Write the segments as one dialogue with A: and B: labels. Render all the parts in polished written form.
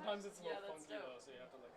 A: sometimes it's a
B: Yeah,
A: little
B: that's
A: funky
B: dope.
A: though, so you have to like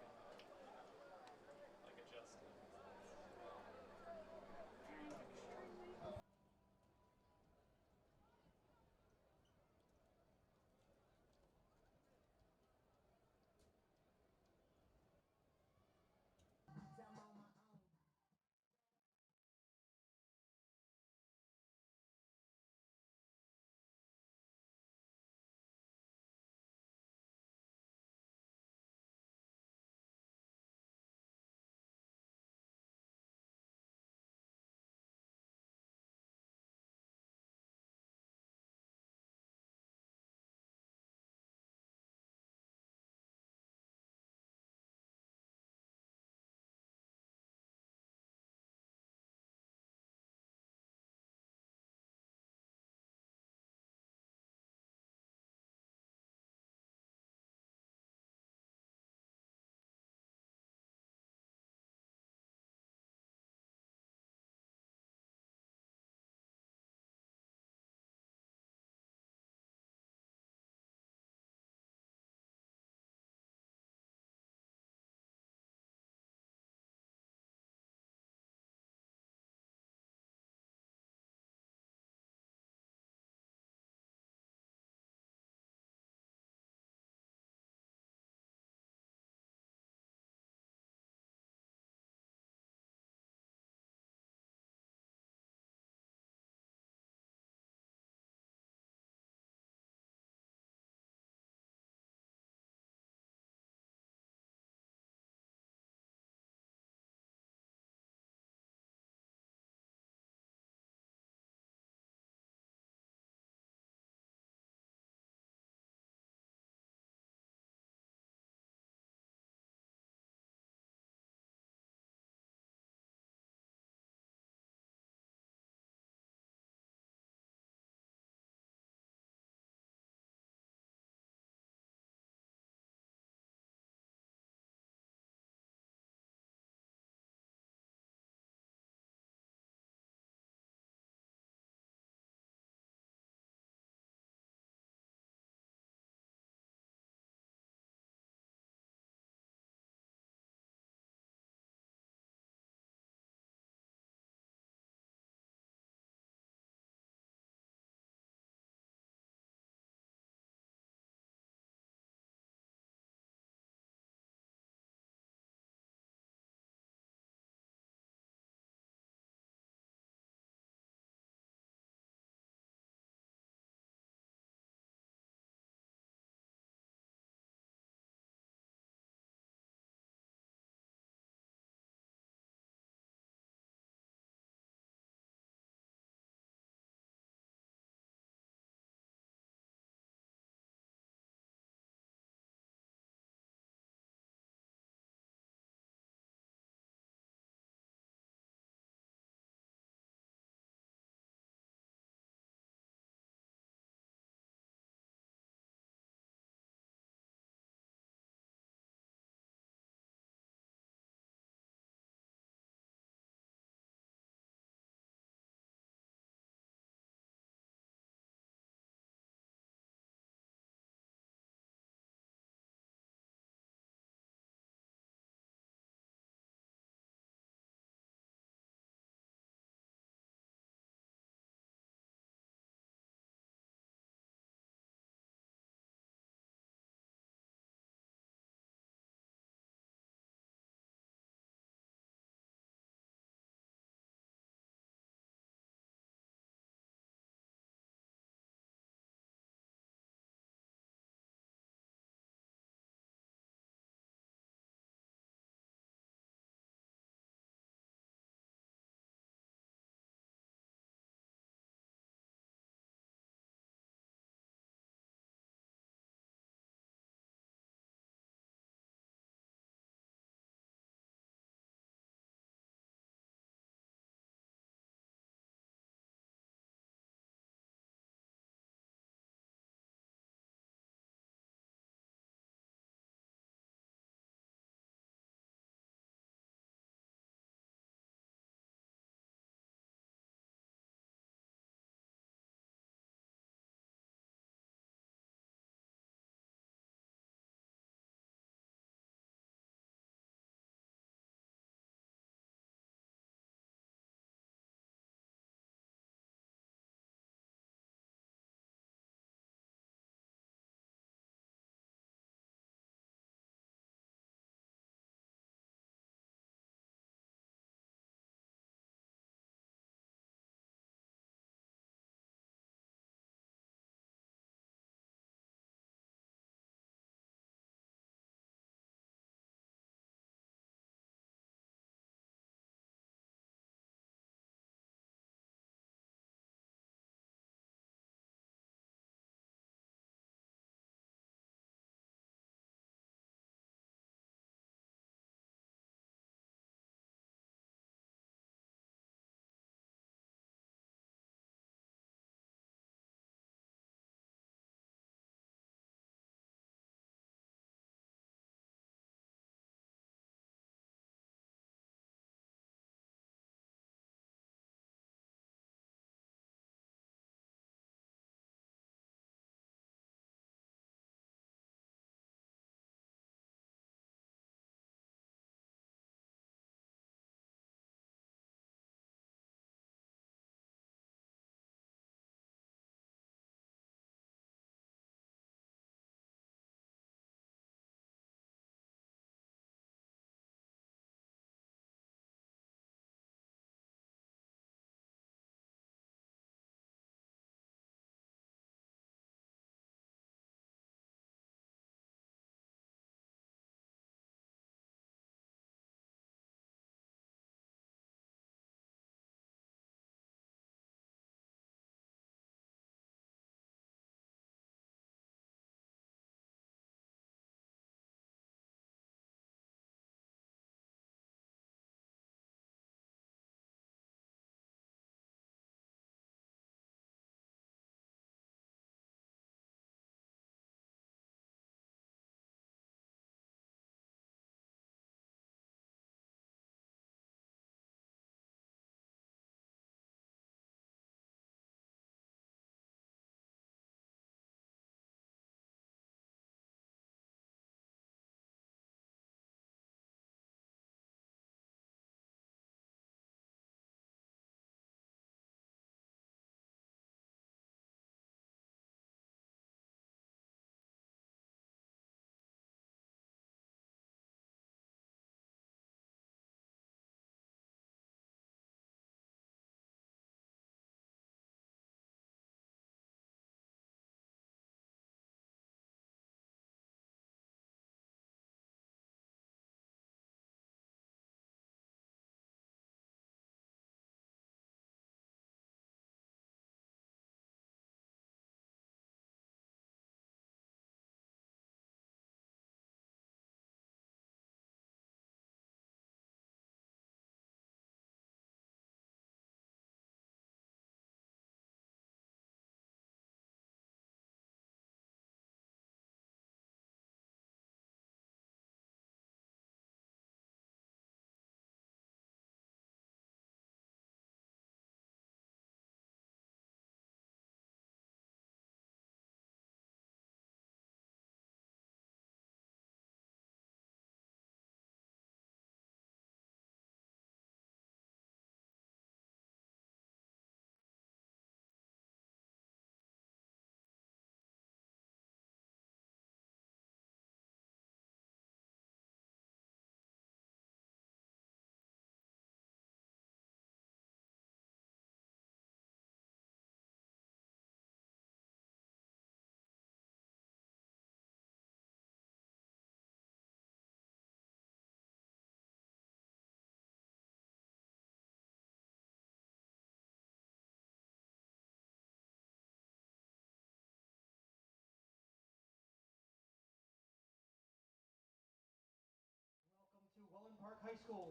A: High School.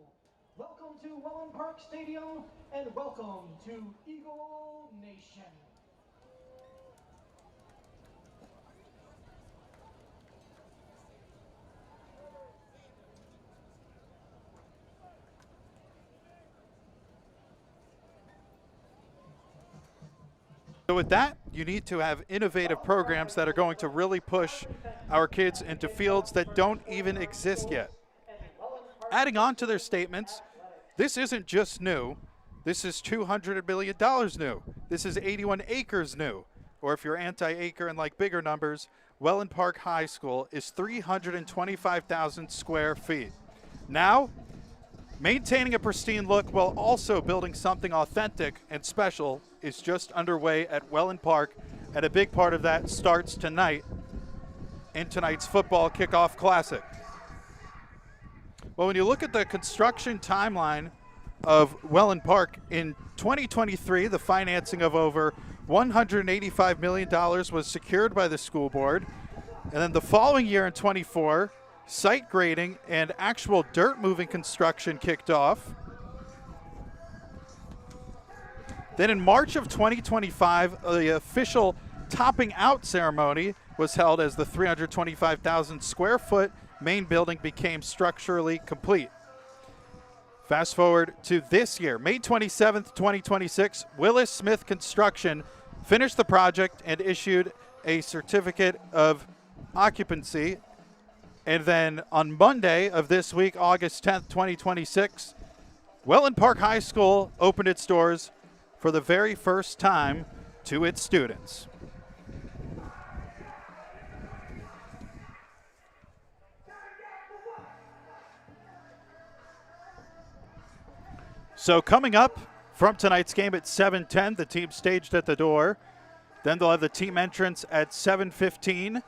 A: Welcome to Wellen Park Stadium and welcome to Eagle Nation.
B: So with that, you need to have innovative programs that are going to really push our kids into fields that don't even exist yet. Adding on to their statements, this isn't just new. This is $200 million new. This is 81 acres new. Or if you're anti-acre and like bigger numbers, Wellen Park High School is 325,000 square feet. Now, maintaining a pristine look while also building something authentic and special is just underway at Wellen Park, and a big part of that starts tonight in tonight's football kickoff classic. Well, when you look at the construction timeline of Wellen Park, in 2023, the financing of over $185 million was secured by the school board. And then the following year in 24, site grading and actual dirt moving construction kicked off. Then in March of 2025, the official topping out ceremony was held as the 325,000 square foot main building became structurally complete. Fast forward to this year, May 27th, 2026, Willis Smith Construction finished the project and issued a certificate of occupancy. And then on Monday of this week, August 10th, 2026, Wellen Park High School opened its doors for the very first time to its students. So coming up from tonight's game at 7:10, the team staged at the door. Then they'll have the team entrance at 7:15.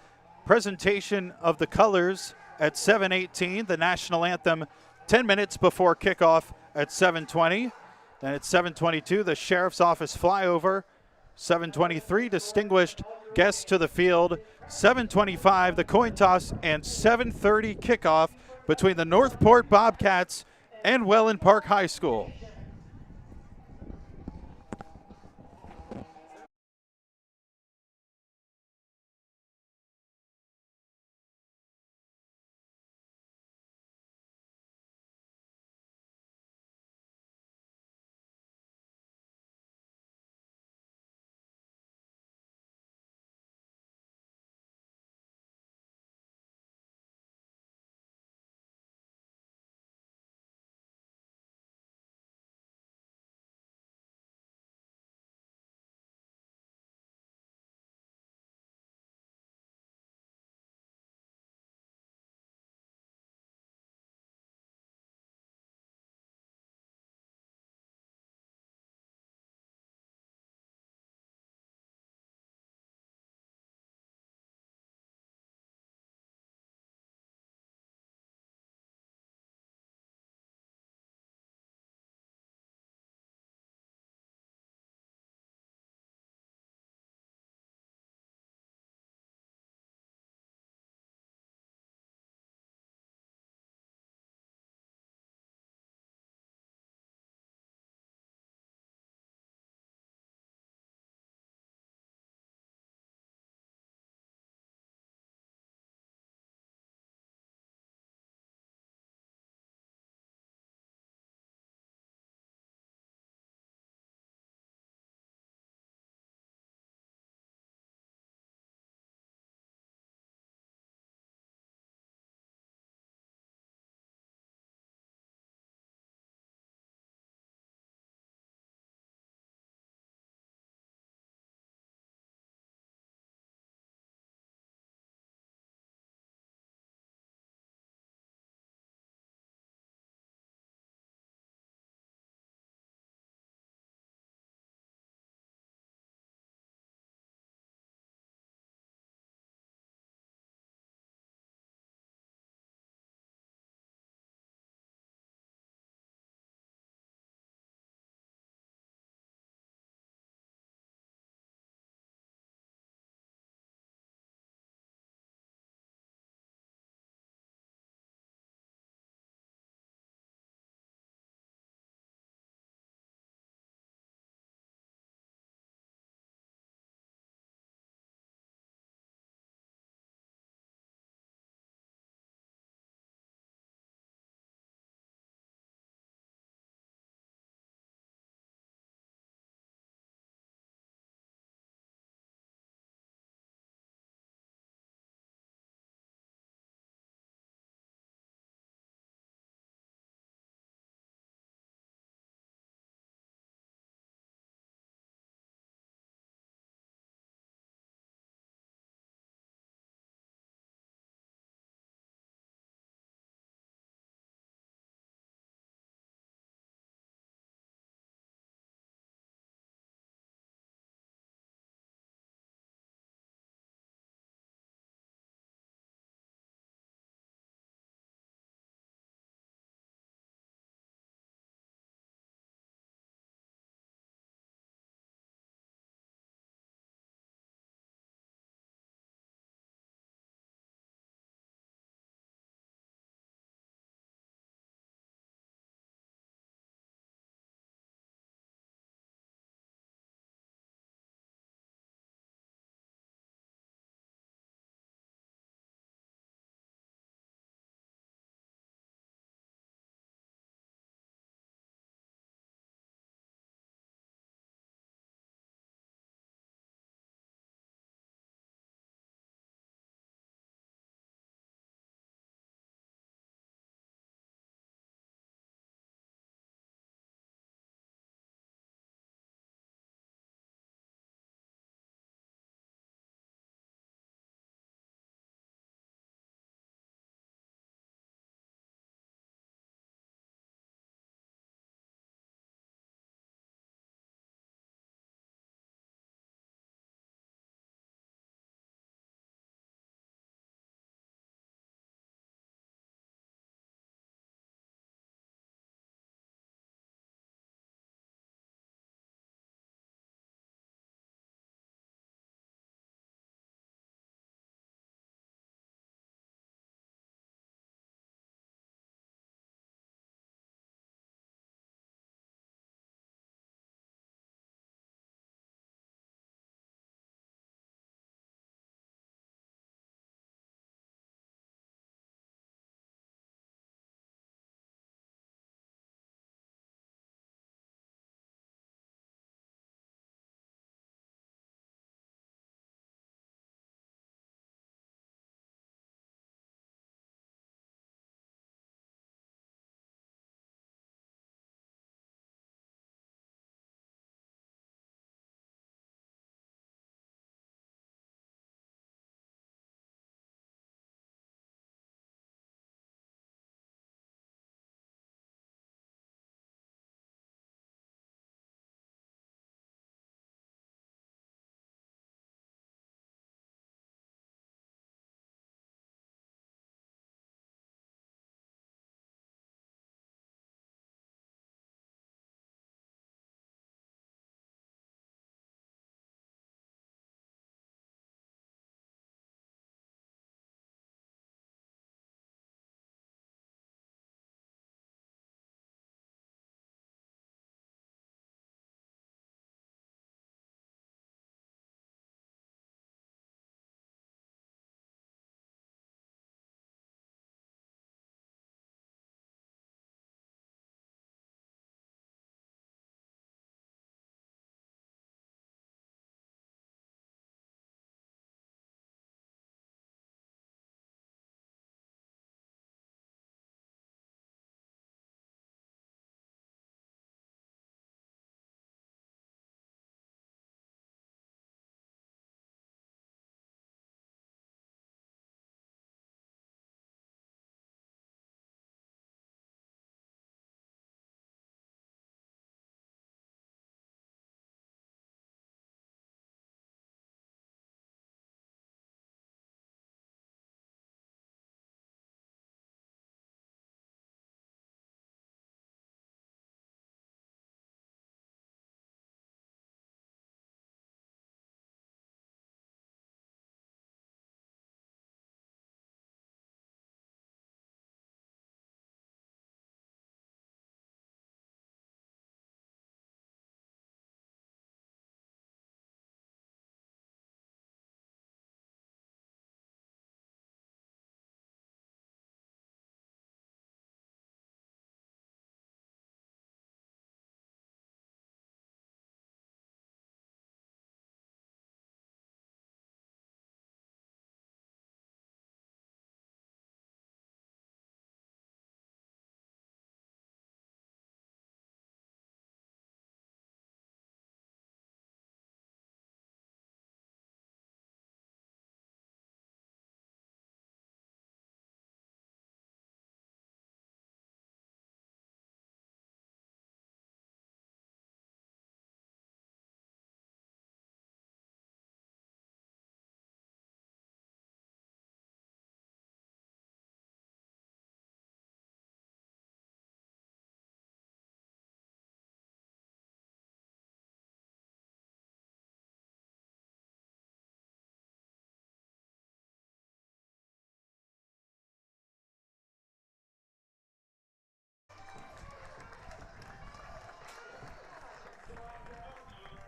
B: Presentation of the colors at 7:18. The national anthem 10 minutes before kickoff at 7:20. Then at 7:22, the sheriff's office flyover. 7:23, distinguished guests to the field. 7:25, the coin toss, and 7:30 kickoff between the North Port Bobcats and Wellen Park High School.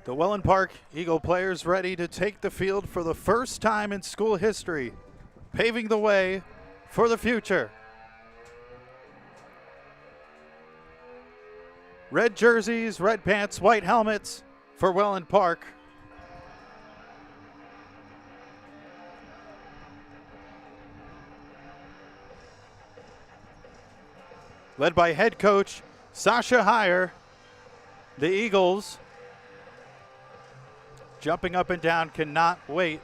B: The Wellen Park Eagle players ready to take the field for the first time in school history, paving the way for the future. Red jerseys, red pants, white helmets for Wellen Park. Led by head coach Sasha Heyer, the Eagles, jumping up and down, cannot wait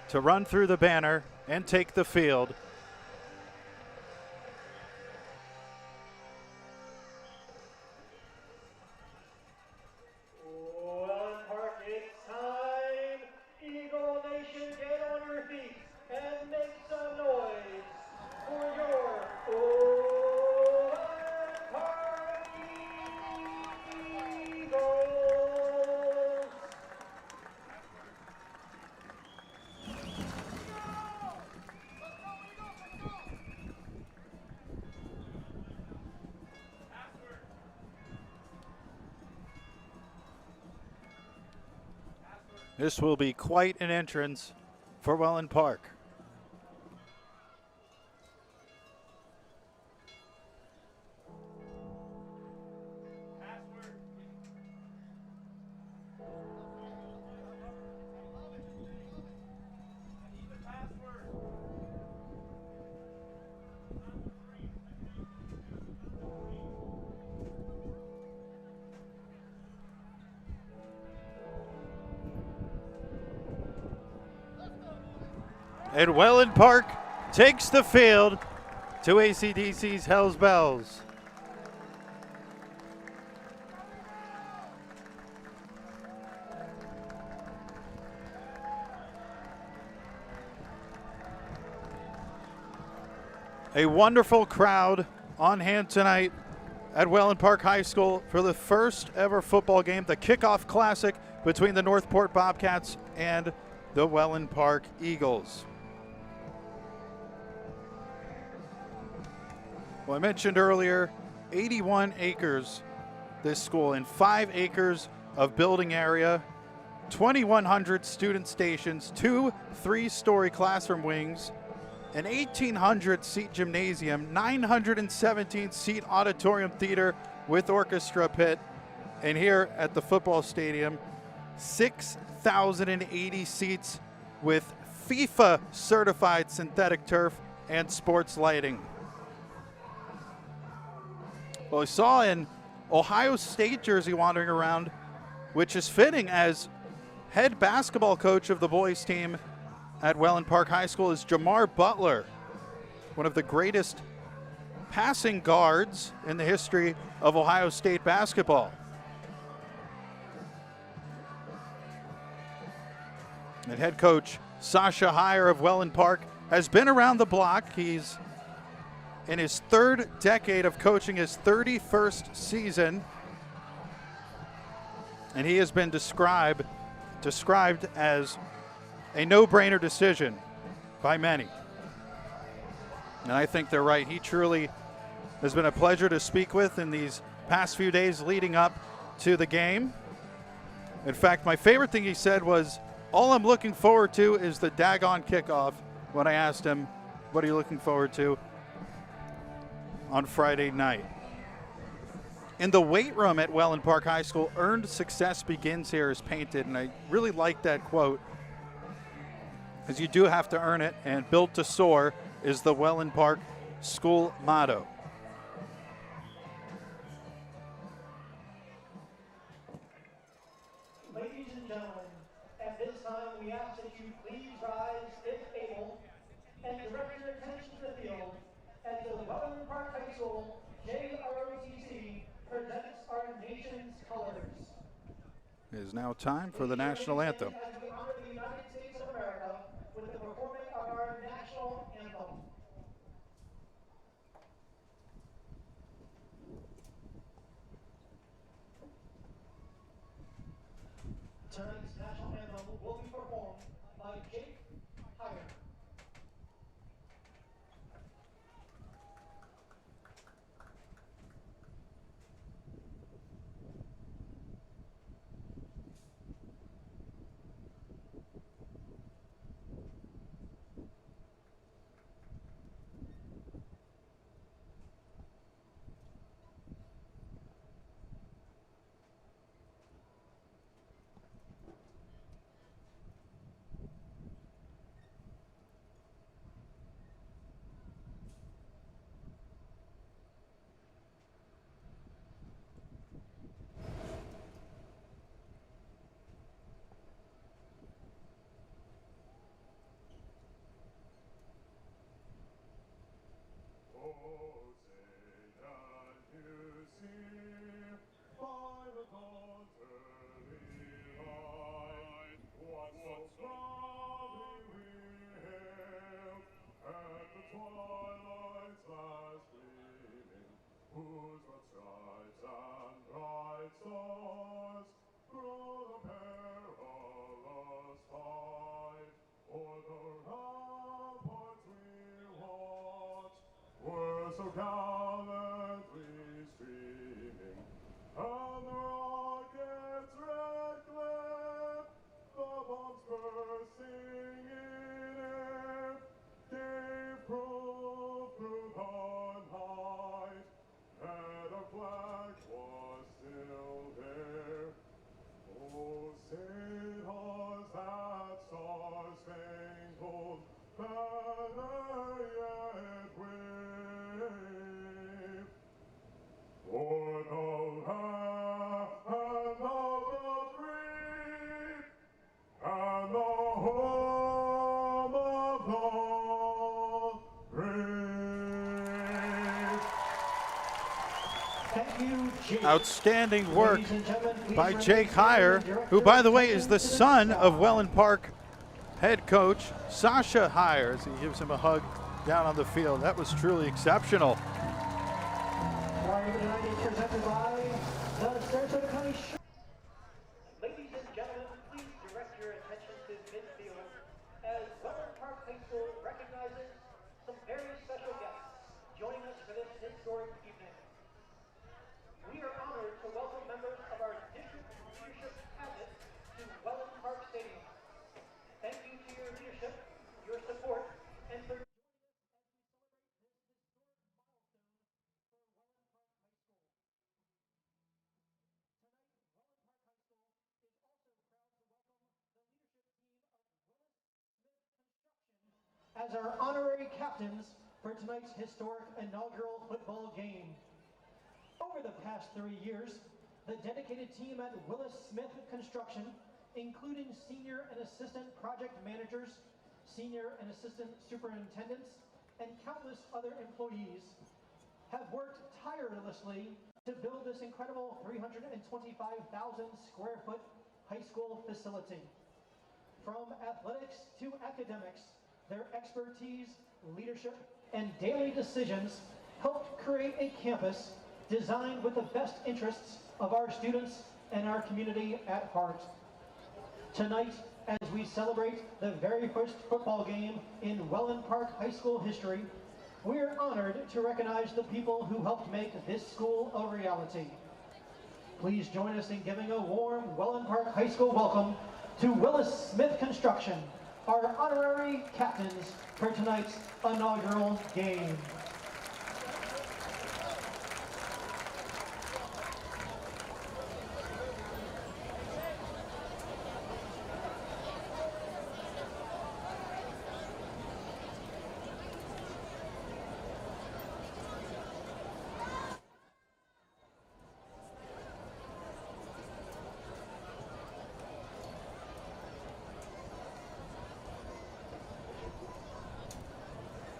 B: to run through the banner and take the field.
A: Wellen Park, it's time. Eagle Nation, get on your feet and make some noise for your Wellen Park Eagles.
B: This will be quite an entrance for Wellen Park. And Wellen Park takes the field to AC/DC's Hells Bells. A wonderful crowd on hand tonight at Wellen Park High School for the first ever football game, the kickoff classic between the North Port Bobcats and the Wellen Park Eagles. Well, I mentioned earlier, 81 acres this school, and 5 acres of building area, 2,100 student stations, 2 3-story classroom wings, an 1,800-seat gymnasium, 917-seat auditorium theater with orchestra pit, and here at the football stadium, 6,080 seats with FIFA-certified synthetic turf and sports lighting. Well, I saw an Ohio State jersey wandering around, which is fitting as head basketball coach of the boys team at Wellen Park High School is Jamar Butler, one of the greatest passing guards in the history of Ohio State basketball. And head coach Sasha Heyer of Wellen Park has been around the block. He's in his 3rd decade of coaching, his 31st season, and he has been described as a no-brainer decision by many. And I think they're right. He truly has been a pleasure to speak with in these past few days leading up to the game. In fact, my favorite thing he said was, all I'm looking forward to is the daggone kickoff, when I asked him, what are you looking forward to on Friday night? In the weight room at Wellen Park High School, earned success begins here is painted, and I really like that quote, because you do have to earn it, and built to soar is the Wellen Park school motto.
A: Ladies and gentlemen, at this time we ask that you please rise if able and direct your attention to the field as the Wellen Park High School JROTC presents our nation's colors.
B: It is now time for the national anthem.
A: As we honor the United States of America with the performing of our national anthem. Tonight's national anthem will be performed by Jake Heyer.
C: whose broad stripes and bright stars through the perilous fight o'er the ramparts we watched were so gallantly streaming, and the rocket's red glare, the bombs bursting in air, gave proof through the night that our flag was still there. Oh, say does that star-spangled banner yet wave o'er the land of the free and the home of the brave.
A: Thank you, Jake.
B: Outstanding work
A: Ladies and gentlemen, please
B: by
A: remain
B: Jake
A: standing.
B: Heyer,
A: Director
B: who, by the way, is
A: attention
B: the
A: to
B: son
A: side.
B: of Wellen Park head coach Sasha Heyer, as he gives him a hug down on the field. That was truly exceptional.
A: Choir tonight is presented by the Sarasota County Sheriff. Ladies and gentlemen, please direct your attention to midfield as Wellen Park High School recognizes some very special guests joining us for this historic evening. We are honored to welcome members of our district leadership cabinet to Wellen Park Stadium. Thank you to your leadership, your support, and for as our honorary captains for tonight's historic inaugural football game. Over the past 3 years, the dedicated team at Willis Smith Construction, including senior and assistant project managers, senior and assistant superintendents, and countless other employees, have worked tirelessly to build this incredible 325,000 square foot high school facility. From athletics to academics, their expertise, leadership, and daily decisions helped create a campus designed with the best interests of our students and our community at heart. Tonight, as we celebrate the very first football game in Wellen Park High School history, we are honored to recognize the people who helped make this school a reality. Please join us in giving a warm Wellen Park High School welcome to Willis Smith Construction, our honorary captains for tonight's inaugural game.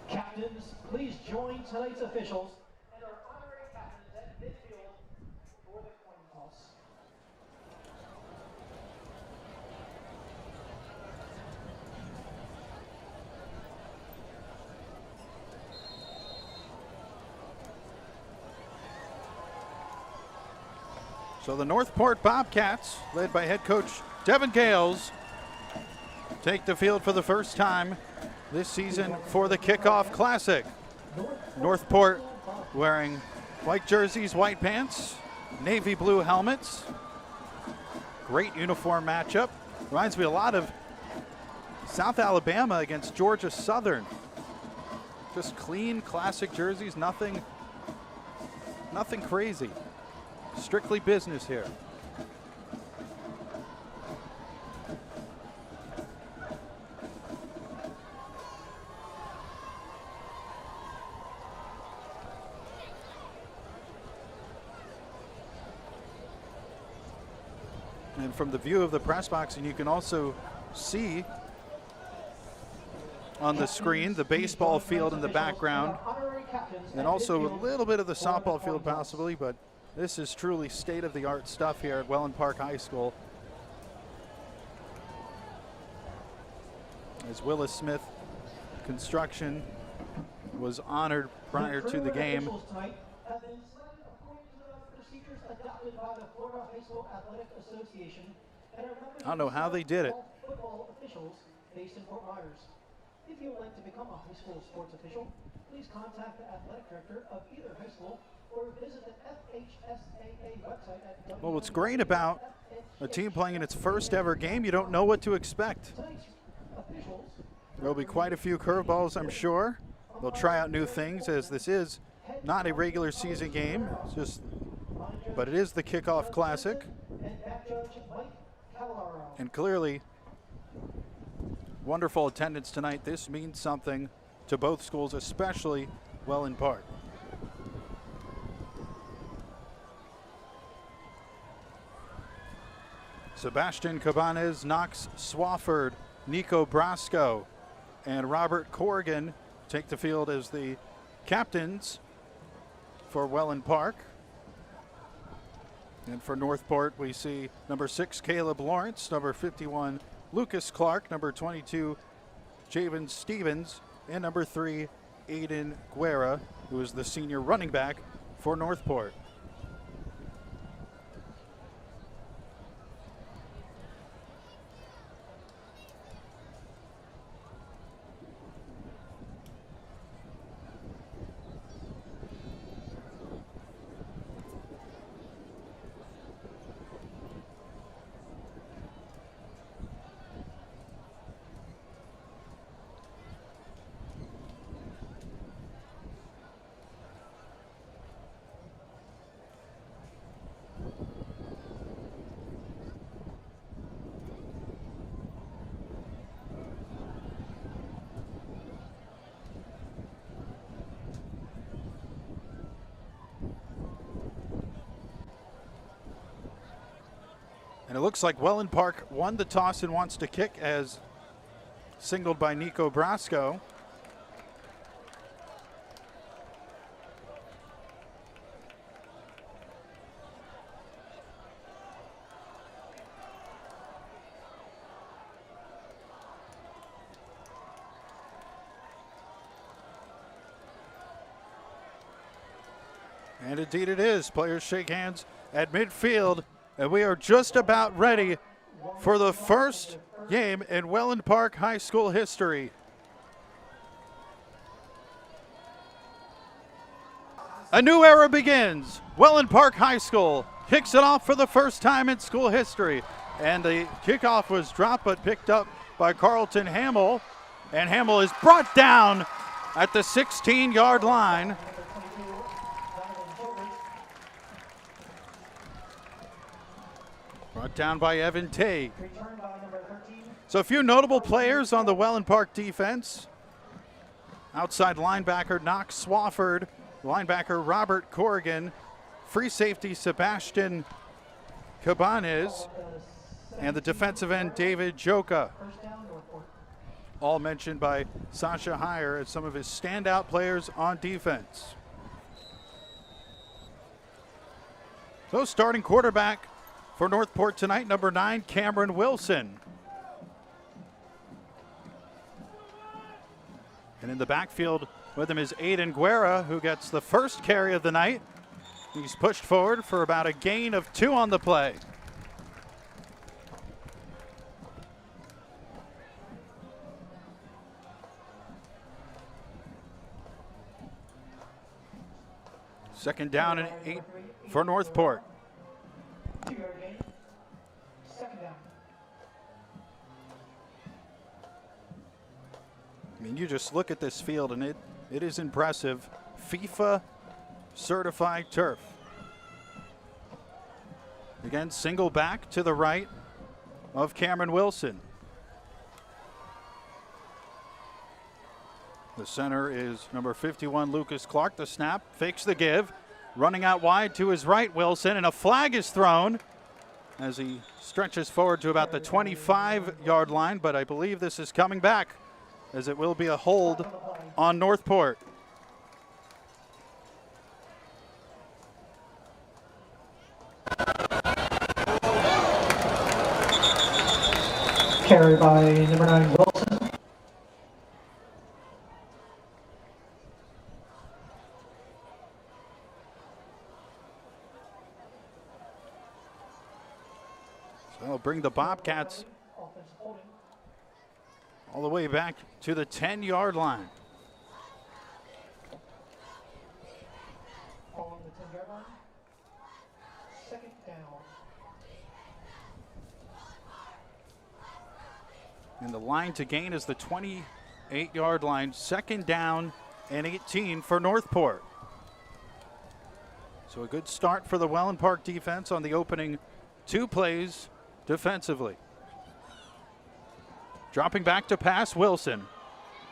A: Captains, please join tonight's officials and our honorary captains at midfield for the coin toss.
B: So the North Port Bobcats, led by head coach Devin Gales, take the field for the first time this season for the Kickoff Classic. North Port wearing white jerseys, white pants, navy blue helmets. Great uniform matchup. Reminds me a lot of South Alabama against Georgia Southern. Just clean, classic jerseys, nothing crazy. Strictly business here. And from the view of the press box, and you can also see on the screen the baseball field in the background, and also a little bit of the softball field possibly, but this is truly state-of-the-art stuff here at Wellen Park High School. As Willis Smith Construction was honored prior to the game.
A: procedures adopted by the Florida High School Athletic Association and are members
B: I don't know how they did it.
A: of football officials based in Fort Myers. If you would like to become a high school sports official, please contact the athletic director of either high school or visit the FHSAA website at
B: Well, what's great about a team playing in its first ever game, you don't know what to expect. There'll be quite a few curveballs, I'm sure. They'll try out new things, as this is not a regular season game, but it is the Kickoff Classic. And clearly, wonderful attendance tonight. This means something to both schools, especially Wellen Park. Sebastian Cabanes, Knox Swafford, Nico Brasco, and Robert Corrigan take the field as the captains for Wellen Park. And for North Port, we see number 6, Caleb Lawrence, number 51, Lucas Clark, number 22, Javen Stevens, and number 3, Aiden Guerra, who is the senior running back for North Port. And it looks like Wellen Park won the toss and wants to kick, as signaled by Nico Brasco. And indeed it is. Players shake hands at midfield. And we are just about ready for the first game in Wellen Park High School history. A new era begins. Wellen Park High School kicks it off for the first time in school history. And the kickoff was dropped but picked up by Carlton Hamill. And Hamill is brought down at the 16-yard line. Brought down by Evan Tague. So a few notable players on the Wellen Park defense. Outside linebacker Knox Swafford, linebacker Robert Corrigan, free safety Sebastian Cabanes, and the defensive end David Joka. All mentioned by Sasha Heyer as some of his standout players on defense. So starting quarterback for North Port tonight, number 9, Cameron Wilson. And in the backfield with him is Aiden Guerra, who gets the first carry of the night. He's pushed forward for about a gain of 2 on the play. Second down and 8 for North Port. I mean, you just look at this field and it is impressive. FIFA certified turf. Again, single back to the right of Cameron Wilson. The center is number 51, Lucas Clark. The snap, fakes the give. Running out wide to his right, Wilson, and a flag is thrown as he stretches forward to about the 25-yard line, but I believe this is coming back, as it will be a hold on North Port.
A: Carried by number 9, Wilson.
B: So they'll bring the Bobcats all the way back to the 10-yard line.
A: Following the 10-yard line. Second down.
B: And the line to gain is the 28-yard line. Second down and 18 for North Port. So a good start for the Wellen Park defense on the opening 2 plays defensively. Dropping back to pass, Wilson.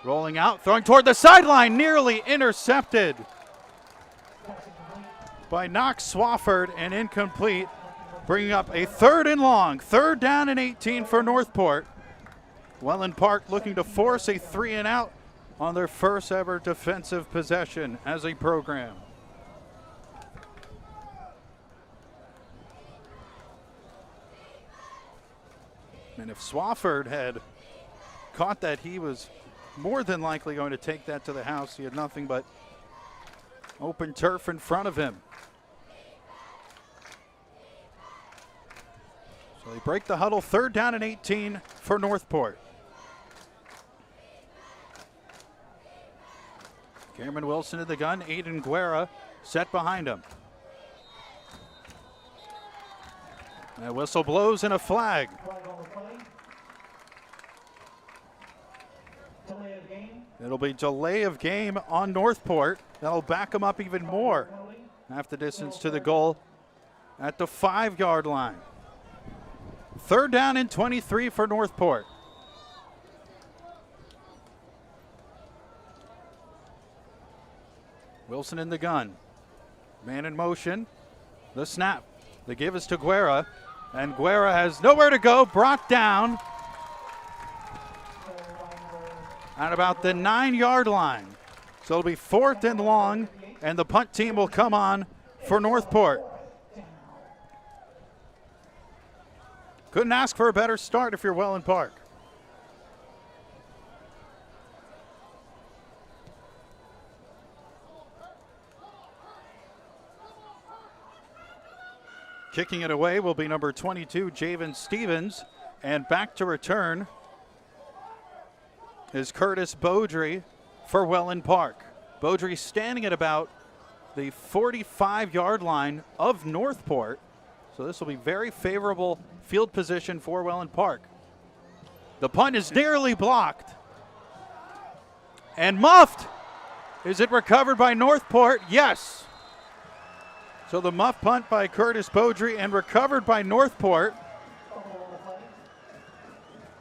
B: Rolling out, throwing toward the sideline, nearly intercepted by Knox Swafford and incomplete, bringing up a 3rd and long. 3rd down and 18 for North Port. Wellen Park looking to force a 3-and-out on their first ever defensive possession as a program. And if Swafford had caught that, he was more than likely going to take that to the house. He had nothing but open turf in front of him. So they break the huddle. 3rd down and 18 for North Port. Cameron Wilson in the gun. Aiden Guerra set behind him. And a whistle blows and a flag. It'll be delay of game on North Port. That'll back them up even more. Half the distance to the goal at the 5-yard line. 3rd down and 23 for North Port. Wilson in the gun. Man in motion. The snap. The give is to Guerra. And Guerra has nowhere to go. Brought down at about the 9-yard line. So it'll be 4th and long, and the punt team will come on for North Port. Couldn't ask for a better start if you're Wellen Park. Kicking it away will be number 22, Javen Stevens, and back to return is Curtis Beaudry for Wellen Park. Beaudry standing at about the 45-yard line of North Port. So this will be very favorable field position for Wellen Park. The punt is nearly blocked and muffed. Is it recovered by North Port? Yes. So the muff punt by Curtis Beaudry and recovered by North Port.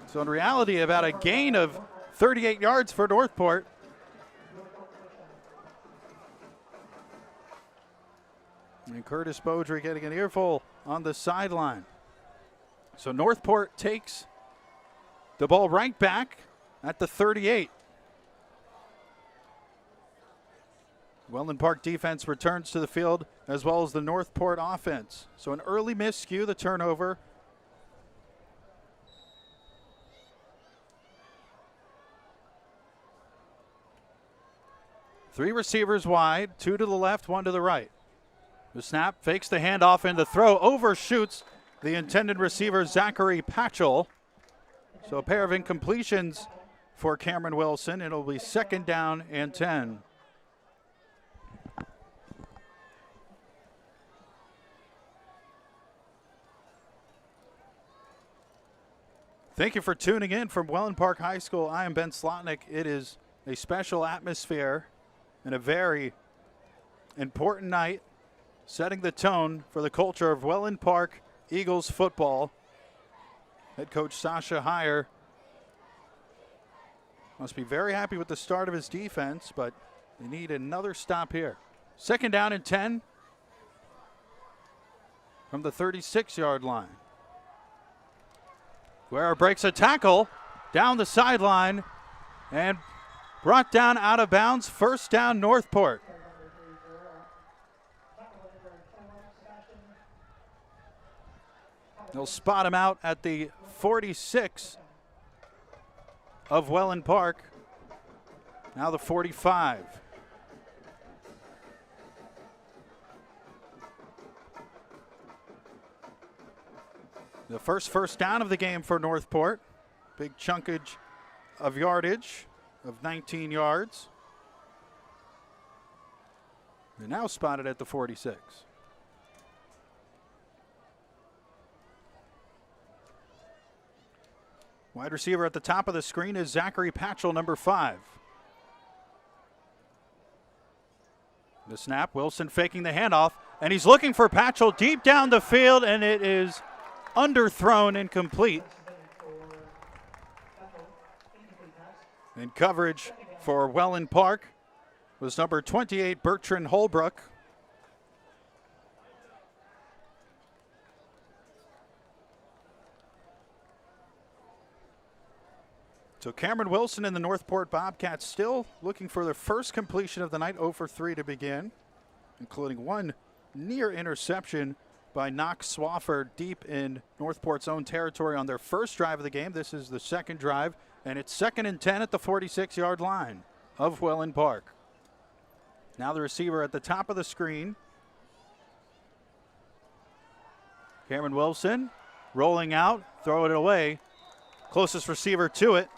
B: So in reality, about a gain of 38 yards for North Port. And Curtis Beaudry getting an earful on the sideline. So North Port takes the ball right back at the 38. Wellen Park defense returns to the field as well as the North Port offense. So an early miscue, the turnover. Three receivers wide, 2 to the left, 1 to the right. The snap, fakes the handoff, and the throw overshoots the intended receiver, Zachary Patchell. So a pair of incompletions for Cameron Wilson. It'll be 2nd down and 10. Thank you for tuning in from Wellen Park High School. I am Ben Slotnick. It is a special atmosphere and a very important night, setting the tone for the culture of Wellen Park Eagles football. Head coach Sasha Heyer must be very happy with the start of his defense, but they need another stop here. 2nd down and 10 from the 36-yard line. Guerra breaks a tackle down the sideline and brought down out of bounds. 1st down, North Port. They'll spot him out at the 46 of Wellen Park. Now the 45. The first down of the game for North Port. Big chunkage of yardage of 19 yards. They're now spotted at the 46. Wide receiver at the top of the screen is Zachary Patchell, number 5. The snap, Wilson faking the handoff, and he's looking for Patchell deep down the field, and it is underthrown, incomplete. In coverage for Wellen Park was number 28, Bertrand Holbrook. So Cameron Wilson and the North Port Bobcats still looking for their first completion of the night, 0 for 3 to begin, including one near interception by Knox Swafford deep in North Port's own territory on their first drive of the game. This is the second drive, and it's 2nd and 10 at the 46-yard line of Wellen Park. Now the receiver at the top of the screen. Cameron Wilson rolling out, throw it away. Closest receiver to it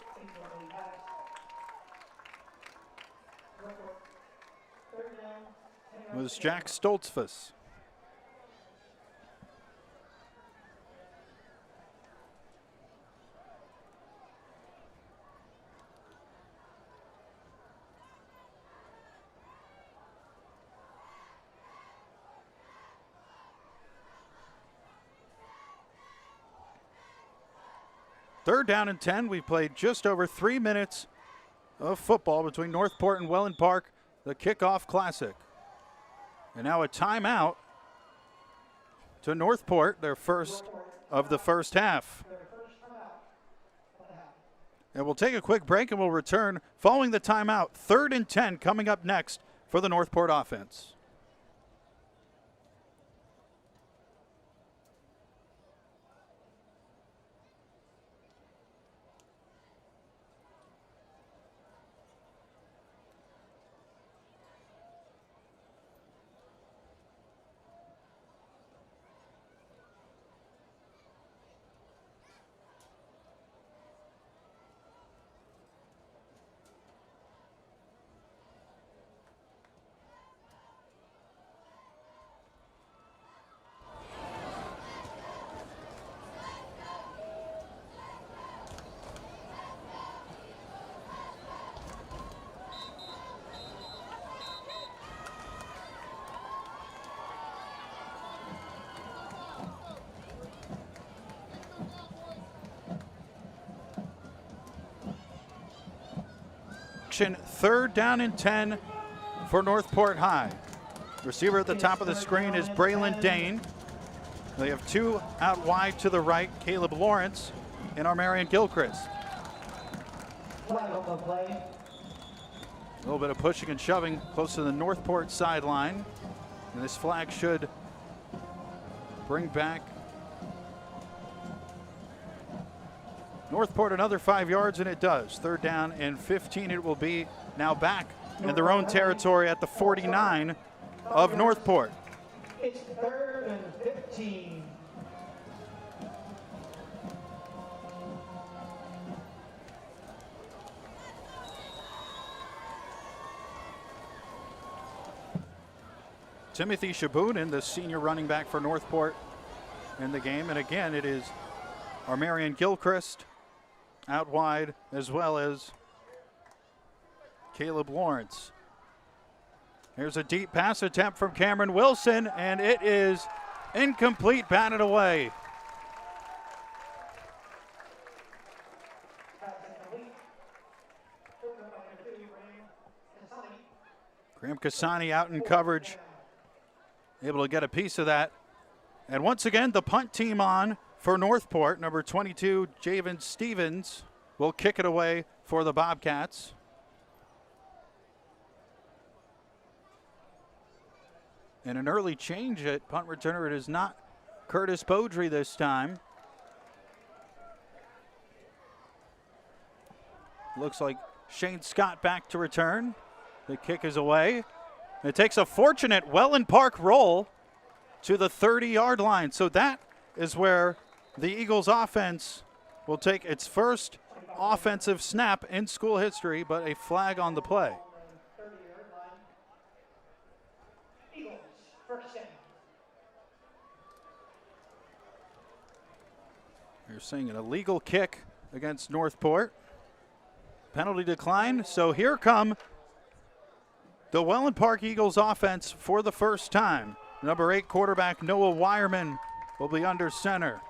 B: was Jack Stoltzfus. Third down and 10. We played just over 3 minutes of football between North Port and Wellen Park, the kickoff classic. And now a timeout to North Port, their first of the first half. And we'll take a quick break and we'll return following the timeout. 3rd and 10 coming up next for the North Port offense. Third down and 10 for North Port High. Receiver at the top of the screen is Braylon Dane. They have 2 out wide to the right, Caleb Lawrence and Armarian Gilchrist. A little bit of pushing and shoving close to the North Port sideline. And this flag should bring back North Port another 5 yards, and it does. 3rd down and 15 it will be, now back in their own territory at the 49 of North Port.
A: It's 3rd and 15.
B: Timothy Shabunin, the senior running back for North Port in the game. And again, it is Armarian Gilchrist out wide, as well as Caleb Lawrence. Here's a deep pass attempt from Cameron Wilson, and it is incomplete, batted away. Graham Cassani out in coverage, able to get a piece of that. And once again, the punt team on for North Port. Number 22, Javen Stevens, will kick it away for the Bobcats. And an early change at punt returner. It is not Curtis Beaudry this time. Looks like Shane Scott back to return. The kick is away. It takes a fortunate Wellen Park roll to the 30-yard line. So that is where the Eagles offense will take its first offensive snap in school history, but a flag on the play.
A: 30-yard line. Eagles, first down.
B: You're seeing an illegal kick against North Port. Penalty decline, so here come the Wellen Park Eagles offense for the first time. Number 8 quarterback Noah Wireman will be under center.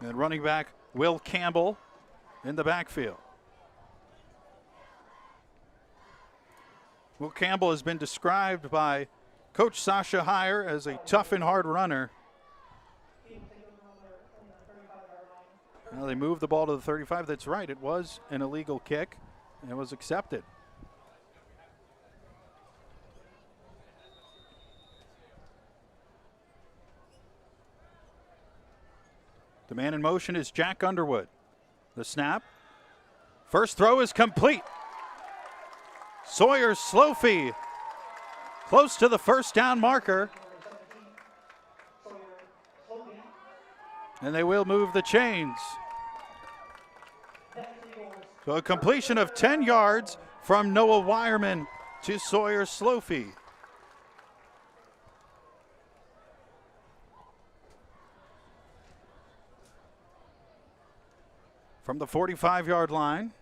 B: And running back Will Campbell in the backfield. Will Campbell has been described by Coach Sasha Heyer as a tough and hard runner. Now they moved the ball to the 35. That's right. It was an illegal kick, and it was accepted. The man in motion is Jack Underwood. The snap. First throw is complete. Sawyer Slofey close to the first down marker. And they will move the chains. So a completion of 10 yards from Noah Wireman to Sawyer Slofey. From the 45-yard line,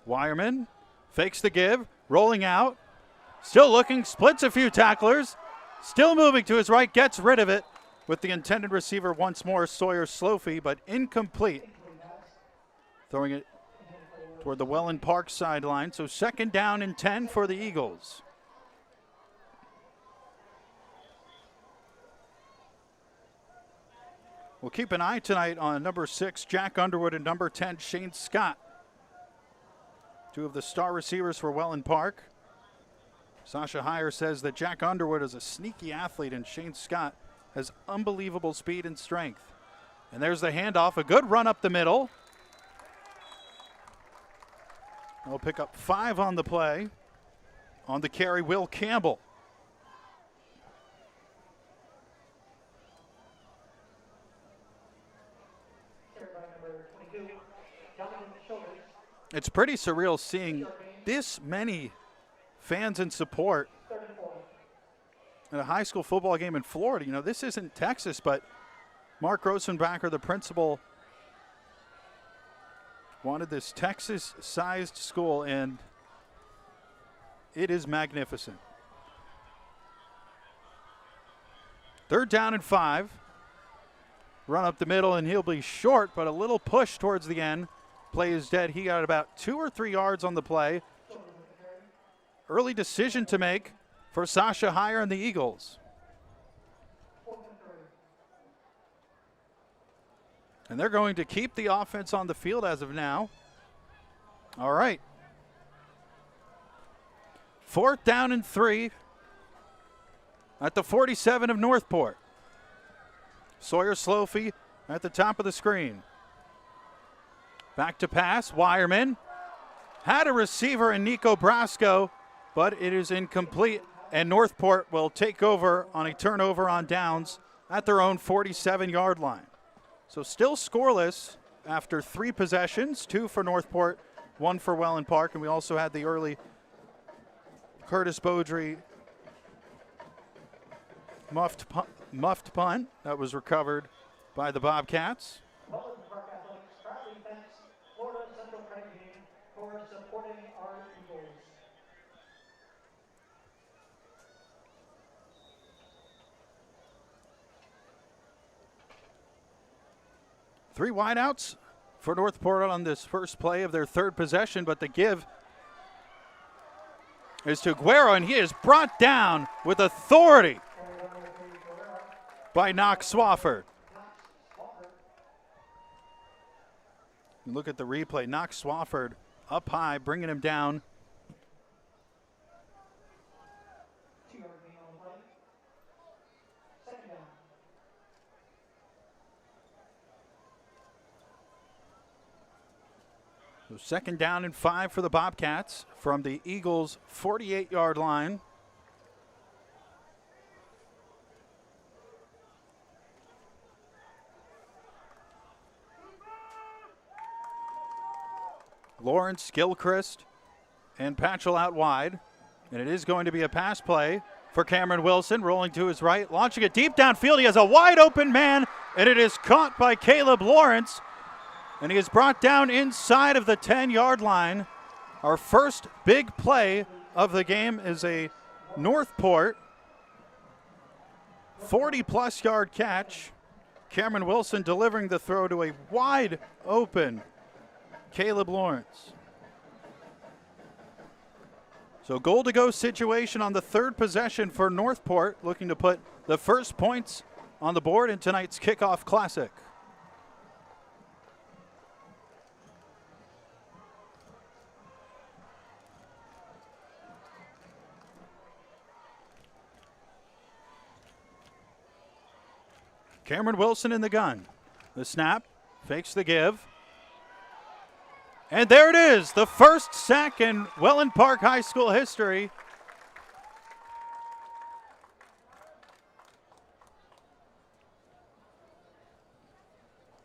B: Wireman fakes the give, rolling out, still looking, splits a few tacklers, still moving to his right, gets rid of it with the intended receiver once more, Sawyer Slofey, but incomplete. Throwing it toward the Wellen Park sideline, so second down and 10 for the Eagles. We'll keep an eye tonight on number 6, Jack Underwood, and number 10, Shane Scott. Two of the star receivers for Wellen Park. Sasha Heyer says that Jack Underwood is a sneaky athlete and Shane Scott has unbelievable speed and strength. And there's the handoff, a good run up the middle. They'll pick up 5 on the play. On the carry, Will Campbell. It's pretty surreal seeing this many fans and support at a high school football game in Florida. You know, this isn't Texas, but Mark Rosenbacher, the principal, wanted this Texas-sized school, and it is magnificent. Third down and 5. Run up the middle, and he'll be short, but a little push towards the end. Play is dead. He got about 2 or 3 yards on the play. Early decision to make for Sasha Heyer and the Eagles. And they're going to keep the offense on the field as of now. All right. 4th down and 3 at the 47 of North Port. Sawyer Slofey at the top of the screen. Back to pass, Wireman. Had a receiver in Nico Brasco, but it is incomplete, and North Port will take over on a turnover on downs at their own 47-yard line. So still scoreless after 3 possessions, 2 for North Port, 1 for Wellen Park, and we also had the early Curtis Beaudry muffed punt that was recovered by the Bobcats.
A: Wellen Park Athletics proudly thanks Florida Central Credit Union for supporting our Eagles.
B: Three wideouts for North Port on this first play of their 3rd possession, but the give is to Guerra, and he is brought down with authority by Knox Swafford. You look at the replay. Knox Swafford up high, bringing him down. So second down and 5 for the Bobcats from the Eagles' 48-yard line. Lawrence, Gilchrist, and Patchell out wide. And it is going to be a pass play for Cameron Wilson, rolling to his right, launching it deep downfield. He has a wide open man, and it is caught by Caleb Lawrence. And he is brought down inside of the 10-yard line. Our first big play of the game is a North Port 40-plus yard catch. Cameron Wilson delivering the throw to a wide open Caleb Lawrence. So goal to go situation on the third possession for North Port, looking to put the first points on the board in tonight's kickoff classic. Cameron Wilson in the gun. The snap, fakes the give. And there it is, the first sack in Wellen Park High School history.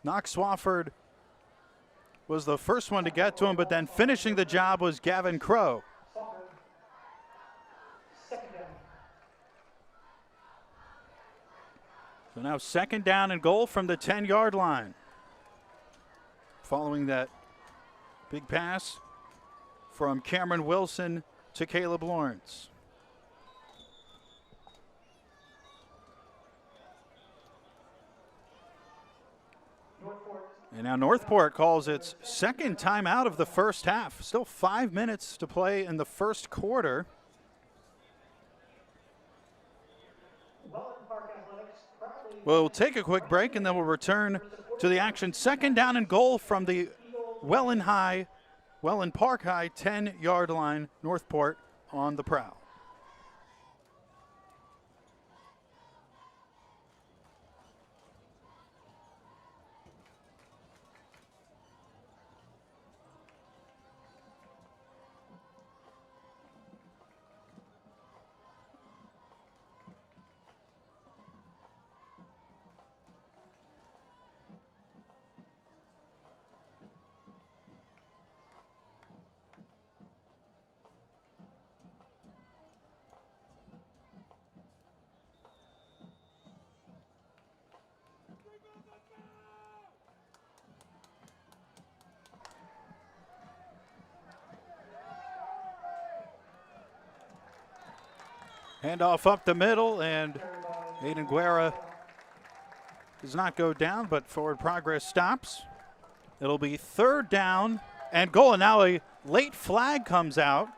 B: Knox Swafford was the first one to get to him, but then finishing the job was Gavin Crow. So now second down and goal from the 10-yard line. Following that big pass from Cameron Wilson to Caleb Lawrence. And now Northport calls its second timeout of the first half. Still 5 minutes to play in the first quarter. We'll take a quick break and then we'll return to the action. Second down and goal from the Wellen Park High 10-yard line. Northport on the prowl. Handoff up the middle, and Aiden Guerra does not go down, but forward progress stops. It'll be third down and goal, and now a late flag comes out.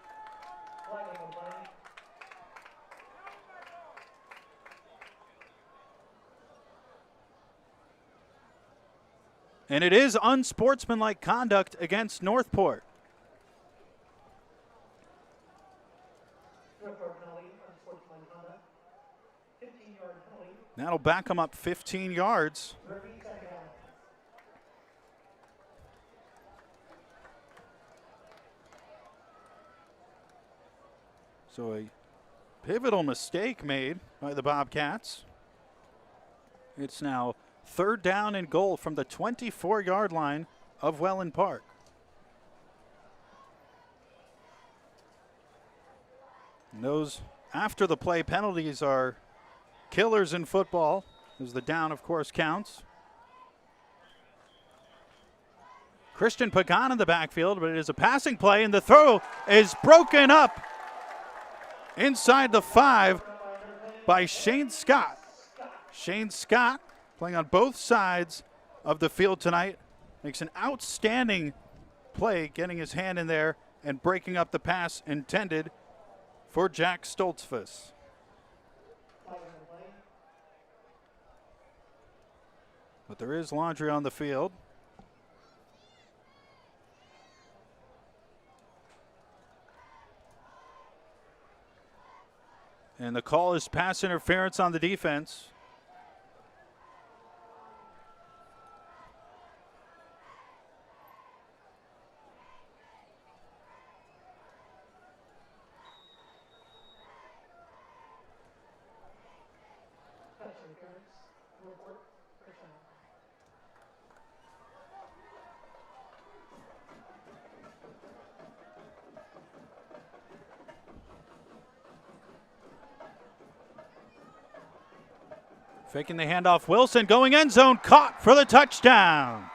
B: And it is unsportsmanlike conduct against Northport. That'll back them up 15 yards. So a pivotal mistake made by the Bobcats. It's now third down and goal from the 24-yard line of Wellen Park. And those after the play penalties are killers in football, as the down, of course, counts. Christian Pagan in the backfield, but it is a passing play, and the throw is broken up inside the 5 by Shane Scott. Shane Scott, playing on both sides of the field tonight, makes an outstanding play, getting his hand in there and breaking up the pass intended for Jack Stoltzfus. But there is laundry on the field. And the call is pass interference on the defense. Faking the handoff, Wilson going end zone, caught for the touchdown.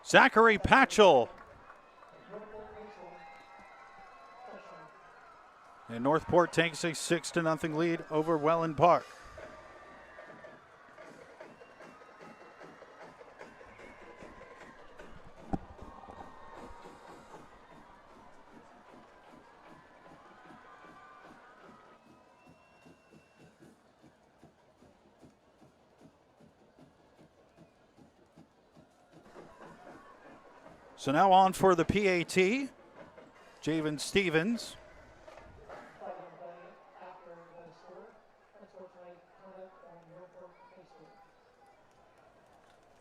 B: Zachary Patchell. And North Port takes a 6-0 lead over Wellen Park. So now on for the PAT, Javen Stevens.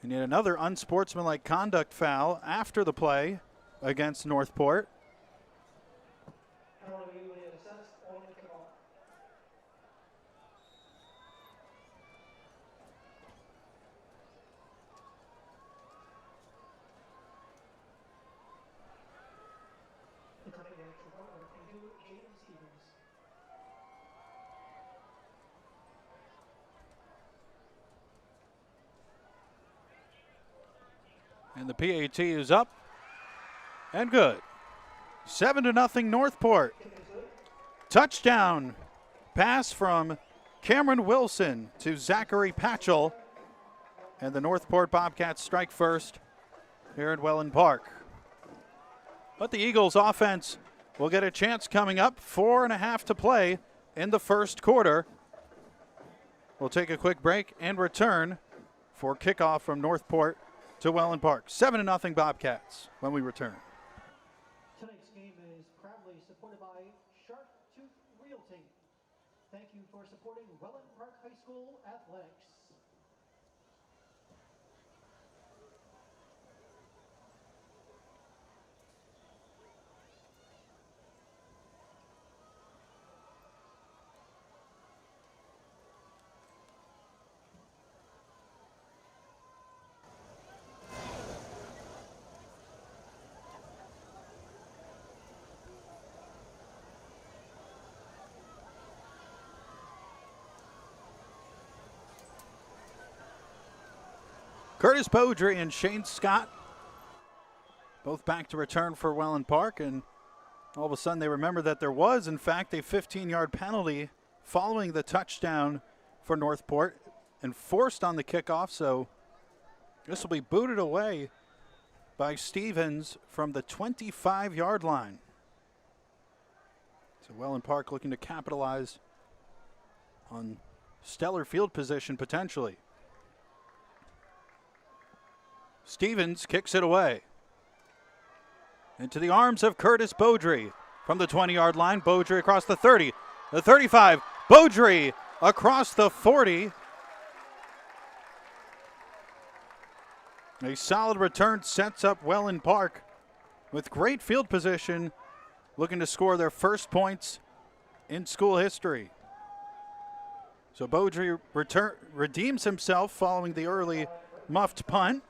B: And yet another unsportsmanlike conduct foul after the play against North Port. And the PAT is up and good. 7-0 North Port. Touchdown pass from Cameron Wilson to Zachary Patchell. And the North Port Bobcats strike first here at Wellen Park. But the Eagles offense will get a chance coming up. 4.5 to play in the first quarter. We'll take a quick break and return for kickoff from North Port to Wellen Park. 7-0 Bobcats when we return.
A: Tonight's game is proudly supported by Shark Tooth Realty. Thank you for supporting Wellen Park High School athletics.
B: Curtis Beaudry and Shane Scott both back to return for Wellen Park, and all of a sudden they remember that there was, in fact, a 15-yard penalty following the touchdown for North Port and forced on the kickoff, so this will be booted away by Stevens from the 25-yard line. So Wellen Park looking to capitalize on stellar field position potentially. Stevens kicks it away. Into the arms of Curtis Beaudry from the 20-yard line. Beaudry across the 30, the 35. Beaudry across the 40. A solid return sets up Wellen Park with great field position, looking to score their first points in school history. So Beaudry redeems himself following the early muffed punt.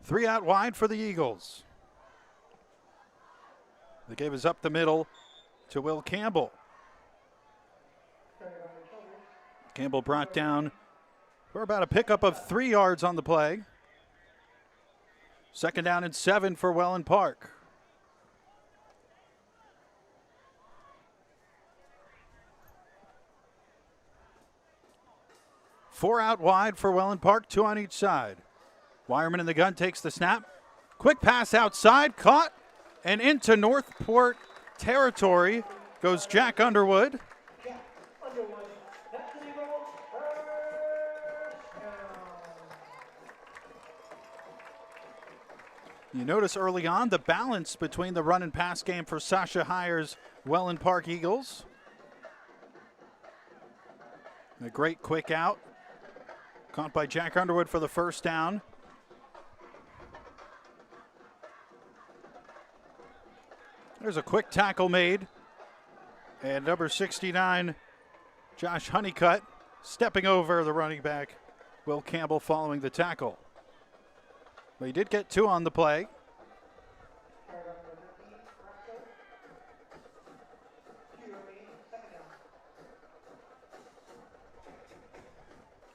B: 3 out wide for the Eagles. The game is up the middle to Will Campbell. Campbell brought down for about a pickup of 3 yards on the play. 2nd down and 7 for Wellen Park. Four out wide for Wellen Park, 2 on each side. Wireman in the gun takes the snap. Quick pass outside, caught, and into North Port territory goes Jack Underwood. You notice early on the balance between the run and pass game for Sasha Heyer's Wellen Park Eagles. A great quick out. Caught by Jack Underwood for the first down. There's a quick tackle made. And number 69, Josh Honeycutt, stepping over the running back, Will Campbell, following the tackle. But he did get 2 on the play.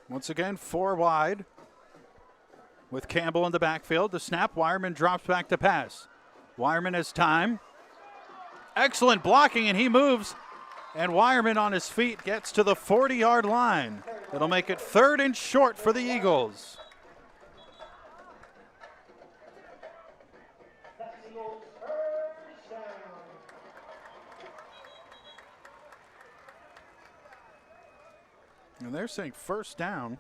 B: Once again, 4 wide with Campbell in the backfield. The snap, Wireman drops back to pass. Wireman has time. Excellent blocking, and he moves. And Wireman on his feet gets to the 40-yard line. It'll make it 3rd and short for the Eagles. And they're saying first down.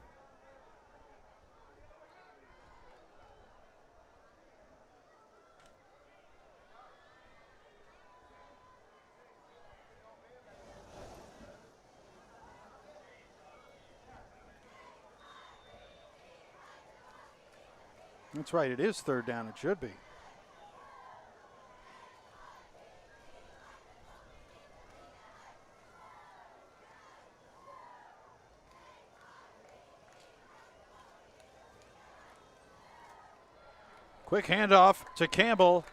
B: That's right, it is 3rd down, it should be. Quick handoff to Campbell.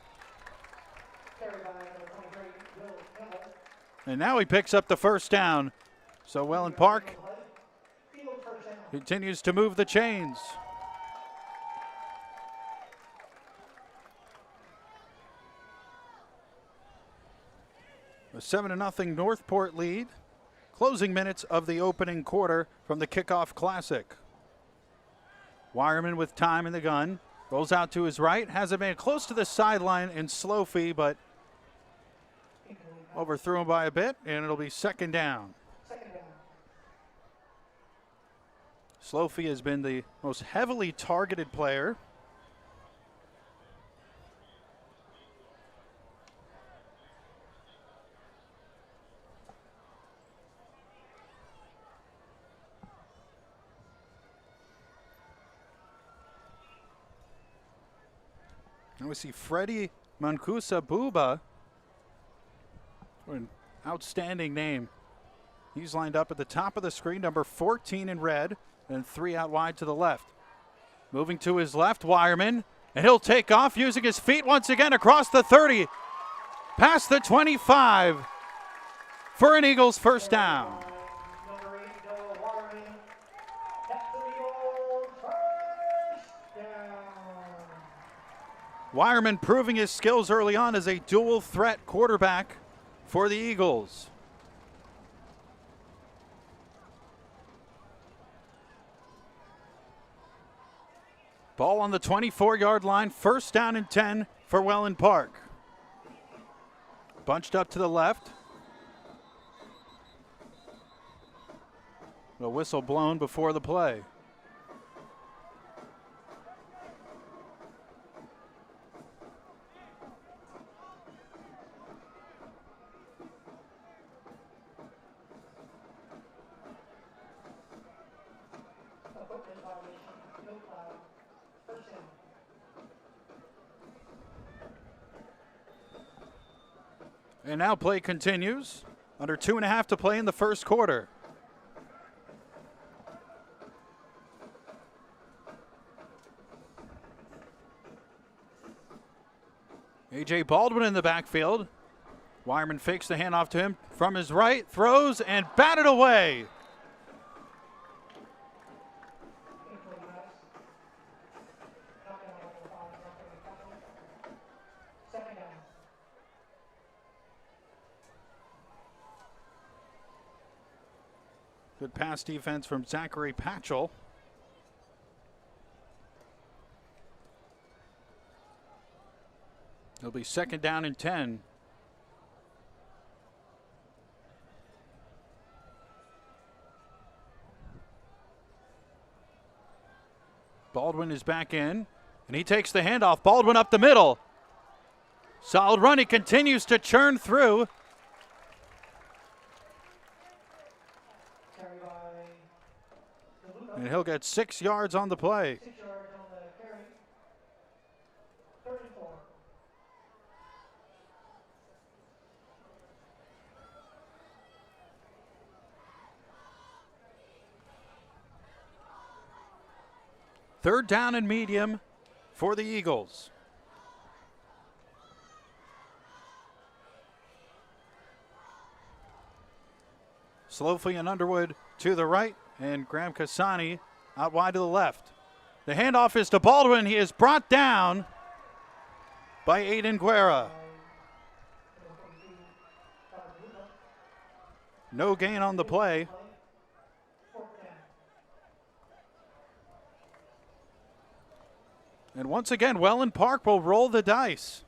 B: And now he picks up the first down. So Wellen Park continues to move the chains. A 7-0 North Port lead. Closing minutes of the opening quarter from the kickoff classic. Wireman with time in the gun. Rolls out to his right. Has a man close to the sideline in Slofie, but overthrew him by a bit, and it'll be 2nd down. Slofie has been the most heavily targeted player. And we see Freddie Mancusa Buba, an outstanding name. He's lined up at the top of the screen, number 14 in red, and 3 out wide to the left. Moving to his left, Wireman, and he'll take off using his feet once again across the 30, past the 25 for an Eagles first down. Wireman proving his skills early on as a dual threat quarterback for the Eagles. Ball on the 24-yard line, 1st down and 10 for Wellen Park. Bunched up to the left. A whistle blown before the play. And now play continues. Under 2.5 to play in the first quarter. A.J. Baldwin in the backfield. Wireman fakes the handoff to him from his right, throws, and batted away. Good pass defense from Zachary Patchell. It'll be 2nd down and 10. Baldwin is back in, and he takes the handoff. Baldwin up the middle. Solid run. He continues to churn through. And he'll get 6 yards on the play.
A: 6 yards on the carry. 34.
B: Third down and medium for the Eagles. Slowfly and Underwood to the right, and Graham Cassani out wide to the left. The handoff is to Baldwin. He is brought down by Aiden Guerra. No gain on the play. And once again, Wellen Park will roll the dice.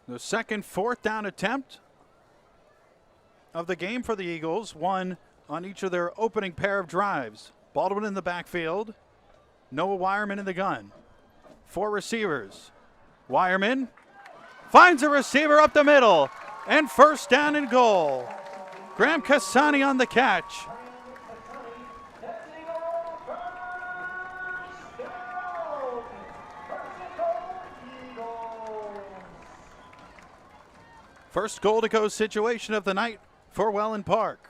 B: The second fourth down attempt of the game for the Eagles, one on each of their opening pair of drives. Baldwin in the backfield, Noah Wireman in the gun. 4 receivers. Wireman finds a receiver up the middle, and first down and goal. Graham Cassani on the catch. First goal to go situation of the night for Wellen Park.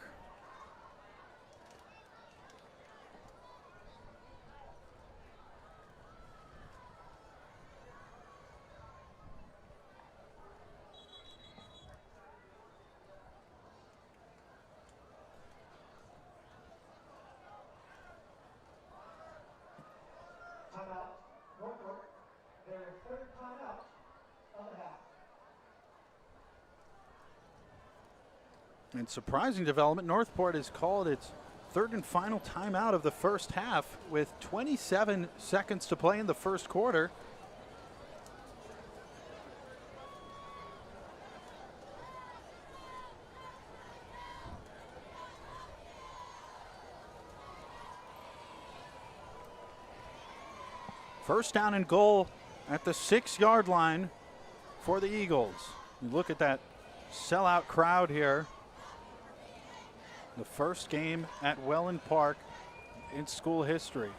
A: Timeout. North Port, their third timeout of the half.
B: And surprising development, North Port has called its third and final timeout of the first half with 27 seconds to play in the first quarter. First down and goal at the 6-yard line for the Eagles. You look at that sellout crowd here. The first game at Wellen Park in school history.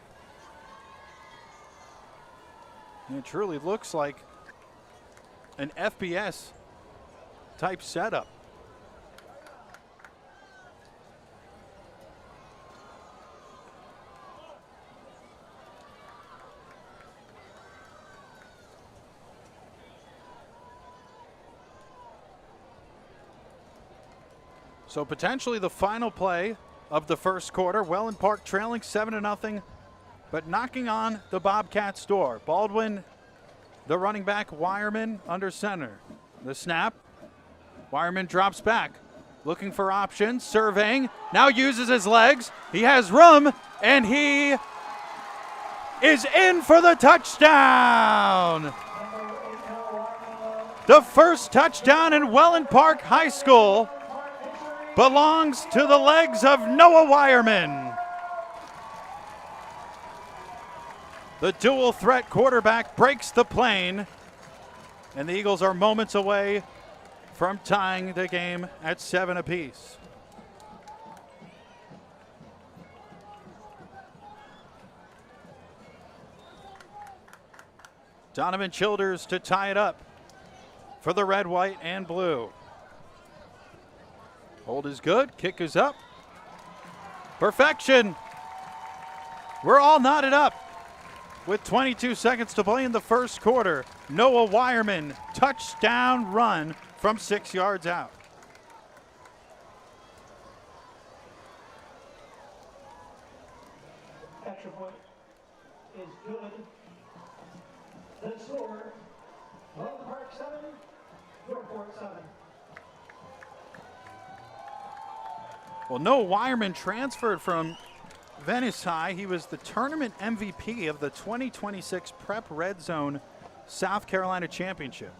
B: And it truly looks like an FBS type setup. So potentially the final play of the first quarter. Wellen Park trailing 7-0, but knocking on the Bobcats' door. Baldwin, the running back, Wireman under center. The snap. Wireman drops back, looking for options, surveying, now uses his legs. He has room, and he is in for the touchdown. The first touchdown in Wellen Park High School belongs to the legs of Noah Wireman. The dual threat quarterback breaks the plane, and the Eagles are moments away from tying the game at 7 apiece. Donovan Childers to tie it up for the red, white, and blue. Hold is good, kick is up. Perfection. We're all knotted up with 22 seconds to play in the first quarter. Noah Wireman, touchdown run from 6 yards out.
A: Extra point is good. The score, Wellen Park 7, North Port 7.
B: Well, Noah Wireman transferred from Venice High. He was the tournament MVP of the 2026 Prep Red Zone South Carolina Championship.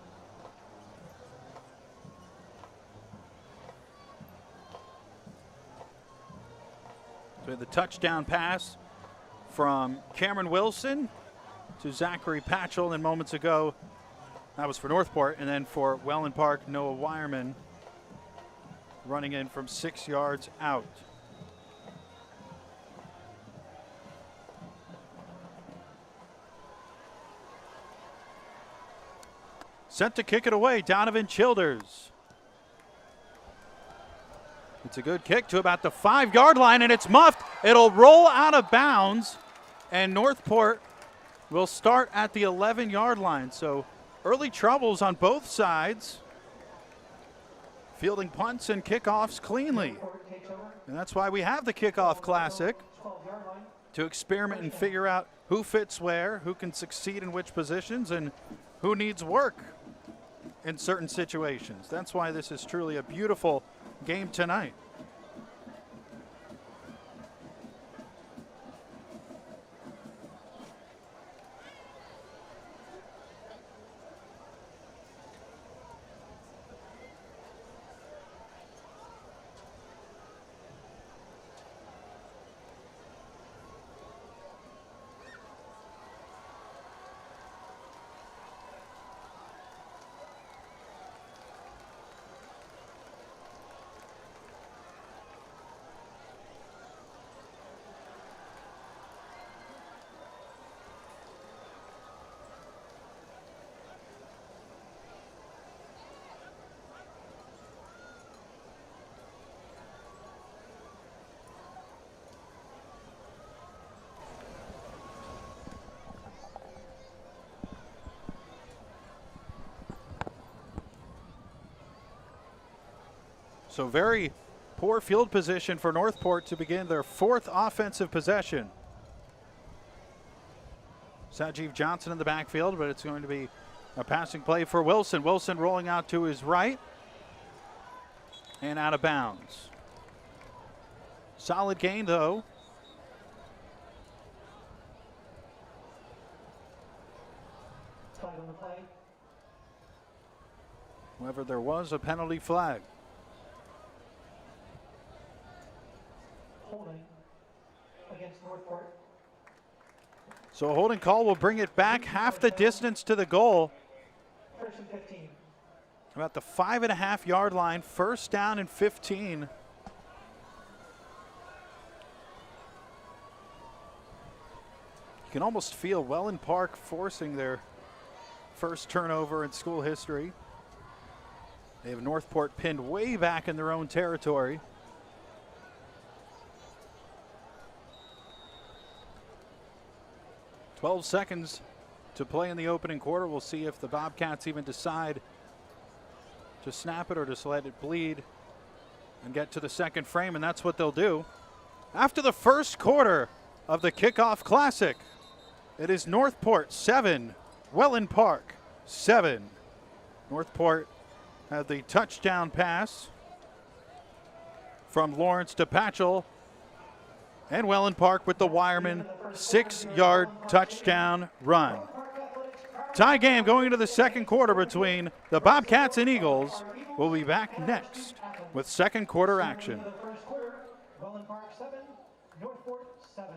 B: So we had the touchdown pass from Cameron Wilson to Zachary Patchell, and moments ago, that was for North Port, and then for Wellen Park, Noah Wireman running in from 6 yards out. Sent to kick it away, Donovan Childers. It's a good kick to about the 5-yard line, and it's muffed. It'll roll out of bounds And North Port will start at the 11-yard line. So early troubles on both sides, fielding punts and kickoffs cleanly. And that's why we have the Kickoff Classic, to experiment and figure out who fits where, who can succeed in which positions, and who needs work in certain situations. That's why this is truly a beautiful game tonight. So very poor field position for North Port to begin their fourth offensive possession. Sajeev Johnson in the backfield, but it's going to be a passing play for Wilson. Wilson rolling out to his right and out of bounds. Solid gain, though.
A: Flag on the play.
B: However, there was a penalty flag.
A: Holding against North Port.
B: So a holding call will bring it back half the distance to the goal.
A: First and 15.
B: About the 5.5-yard line, first down and 15. You can almost feel Wellen Park forcing their first turnover in school history. They have North Port pinned way back in their own territory. 12 seconds to play in the opening quarter. We'll see if the Bobcats even decide to snap it or just let it bleed and get to the second frame, and that's what they'll do. After the first quarter of the Kickoff Classic, it is North Port 7, Wellen Park 7. North Port had the touchdown pass from Lawrence to Patchell, and Wellen Park with the Wireman 6-yard touchdown run. Tie game going into the second quarter between the Bobcats and Eagles. We'll be back next with second quarter action.
A: First quarter, Wellen Park 7, North Port 7.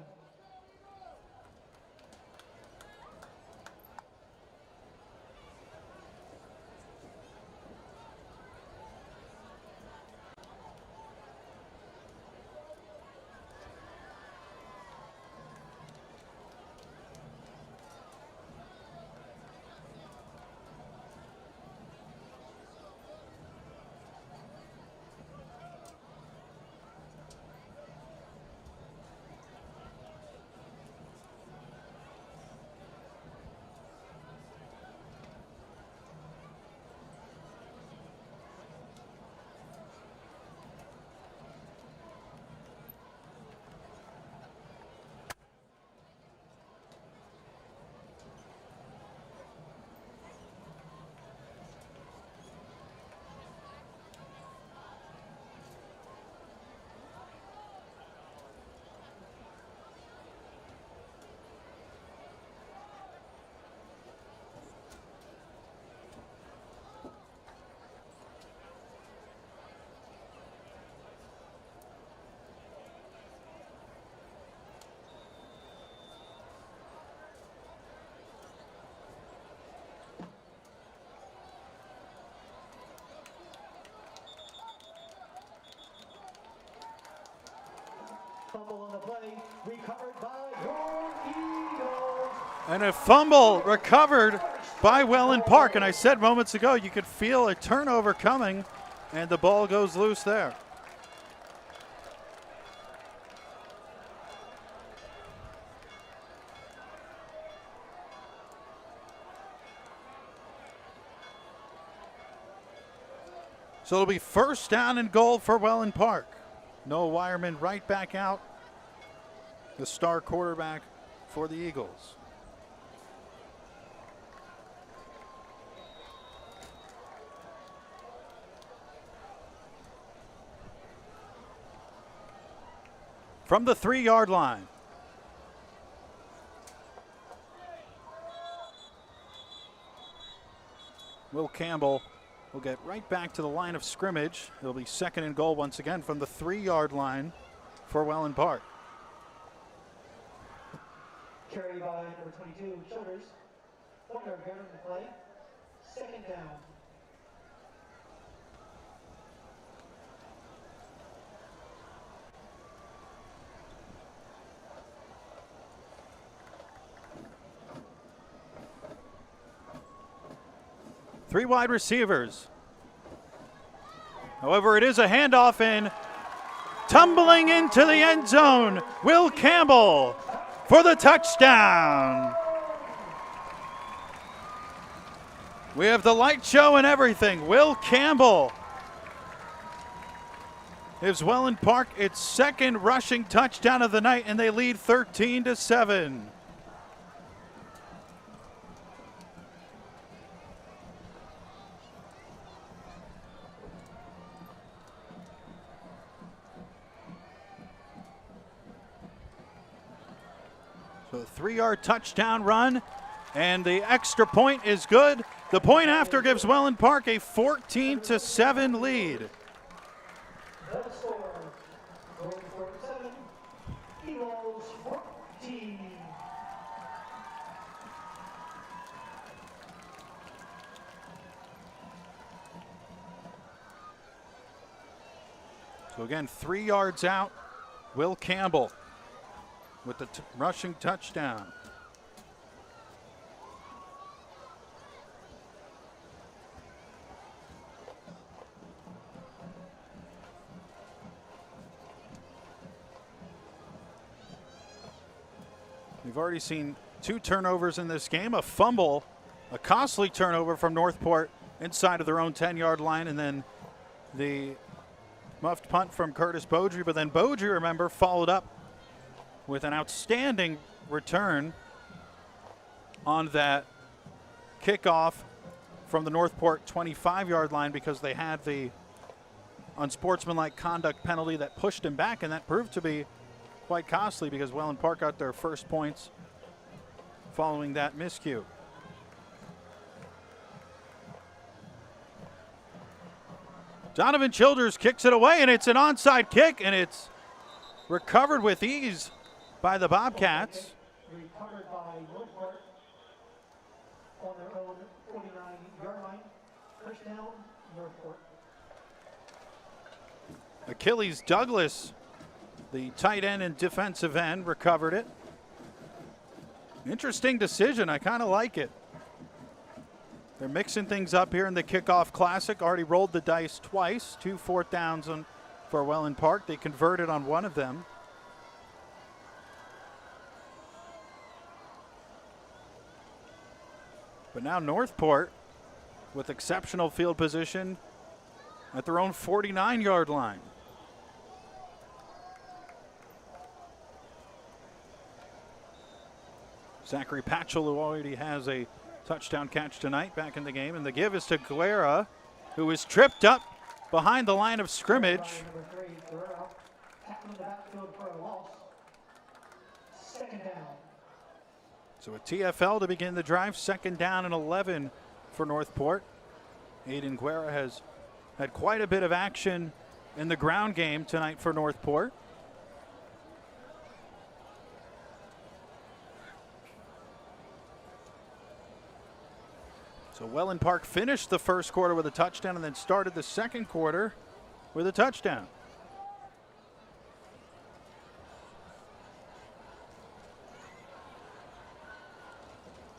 A: Fumble on the play, recovered by your Eagles.
B: And a fumble recovered by Wellen Park. And I said moments ago, you could feel a turnover coming, and the ball goes loose there. So it'll be first down and goal for Wellen Park. Noah Wireman right back out, the star quarterback for the Eagles. From the 3-yard line. Will Campbell will get right back to the line of scrimmage. It'll be second and goal once again from the 3-yard line for Wellen Park.
A: Carry by number 22, Childers. 1 yard ground in play. Second down.
B: Three wide receivers. However, it is a handoff, and tumbling into the end zone, Will Campbell for the touchdown. We have the light show and everything. Will Campbell gives Wellen Park its second rushing touchdown of the night, and they lead 13-7. So 3-yard touchdown run, and the extra point is good. The point after gives Wellen Park a 14-7 lead.
A: The score, 44-7, Eagles 14.
B: So again, 3 yards out, Will Campbell with the rushing touchdown. We've already seen 2 turnovers in this game, a fumble, a costly turnover from North Port inside of their own 10-yard line, and then the muffed punt from Curtis Beaudry. But then Beaudry, remember, followed up with an outstanding return on that kickoff from the North Port 25-yard line, because they had the unsportsmanlike conduct penalty that pushed him back, and that proved to be quite costly because Wellen Park got their first points following that miscue. Donovan Childers kicks it away, and it's an onside kick, and it's recovered with ease by the Bobcats.
A: Recovered by North Port on their own 49-yard line. First down, North Port.
B: Achilles Douglas, the tight end and defensive end, recovered it. Interesting decision. I kind of like it. They're mixing things up here in the kickoff classic. Already rolled the dice twice. 2 4th downs for Wellen Park. They converted on one of them. But now North Port with exceptional field position at their own 49-yard line. Zachary Patchell, who already has a touchdown catch tonight, back in the game. And the give is to Guerra, who is tripped up behind the line of scrimmage.
A: Number 3, Guerrero, tackling the backfield for a loss. Second down.
B: So a TFL to begin the drive. Second down and 11 for North Port. Aiden Guerra has had quite a bit of action in the ground game tonight for North Port. So Wellen Park finished the first quarter with a touchdown and then started the second quarter with a touchdown.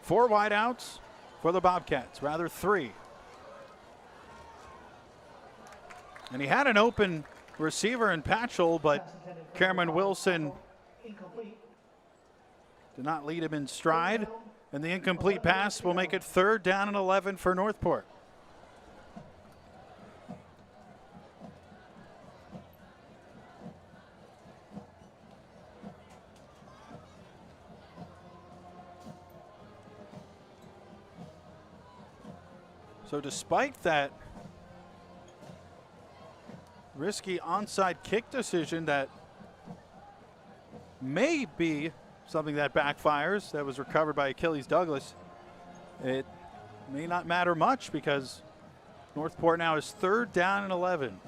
B: Four wideouts for the Bobcats, rather 3. And he had an open receiver in Patchell, but Cameron Wilson
A: Incomplete.
B: did not lead him in stride. And the incomplete pass will make it 3rd down and 11 for North Port. So despite that risky onside kick decision that may be something that backfires, that was recovered by Achilles Douglas, it may not matter much because North Port now is 3rd down and 11.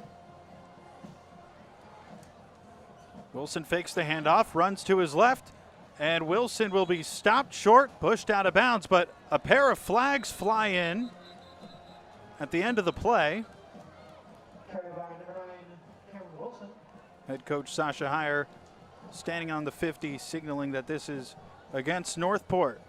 B: Wilson fakes the handoff, runs to his left, and Wilson will be stopped short, pushed out of bounds, but a pair of flags fly in at the end of the play.
A: Carried by number 9, Cameron Wilson.
B: Head coach Sasha Heyer standing on the 50, signaling that this is against North Port.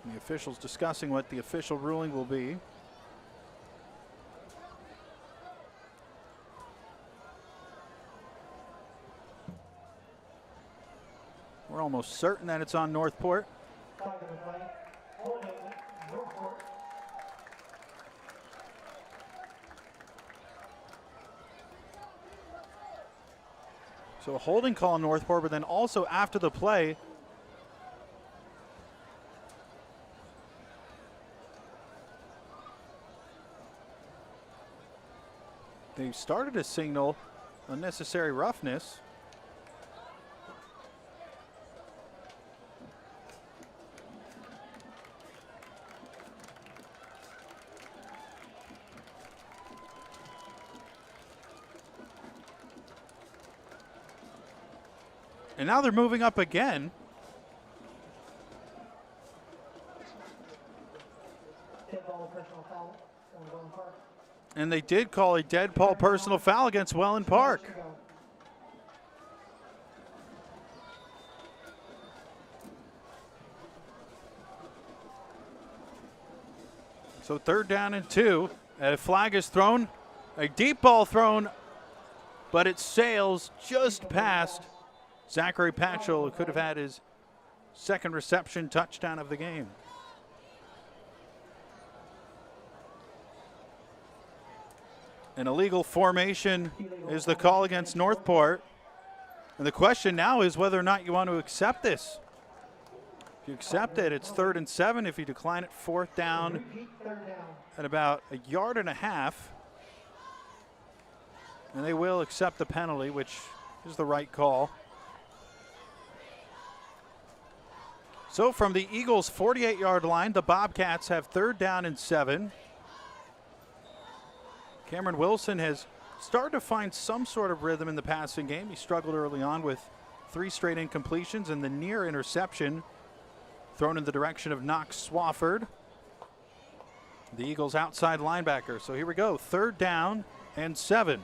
B: The officials discussing what the official ruling will be. We're almost certain that it's on North Port. So a holding call on North Port, but then also after the play, they started to signal unnecessary roughness. And now they're moving up again. And they did call a dead ball personal foul against Wellen Park. So 3rd down and 2. A flag is thrown. A deep ball thrown, but it sails just past Zachary Patchell, who could have had his 2nd reception touchdown of the game. An illegal formation is the call against North Port. And the question now is whether or not you want to accept this. If you accept it, it's 3rd and 7. If you decline it, 4th down at about 1.5 yards. And they will accept the penalty, which is the right call. So from the Eagles' 48-yard line, the Bobcats have 3rd down and 7. Cameron Wilson has started to find some sort of rhythm in the passing game. He struggled early on with 3 straight incompletions and the near interception thrown in the direction of Knox Swafford, the Eagles' outside linebacker. So here we go, 3rd down and 7.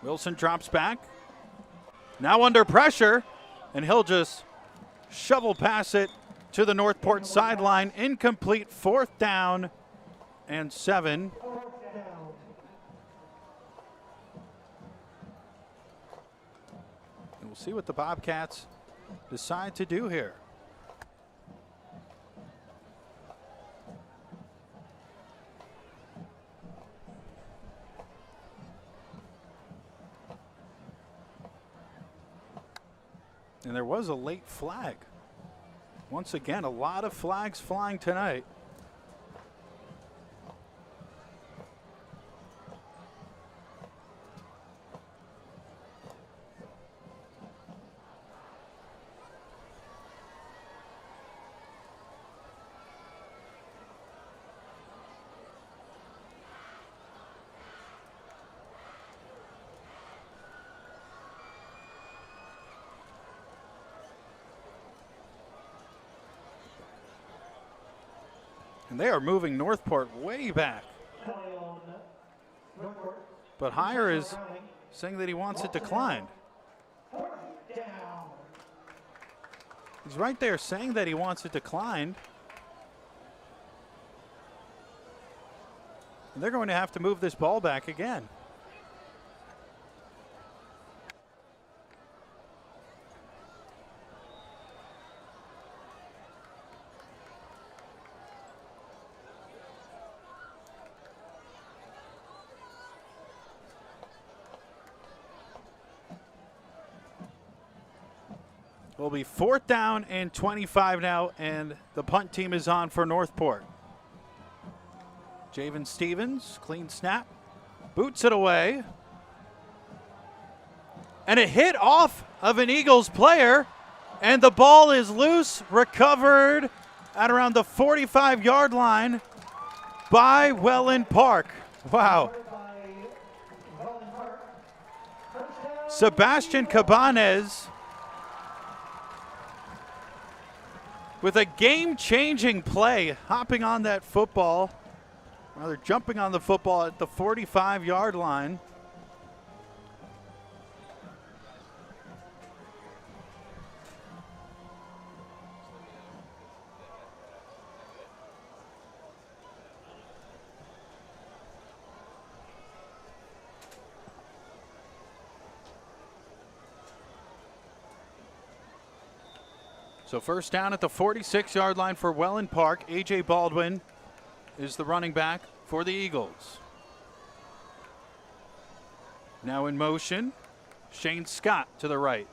B: Wilson drops back, now under pressure, and he'll just shovel pass it to the North Port sideline. Incomplete, 4th down and 7. And we'll see what the Bobcats decide to do here. And there was a late flag. Once again, a lot of flags flying tonight. And they are moving North Port way back. But Heyer is saying that he wants it declined. He's right there saying that he wants it declined. And they're going to have to move this ball back again. Will be 4th down and 25 now, and the punt team is on for North Port. Javen Stevens, clean snap, boots it away. And a hit off of an Eagles player, and the ball is loose, recovered at around the 45-yard line by Wellen Park. Wow. Sebastian Cabanes with a game-changing play, hopping on that football, rather jumping on the football at the 45-yard line. So first down at the 46-yard line for Wellen Park. A.J. Baldwin is the running back for the Eagles. Now in motion, Shane Scott to the right.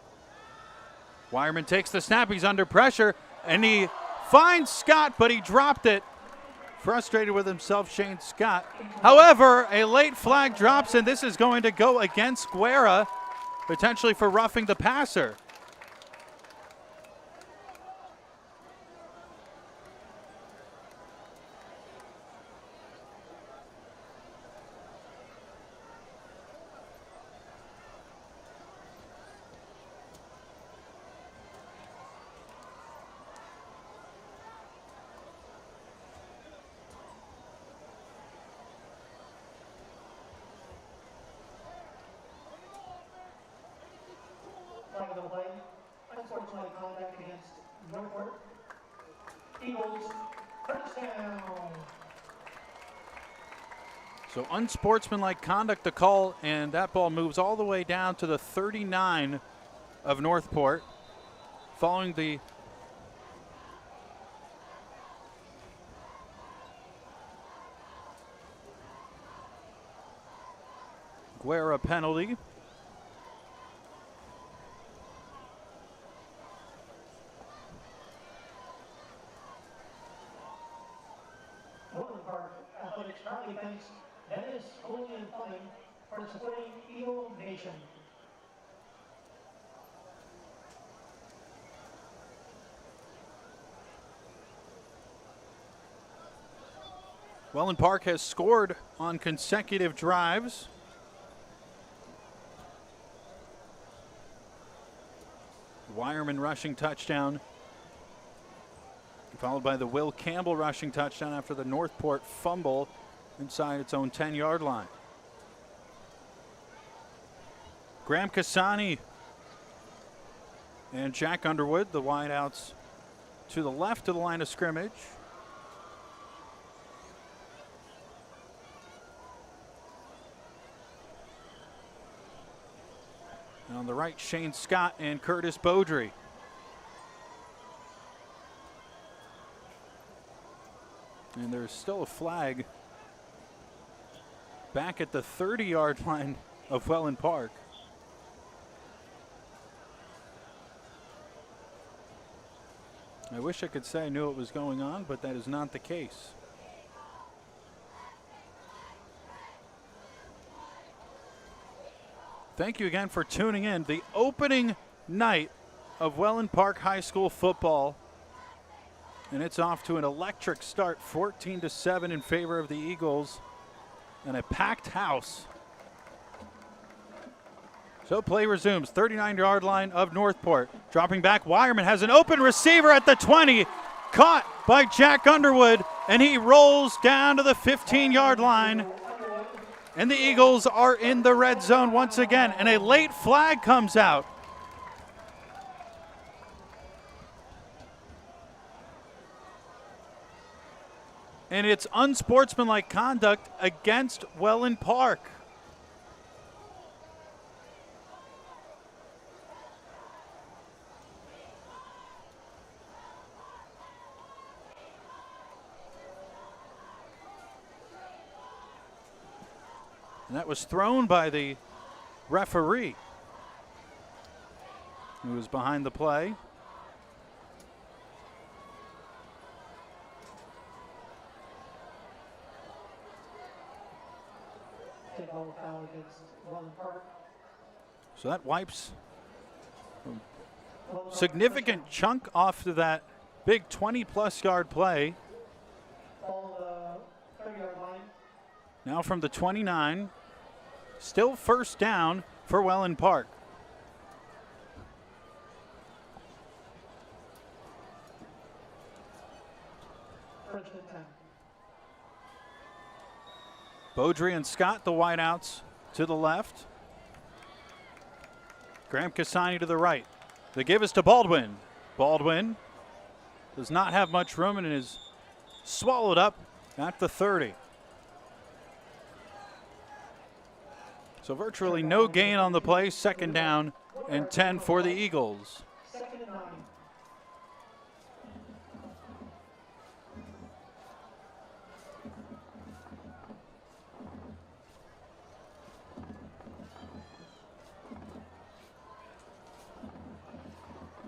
B: Wireman takes the snap. He's under pressure, and he finds Scott, but he dropped it. Frustrated with himself, Shane Scott. However, a late flag drops, and this is going to go against Guerra, potentially for roughing the passer.
A: Flag of the play. Unsportsmanlike conduct against North Port. Eagles, first down.
B: So unsportsmanlike conduct to call, and that ball moves all the way down to the 39 of North Port. Following the Guerra penalty.
A: Wellen Park Athletics proudly thanks Dennis, Cooling, and Plumbing for supporting Eagle Nation.
B: Wellen Park has scored on consecutive drives. Wireman rushing touchdown, followed by the Will Campbell rushing touchdown after the North Port fumble inside its own 10-yard line. Graham Cassani and Jack Underwood, the wideouts to the left of the line of scrimmage. And on the right, Shane Scott and Curtis Beaudry. And there's still a flag back at the 30-yard line of Wellen Park. I wish I could say I knew what was going on, but that is not the case. Thank you again for tuning in. The opening night of Wellen Park High School football. And it's off to an electric start, 14-7 in favor of the Eagles, and a packed house. So play resumes, 39-yard line of North Port. Dropping back, Wireman has an open receiver at the 20, caught by Jack Underwood, and he rolls down to the 15-yard line. And the Eagles are in the red zone once again, and a late flag comes out. And it's unsportsmanlike conduct against Wellen Park. And that was thrown by the referee, who was behind the play.
A: yellow foul against Wellen Park.
B: So that wipes
A: Wellen Park
B: significant chunk off to that big 20-plus yard play.
A: ball the 30-yard line.
B: Now from the 29, still first down for Wellen Park.
A: First and 10.
B: Beaudry and Scott, the wideouts, to the left. Graham Cassani to the right. The give is to Baldwin. Baldwin does not have much room and is swallowed up at the 30. So virtually no gain on the play. Second down and 10 for the Eagles.
A: Second and 9.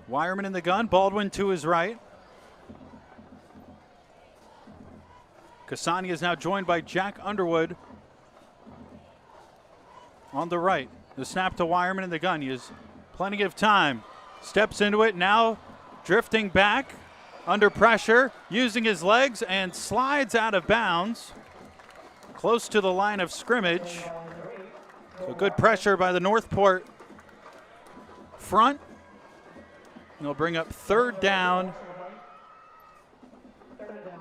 B: Wireman in the gun, Baldwin to his right. Cassani is now joined by Jack Underwood on the right. The snap to Wireman in the gun. He has plenty of time. Steps into it, now drifting back under pressure, using his legs, and slides out of bounds close to the line of scrimmage. So good pressure by the North Port front. And they'll bring up third down.
A: Third down.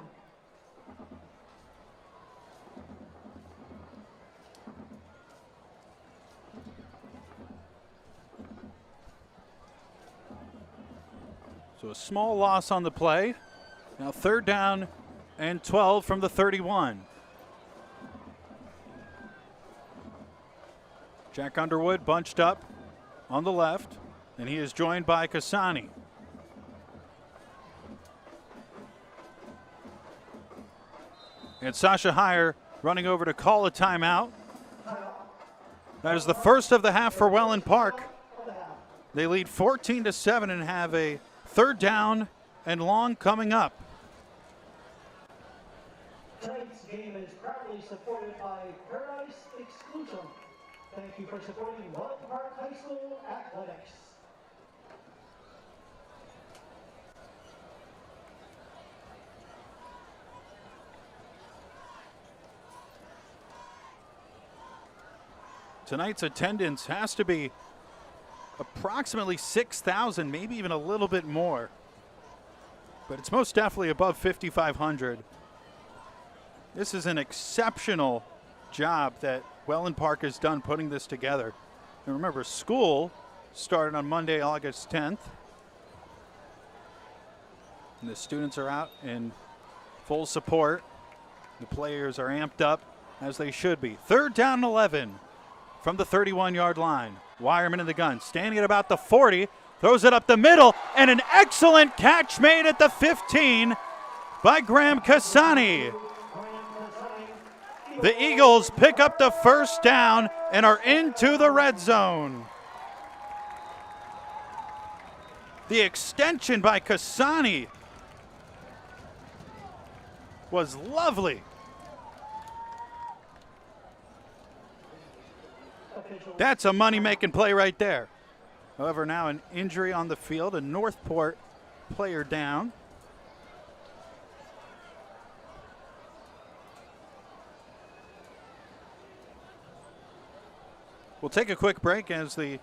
B: So a small loss on the play. Now third down and 12 from the 31. Jack Underwood bunched up on the left, and he is joined by Cassani. And Sasha Heyer running over to call a timeout. That is the first of the half for Wellen Park. They lead 14-7 and have a third down and long coming up.
A: Tonight's game is proudly supported by Paradise Exclusion. Thank you for supporting North Port High School athletics.
B: Tonight's attendance has to be approximately 6,000, maybe even a little bit more. But it's most definitely above 5,500. This is an exceptional job that Wellen Park has done putting this together. And remember, school started on Monday, August 10th. And the students are out in full support. The players are amped up, as they should be. Third down and 11 from the 31-yard line. Wireman in the gun, standing at about the 40, throws it up the middle, and an excellent catch made at the 15 by Graham Cassani. The Eagles pick up the first down and are into the red zone. The extension by Cassani was lovely. That's a money-making play right there. However, now an injury on the field, a North Port player down. We'll take a quick break as the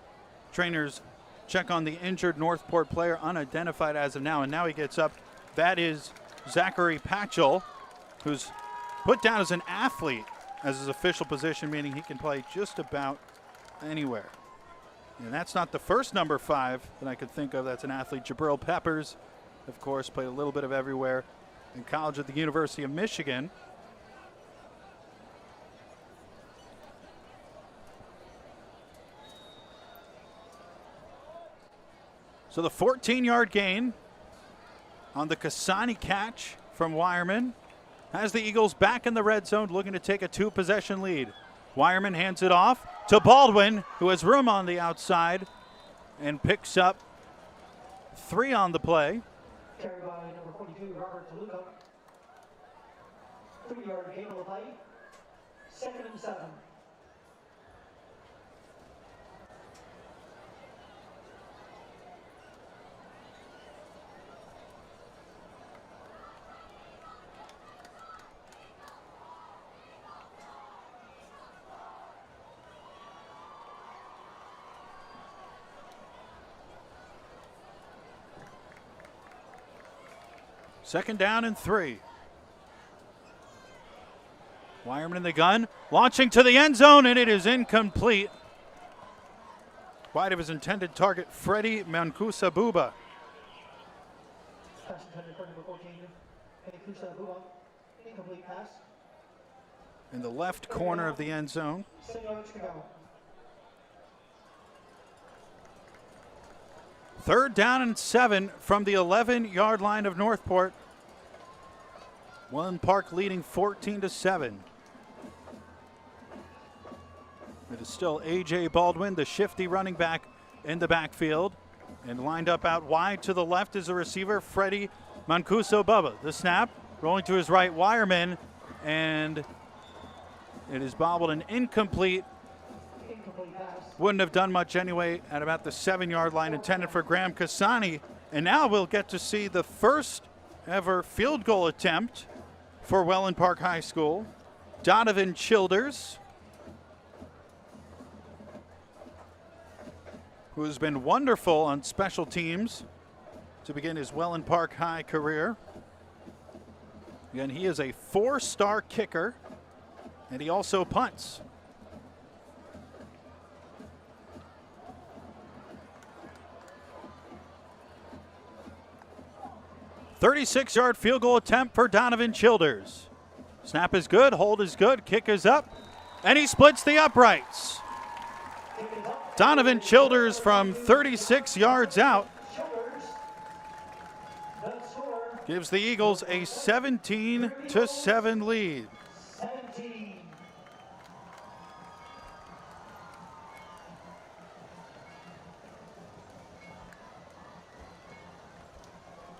B: trainers check on the injured North Port player, unidentified as of now, and now he gets up. That is Zachary Patchell, who's put down as an athlete as his official position, meaning he can play just about anywhere. And that's not the first number 5 that I could think of that's an athlete. Jabril Peppers, of course, played a little bit of everywhere in college at the University of Michigan. So the 14-yard gain on the Cassani catch from Wireman has the Eagles back in the red zone, looking to take a 2-possession lead. Wireman hands it off to Baldwin, who has room on the outside and picks up 3 on the play.
A: Carried by number 42, Robert Toluca. 3-yard gain on the play. Second and 7.
B: 2nd down and 3. Wireman in the gun, launching to the end zone, and it is incomplete. Wide of his intended target, Freddie Mancusa-Buba.
A: Pass intended for number 14, Mancusa-Buba. Incomplete pass.
B: In the left corner of the end zone.
A: 7 yards to go.
B: 3rd down and 7 from the 11-yard line of North Port. Wellen Park leading 14-7. It is still A.J. Baldwin, the shifty running back in the backfield. And lined up out wide to the left is the receiver, Freddie Mancuso-Buba. The snap, rolling to his right, Wireman, and it is bobbled and incomplete. Wouldn't have done much anyway at about the 7-yard line, intended for Graham Cassani. And now we'll get to see the first ever field goal attempt for Wellen Park High School. Donovan Childers, who has been wonderful on special teams to begin his Wellen Park High career. Again, he is a 4-star kicker, and he also punts. "36-yard field goal attempt for Donovan Childers. Snap is good, hold is good, kick is up, and he splits the uprights. Donovan Childers from 36 yards out gives the Eagles a 17-7 lead.
A: 17.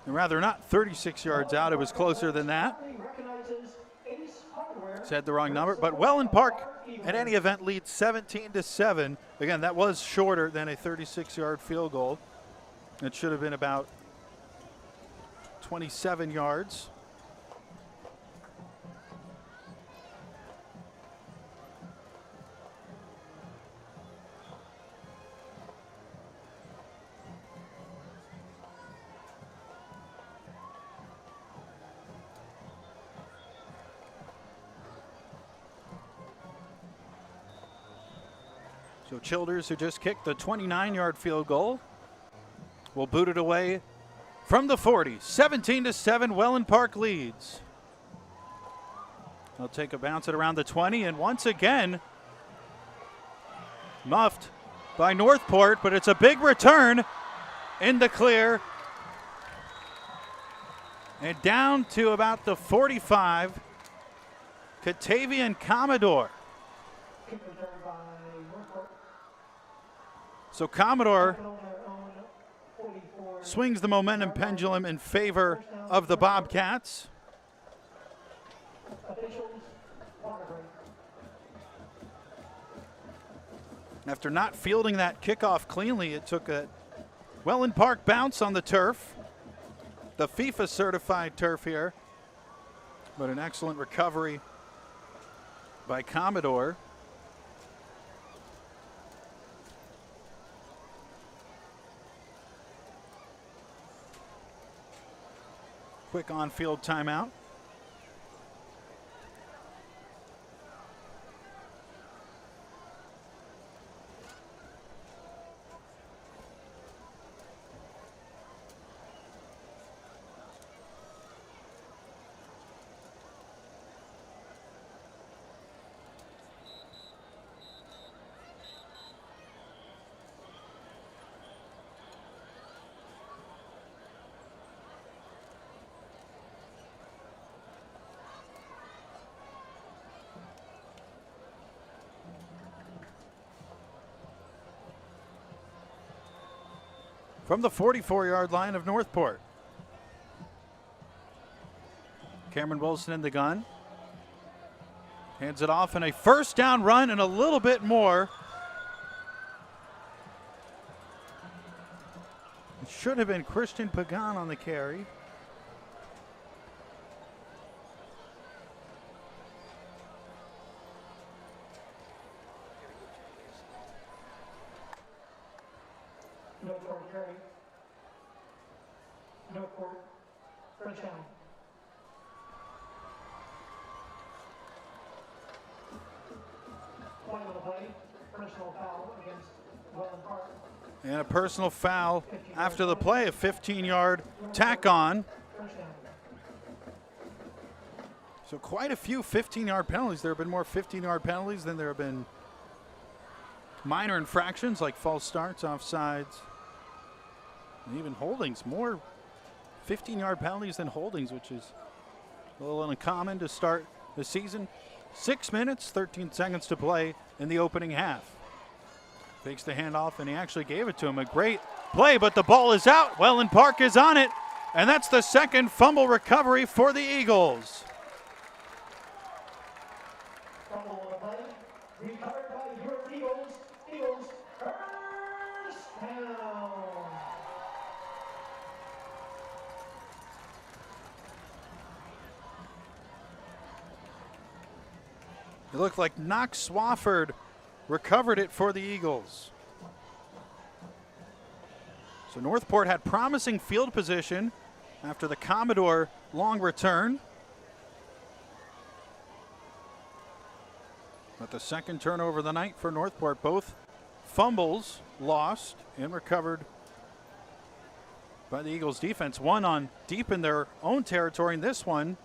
B: And rather not 36 yards out, it was closer than that. Said the wrong number, but Wellen Park, in any event, leads 17-7. Again, that was shorter than a 36-yard field goal. It should have been about 27 yards. So Childers, who just kicked the 29-yard field goal, will boot it away from the 40. 17-7, Wellen Park leads. They'll take a bounce at around the 20, and once again, muffed by North Port, but it's a big return in the clear. And down to about the 45, Katavian Commodore.
A: Kick return by North Port.
B: So Commodore
A: On their own 44.
B: swings the momentum pendulum in favor of the Bobcats.
A: Officials, water break.
B: After not fielding that kickoff cleanly, it took a Wellen Park bounce on the turf, the FIFA certified turf here, but an excellent recovery by Commodore. Quick on-field timeout. From the 44-yard line of North Port. Cameron Wilson in the gun. Hands it off, and a first down run and a little bit more. It should have been Christian Pagan on the carry.
A: North Port carry. North Port, first down. personal foul against Wellen Park.
B: And a personal foul after the play, a 15-yard tack on.
A: First down.
B: So quite a few 15-yard penalties. There have been more 15-yard penalties than there have been minor infractions like false starts, offsides, and even holdings. More 15-yard penalties than holdings, which is a little uncommon to start the season. 6 minutes, 13 seconds to play in the opening half. Takes the handoff, and he actually gave it to him. A great play, but the ball is out. Wellen Park is on it, and that's the second fumble recovery for the Eagles.
A: Fumble on the play. Recovered by your Eagles. Eagles first down.
B: It looked like Knox Swafford recovered it for the Eagles. So Northport had promising field position after the Commodore long return. But the second turnover of the night for Northport, both fumbles lost and recovered by the Eagles defense. One on deep in their own territory, and this one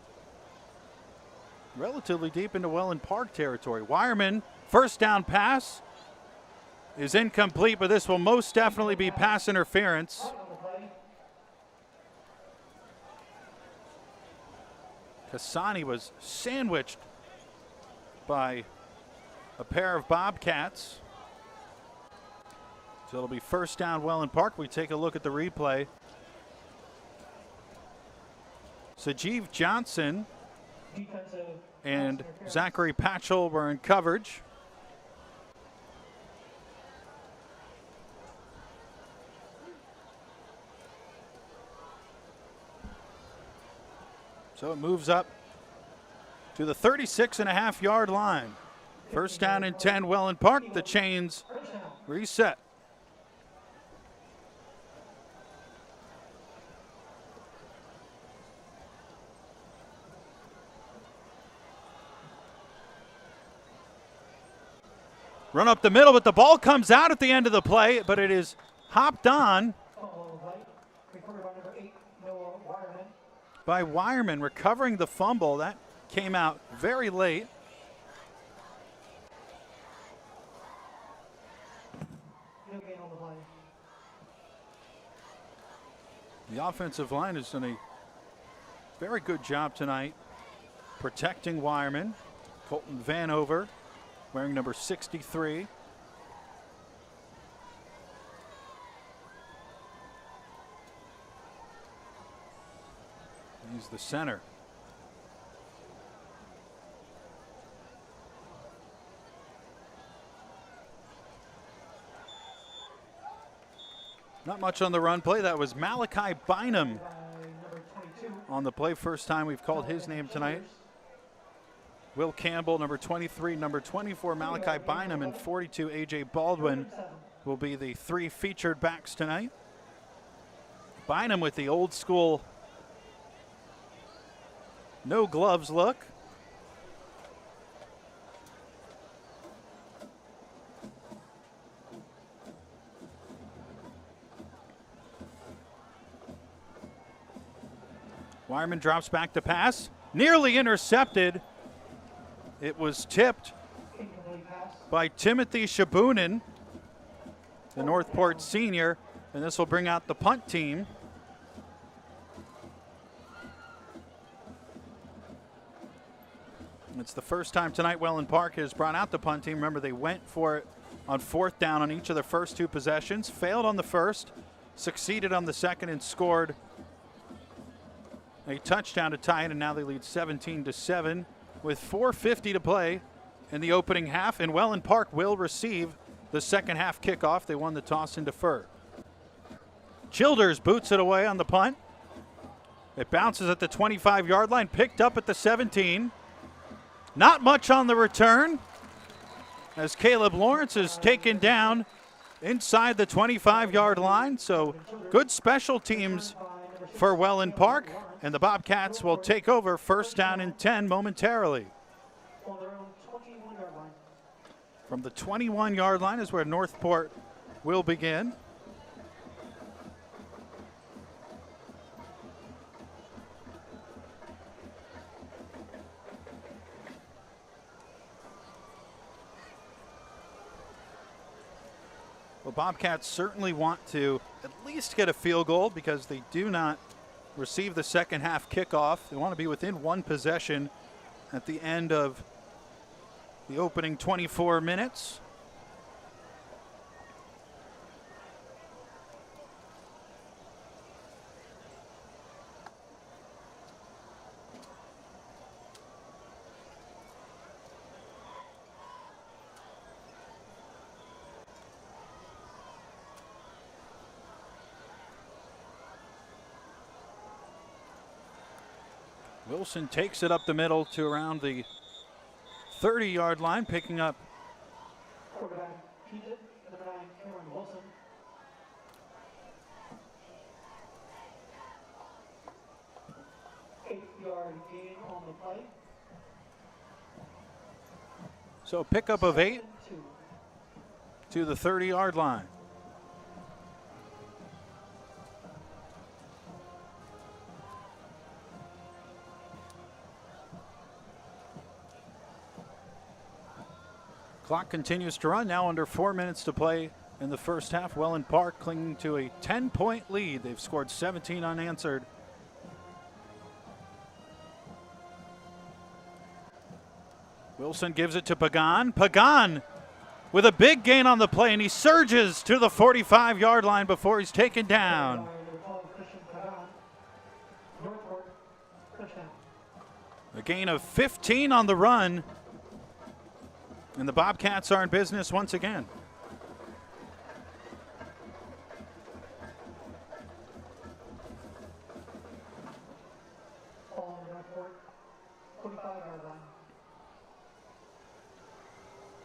B: relatively deep into Wellen Park territory. Wireman, first down pass is incomplete, but this will most definitely be pass interference. Cassani was sandwiched by a pair of Bobcats. So it'll be first down Wellen Park. We take a look at the replay. Sajeev Johnson and Zachary Patchell were in coverage. So it moves up to the 36.5-yard line. First down and 10, Wellen Park. The chains reset. Run up the middle, but the ball comes out at the end of the play, but it is hopped on by Wireman, recovering the fumble. That came out very late. The offensive line has done a very good job tonight protecting Wireman. Colton Vanover wearing number 63. He's the center. Not much on the run play. That was Malachi Bynum on the play. First time we've called his name tonight. Will Campbell, number 23, number 24, Malachi Bynum, and 42, A.J. Baldwin will be the three featured backs tonight. Bynum with the old school no gloves look. Wireman drops back to pass, nearly intercepted. It was tipped by Timothy Shabunin, the Northport senior, and this will bring out the punt team. It's the first time tonight Wellen Park has brought out the punt team. Remember, they went for it on fourth down on each of their first two possessions, failed on the first, succeeded on the second, and scored a touchdown to tie it, and now they lead 17-7 with 4:50 to play in the opening half, and Wellen Park will receive the second half kickoff. They won the toss and defer. Childers boots it away on the punt. It bounces at the 25-yard line, picked up at the 17. Not much on the return as Caleb Lawrence is taken down inside the 25-yard line. So good special teams for Wellen Park, and the Bobcats will take over first down and 10 momentarily. From the 21-yard line is where North Port will begin. Well, Bobcats certainly want to at least get a field goal because they do not receive the second half kickoff. They want to be within one possession at the end of the opening 24 minutes. Wilson takes it up the middle to around the 30-yard line, picking up
A: Quarterback, Peter, number 9, Cameron Wilson. Eight-yard gain on the play.
B: so a pickup of 8
A: 2.
B: to the 30-yard line. Clock continues to run, now under 4 minutes to play in the first half. Wellen Park clinging to a 10-point lead. They've scored 17 unanswered. Wilson gives it to Pagan. Pagan with a big gain on the play, and he surges to the 45-yard line before he's taken down. A gain of 15 on the run. And the Bobcats are in business once again.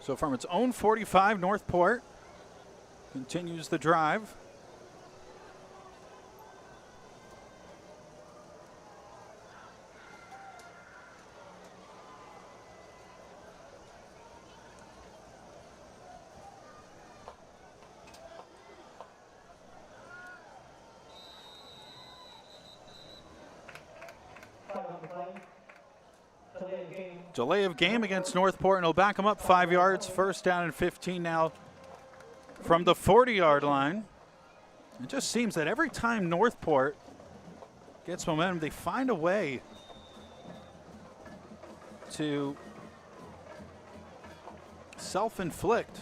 B: So from its own 45, North Port continues the drive. Delay of game against North Port, and he'll back them up 5 yards. First down and 15 now from the 40-yard line. It just seems that every time North Port gets momentum, they find a way to self-inflict.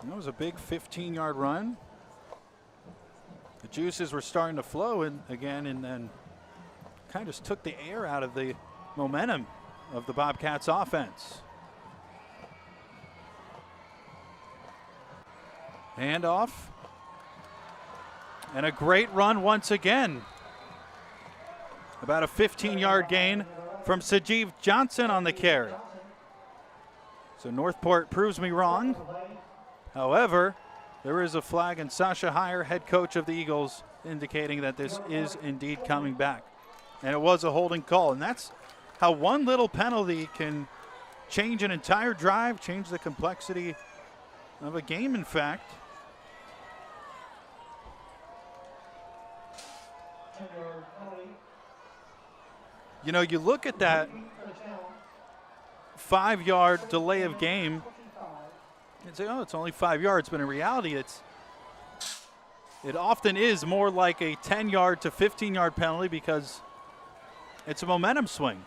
B: That was a big 15-yard run. The juices were starting to flow again, and then kind of just took the air out of the momentum of the Bobcats offense. Handoff. And a great run once again. About a 15-yard gain from Sajeev Johnson on the carry. So North Port proves me wrong. However, there is a flag, and Sasha Heyer, head coach of the Eagles, indicating that this is indeed coming back. And it was a holding call, and that's how one little penalty can change an entire drive, change the complexity of a game, in fact. You know, you look at that 5-yard delay of game and say, oh, it's only 5 yards, but in reality, it often is more like a 10-yard to 15-yard penalty because it's a momentum swing.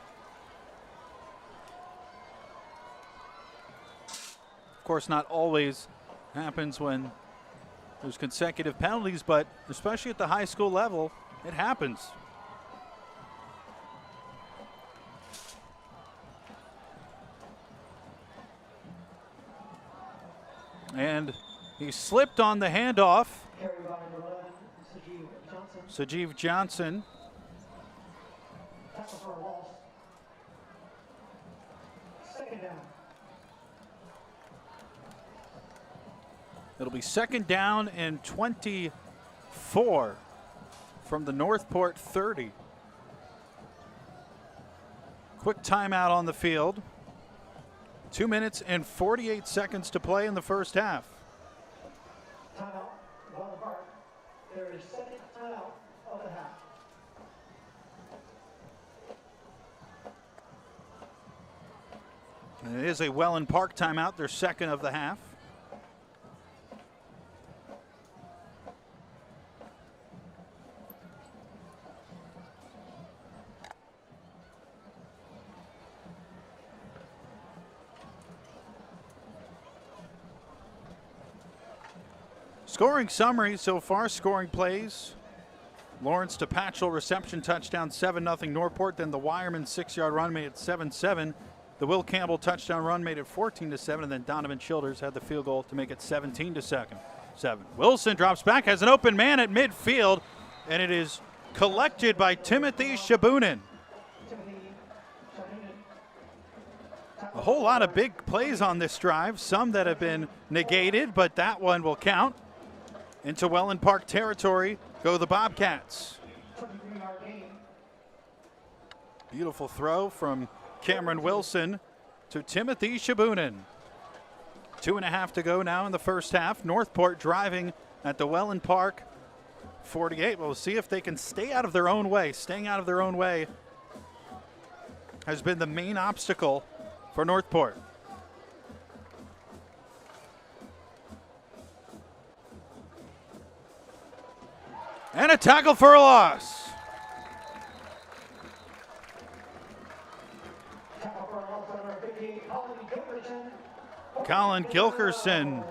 B: Of course, not always happens when there's consecutive penalties, but especially at the high school level, it happens. And he slipped on the handoff. Sajeev Johnson. It'll be second down and 24 from the North Port 30. Quick timeout on the field. 2 minutes and 48 seconds to play in the first half.
A: Timeout, Wellen Park. There is second timeout of the half.
B: And it is a Wellen Park timeout, their second of the half. Scoring summary so far, scoring plays. Lawrence to Patchell, reception touchdown, 7-0 Northport. Then the Wireman 6-yard run made it 7-7. The Will Campbell touchdown run made it 14-7. And then Donovan Childers had the field goal to make it 17-7. Wilson drops back, has an open man at midfield, and it is collected by Timothy Shabunin. A whole lot of big plays on this drive, some that have been negated, but that one will count. Into Wellen Park territory go the Bobcats. Beautiful throw from Cameron Wilson to Timothy Shabunin. 2.5 to go now in the first half. Northport driving at the Wellen Park 48. We'll see if they can stay out of their own way. Staying out of their own way has been the main obstacle for Northport. And a tackle for a loss. Colin Gilkerson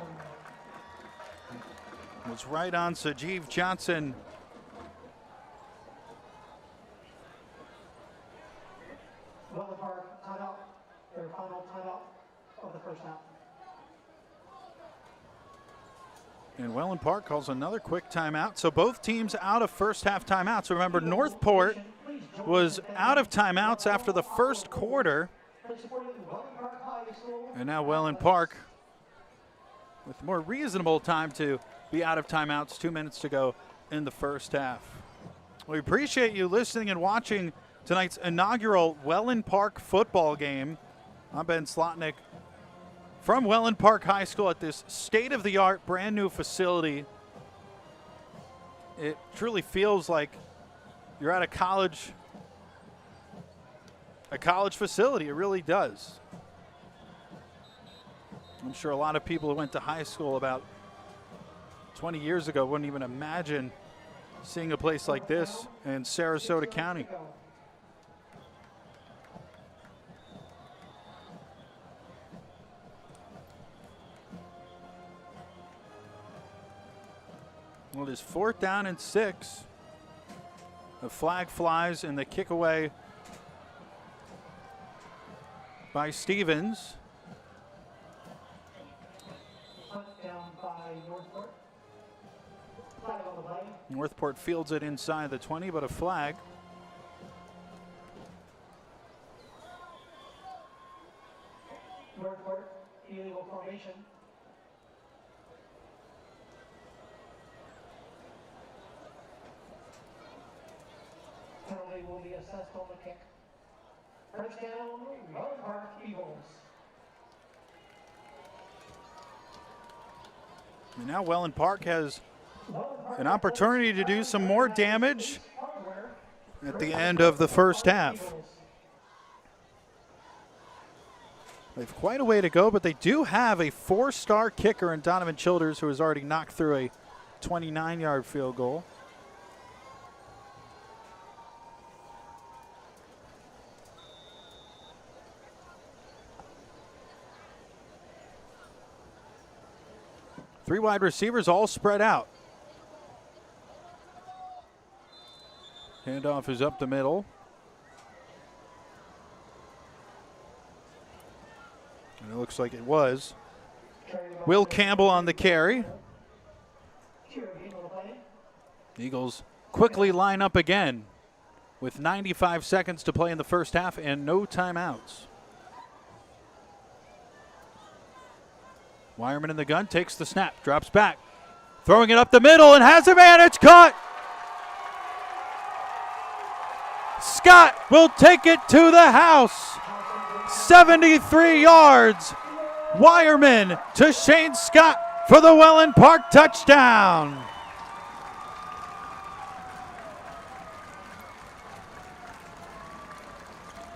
B: was right on Sajeev Johnson.
A: Wellen Park timeout, their final timeout of the first half.
B: And Wellen Park calls another quick timeout. So both teams out of first half timeouts. Remember, Northport was out of timeouts after the first quarter. And now Wellen Park with more reasonable time to be out of timeouts. 2 minutes to go in the first half. We appreciate you listening and watching tonight's inaugural Wellen Park football game. I'm Ben Slotnick from Wellen Park High School at this state-of-the-art brand new facility. It truly feels like you're at a college facility. It really does. I'm sure a lot of people who went to high school about 20 years ago wouldn't even imagine seeing a place like this in Sarasota County. Well, it is 4th down and 6. The flag flies and the kick away by Stevens.
A: Punt down by Northport. Flag on the play.
B: Northport fields it inside the 20, but a flag.
A: Northport, illegal formation. Penalty will be assessed on the kick. First down, Wellen Park Eagles.
B: And now Wellen Park has an opportunity to do some more damage at the end of the first half. They have quite a way to go, but they do have a 4-star kicker in Donovan Childers, who has already knocked through a 29-yard field goal. Three wide receivers all spread out. Handoff is up the middle. And it looks like it was. Will Campbell on the carry. Eagles quickly line up again with 95 seconds to play in the first half and no timeouts. Wireman in the gun, takes the snap, drops back, throwing it up the middle and has a man, it's caught! Scott will take it to the house. 73 yards. Wireman to Shane Scott for the Wellen Park touchdown.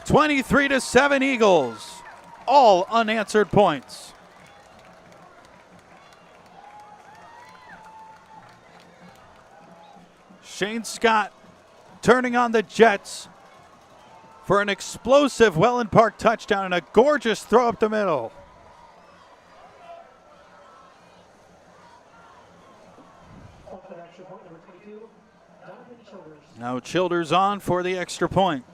B: (23-7) Eagles. All unanswered points. Shane Scott turning on the Jets for an explosive Wellen Park touchdown and a gorgeous throw up the middle. Now Childers on for the extra point.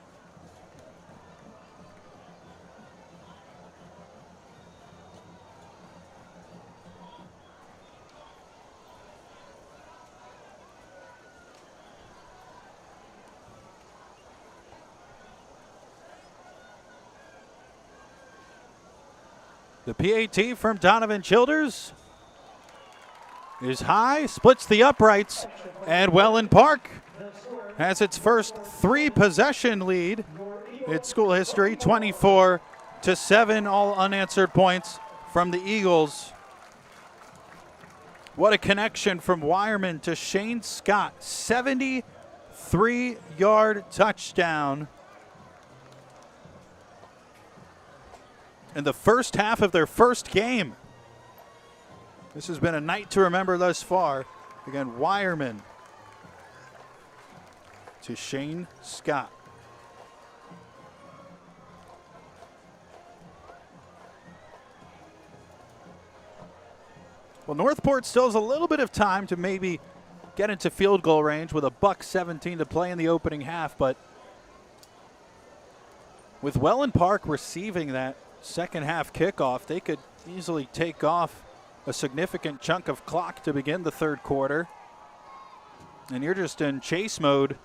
B: The PAT from Donovan Childers is high, splits the uprights, and Wellen Park has its first 3-possession lead in school history, 24-7, all unanswered points from the Eagles. What a connection from Wireman to Shane Scott, 73-yard touchdown. In the first half of their first game. This has been a night to remember thus far. Again, Wireman to Shane Scott. Well, North Port still has a little bit of time to maybe get into field goal range with a $1:17 to play in the opening half, but with Wellen Park receiving that second half kickoff, they could easily take off a significant chunk of clock to begin the third quarter. And you're just in chase mode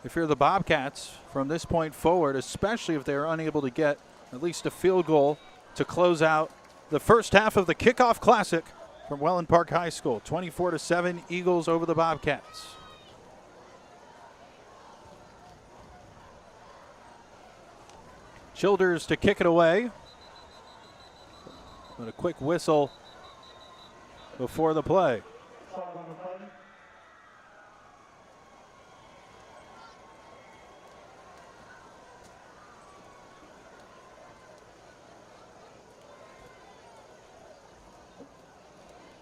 B: if you're the Bobcats from this point forward, especially if they're unable to get at least a field goal to close out the first half of the kickoff classic from Wellen Park High School. 24-7 Eagles over the Bobcats. Childers to kick it away. But a quick whistle before the play.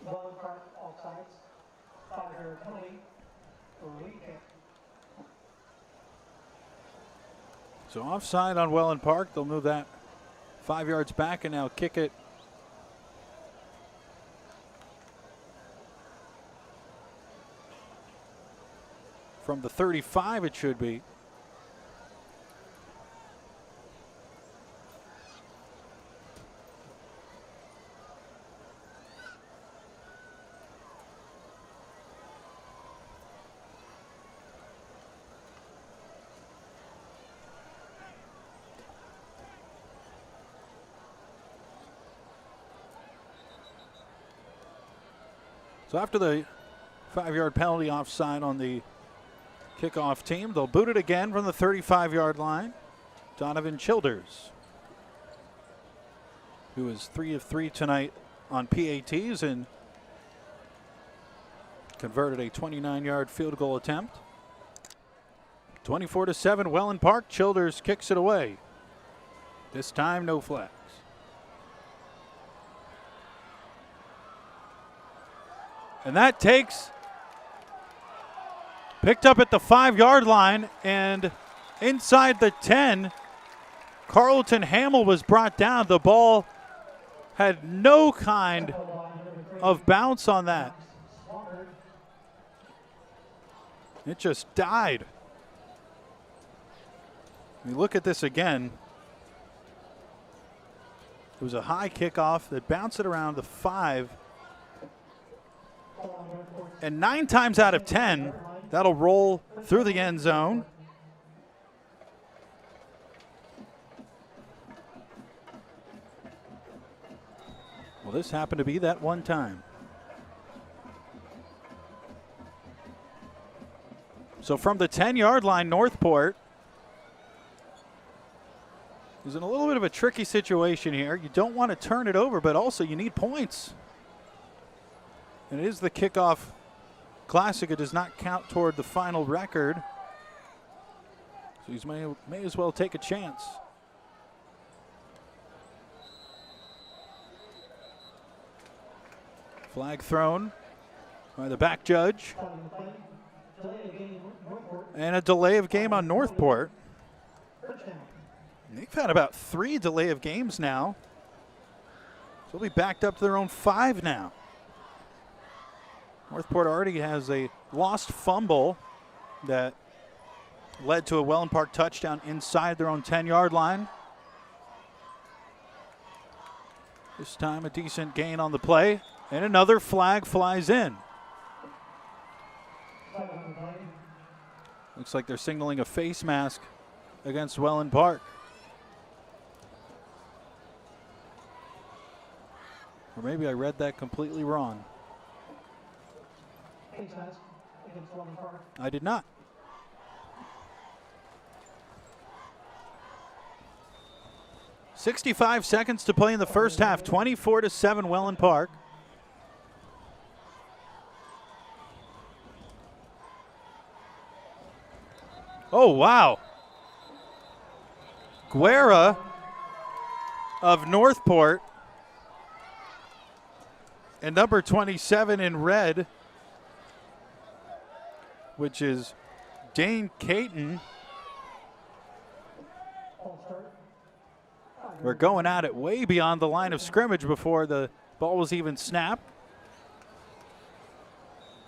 A: Wellen Park offsides. 5-yard penalty for a lead kick.
B: So offside on Wellen Park. They'll move that 5 yards back and now kick it from the 35, it should be. So after the 5-yard penalty offside on the kickoff team, they'll boot it again from the 35-yard line. Donovan Childers, who is 3 of 3 tonight on PATs and converted a 29-yard field goal attempt. 24-7 Wellen Park. Childers kicks it away. This time no flags. And that takes, picked up at the 5-yard line and inside the 10, Carlton Hamill was brought down. The ball had no kind of bounce on that. It just died. We look at this again. It was a high kickoff that bounced it around the 5. And 9 times out of 10, that'll roll through the end zone. Well, this happened to be that one time. So from the 10-yard line, Northport is in a little bit of a tricky situation here. You don't want to turn it over, but also you need points. And it is the kickoff classic. It does not count toward the final record. So you may as well take a chance. Flag thrown by the back judge. And a delay of game on Northport. They've had about 3 delay of games now. So they'll be backed up to their own 5 now. Northport already has a lost fumble that led to a Wellen Park touchdown inside their own 10-yard line. This time a decent gain on the play, and another flag flies in. Looks like they're signaling a face mask against Wellen Park. Or maybe I read that completely wrong. I did not. .65 seconds to play in the first half. 24-7 Wellen Park. Oh, wow. Guerra of Northport and number 27 in red, which is Dane Caton. We're going at it way beyond the line of scrimmage before the ball was even snapped.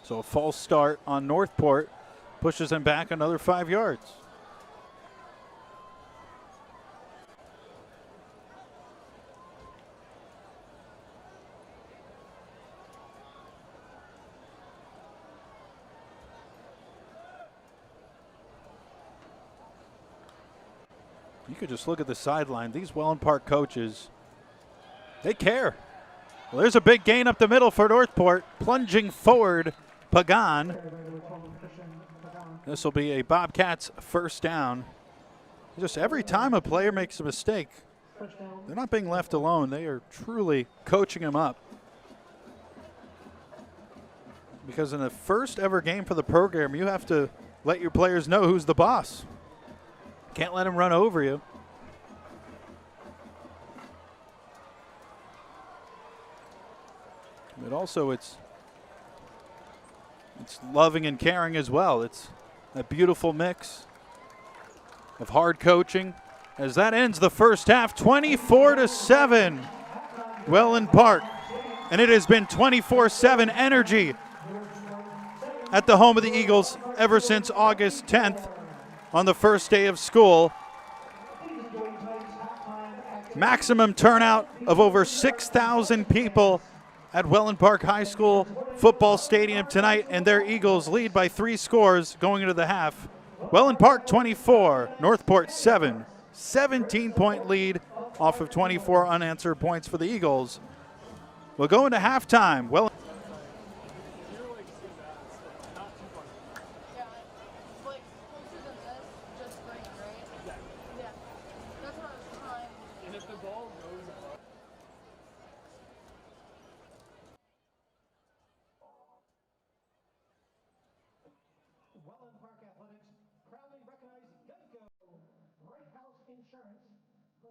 B: So a false start on Northport pushes them back another 5 yards. You could just look at the sideline. These Wellen Park coaches, they care. Well, there's a big gain up the middle for Northport. Plunging forward, Pagan. This will be a Bobcats first down. Just every time a player makes a mistake, they're not being left alone. They are truly coaching him up. Because in the first ever game for the program, you have to let your players know who's the boss. Can't let him run over you. But also it's loving and caring as well. It's a beautiful mix of hard coaching as that ends the first half. 24-7 Wellen Park. And it has been 24/7 energy at the home of the Eagles ever since August 10th. On the first day of school. Maximum turnout of over 6,000 people at Wellen Park High School football stadium tonight, and their Eagles lead by 3 scores going into the half. Wellen Park 24, Northport 7. 17-point lead off of 24 unanswered points for the Eagles. We'll go into halftime. Wellen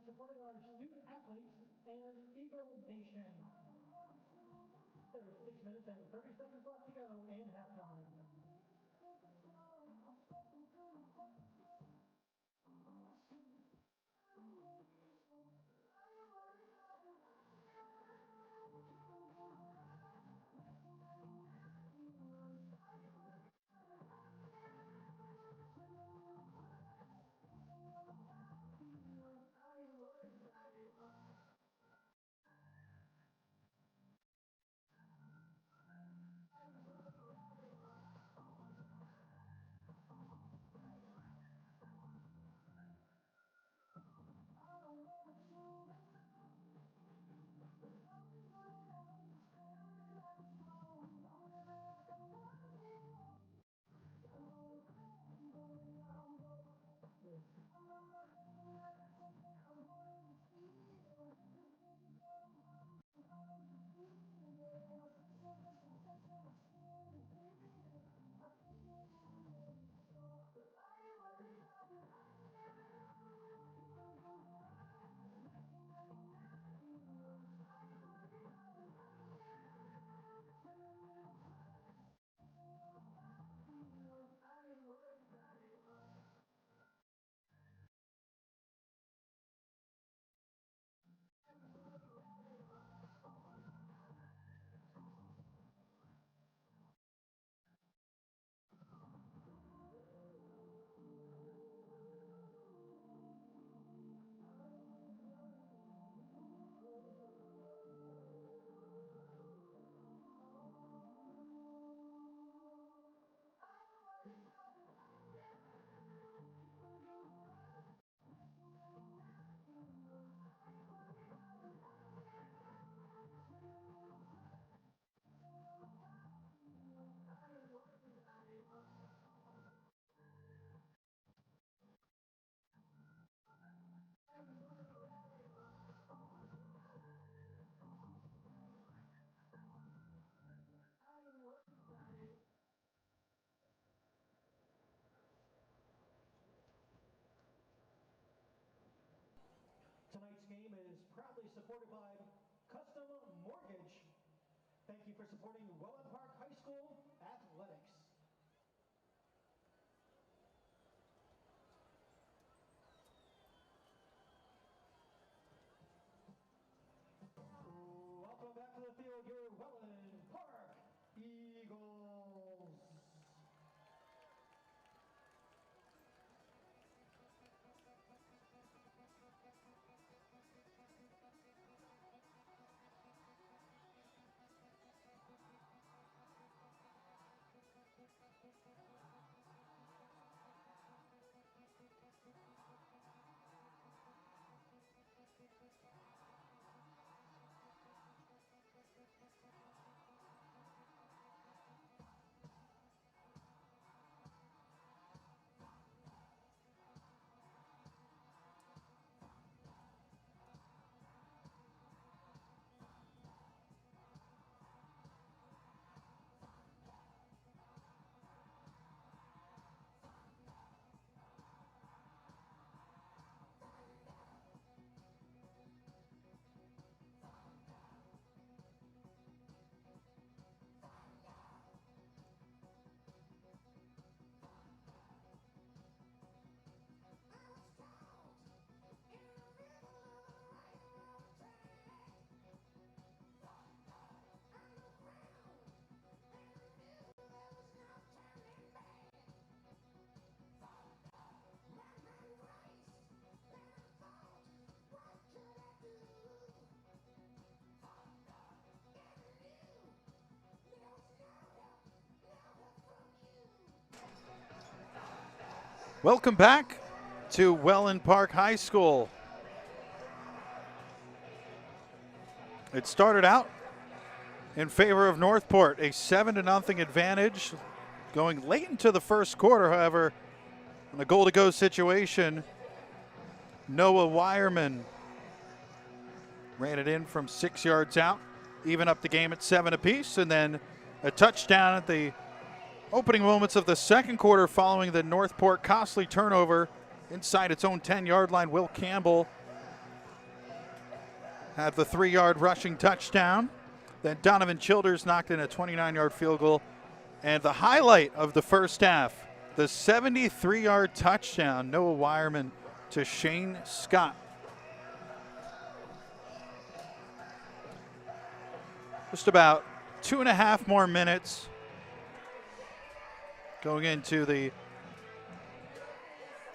A: supporting our student athletes and Eagle Nation. There's 6 minutes and 30 seconds left to go in halftime. supported by Custom Mortgage. Thank you for supporting Wellen Park High School athletics. Welcome back to the field, your Wellen Park Eagles.
B: Welcome back to Wellen Park High School. It started out in favor of North Port, a 7-0 advantage going late into the first quarter. However, in a goal-to-go situation, Noah Wireman ran it in from 6 yards out, even up the game at 7 apiece, and then a touchdown at the opening moments of the second quarter following the North Port costly turnover inside its own 10-yard line. Will Campbell had the 3-yard rushing touchdown. Then Donovan Childers knocked in a 29-yard field goal. And the highlight of the first half, the 73-yard touchdown, Noah Wireman to Shane Scott. Just about 2.5 more minutes going into the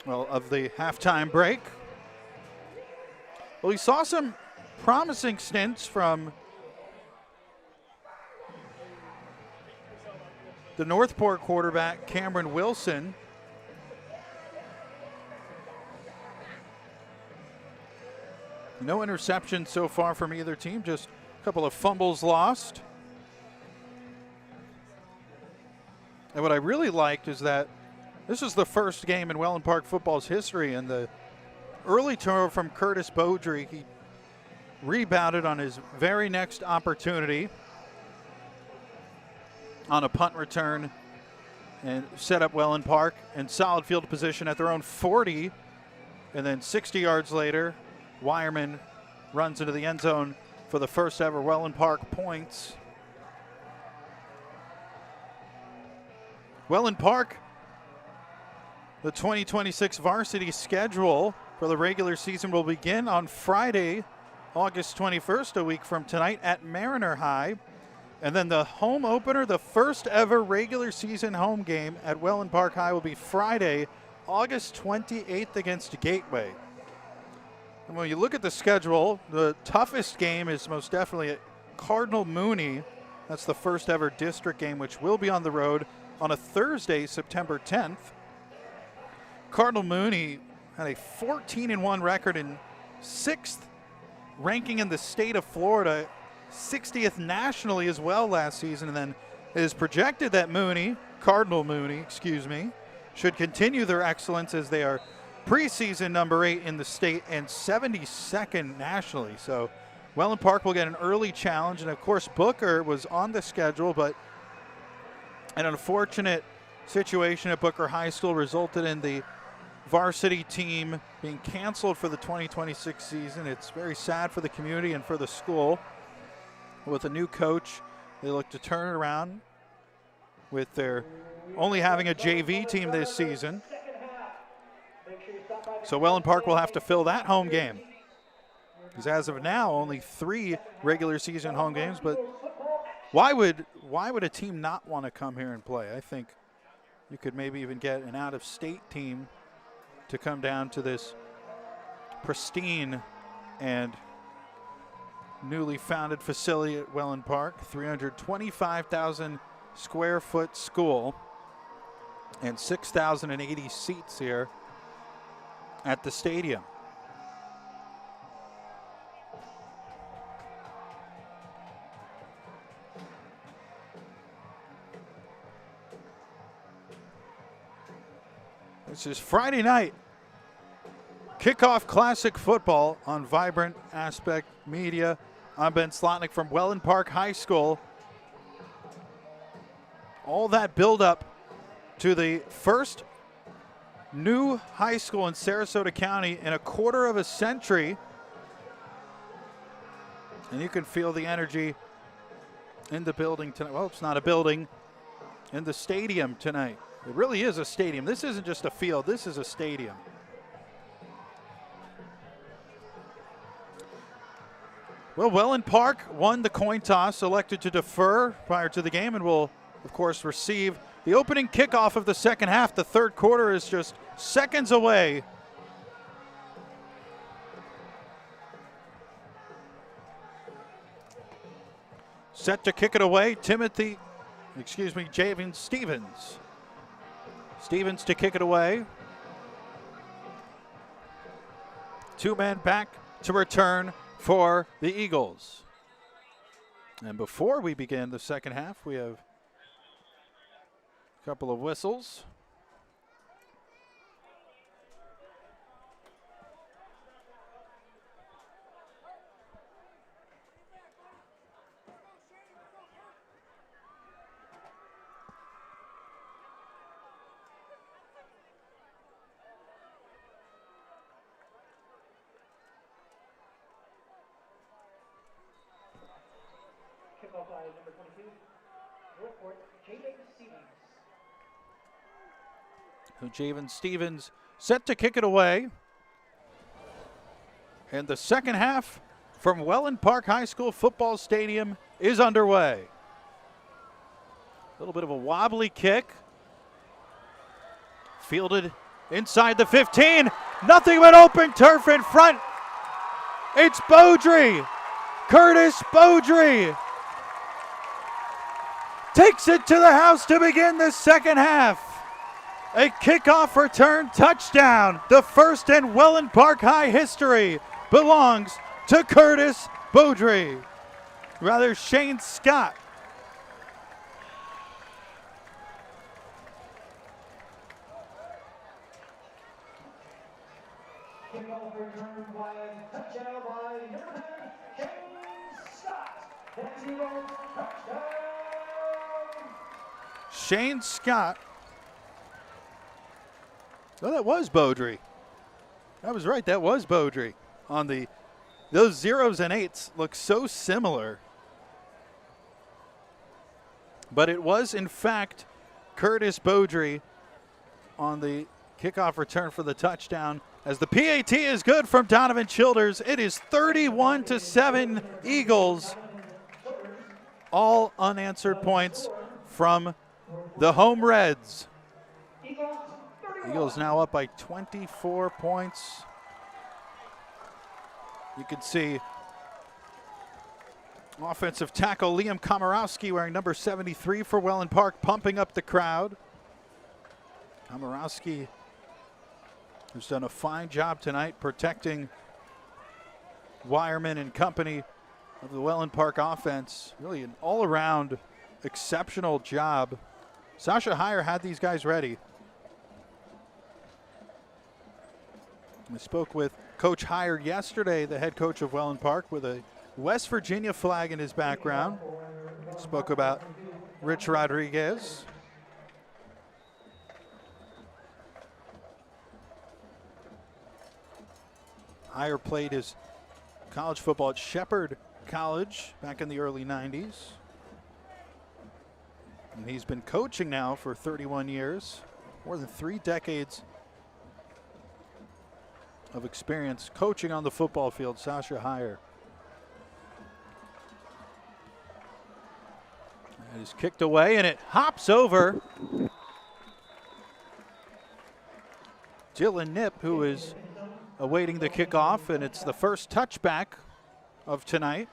B: halftime break. Well, we saw some promising stints from the North Port quarterback, Cameron Wilson. No interceptions so far from either team, just a couple of fumbles lost. And what I really liked is that this is the first game in Wellen Park football's history, and the early turnover from Curtis Beaudry, he rebounded on his very next opportunity on a punt return and set up Wellen Park in solid field position at their own 40. And then 60 yards later, Wireman runs into the end zone for the first ever Wellen Park points. Wellen Park, the 2026 varsity schedule for the regular season will begin on Friday, August 21st, a week from tonight, at Mariner High. And then the home opener, the first ever regular season home game at Wellen Park High, will be Friday, August 28th against Gateway. And when you look at the schedule, the toughest game is most definitely at Cardinal Mooney. That's the first ever district game, which will be on the road on a Thursday, September 10th. Cardinal Mooney had a 14-1 record and 6th ranking in the state of Florida, 60th nationally as well last season. And then it is projected that Cardinal Mooney, should continue their excellence as they are preseason number 8 in the state and 72nd nationally. So Wellen Park will get an early challenge. And of course, Booker was on the schedule, but an unfortunate situation at Booker High School resulted in the varsity team being canceled for the 2026 season. It's very sad for the community and for the school. With a new coach, they look to turn it around with their only having a JV team this season. So Wellen Park will have to fill that home game. Because as of now, only 3 regular season home games. But why would a team not want to come here and play? I think you could maybe even get an out-of-state team to come down to this pristine and newly founded facility at Wellen Park. 325,000 square foot school and 6,080 seats here at the stadium. This is Friday night kickoff classic football on Vibrant Aspect Media. I'm Ben Slotnick from Wellen Park High School. All that build up to the first new high school in Sarasota County in a quarter of a century. And you can feel the energy in the building tonight. Well, it's not a building, in the stadium tonight. It really is a stadium. This isn't just a field, this is a stadium. Well, Wellen Park won the coin toss, elected to defer prior to the game, and will, of course, receive the opening kickoff of the second half. The third quarter is just seconds away. Set to kick it away, Javen Stevens. Stevens to kick it away. 2 men back to return for the Eagles. And before we begin the second half, we have a couple of whistles.
A: Kickoff by number 22, North Port,
B: Javen Stevens set to kick it away. And the second half from Wellen Park High School Football Stadium is underway. A little bit of a wobbly kick. Fielded inside the 15. Nothing but open turf in front. It's Beaudry. Curtis Beaudry takes it to the house to begin the second half. A kickoff return touchdown. The first in Wellen Park High history belongs to Curtis Beaudry. Rather, Shane Scott.
A: Kickoff return by touchdown by number 10, Shane Scott. That's Eagles touchdown.
B: Shane Scott. Oh, that was Beaudry. That was right, that was Beaudry. On those 0s and 8s look so similar. But it was, in fact, Curtis Beaudry on the kickoff return for the touchdown. As the PAT is good from Donovan Childers, it is 31-7 Eagles. All unanswered points from the home Reds. Eagles now up by 24 points. You can see offensive tackle Liam Komorowski wearing number 73 for Wellen Park, pumping up the crowd. Komorowski has done a fine job tonight protecting Wireman and company of the Wellen Park offense. Really an all-around exceptional job. Sasha Heyer had these guys ready. I spoke with Coach Heyer yesterday, the head coach of Wellen Park, with a West Virginia flag in his background. Spoke about Rich Rodriguez. Heyer played his college football at Shepherd College back in the early 90s. And he's been coaching now for 31 years, more than 3 decades of experience coaching on the football field. Sasha Heyer. It is kicked away and it hops over Dylan Nip, who is awaiting the kickoff, and it's the first touchback of tonight.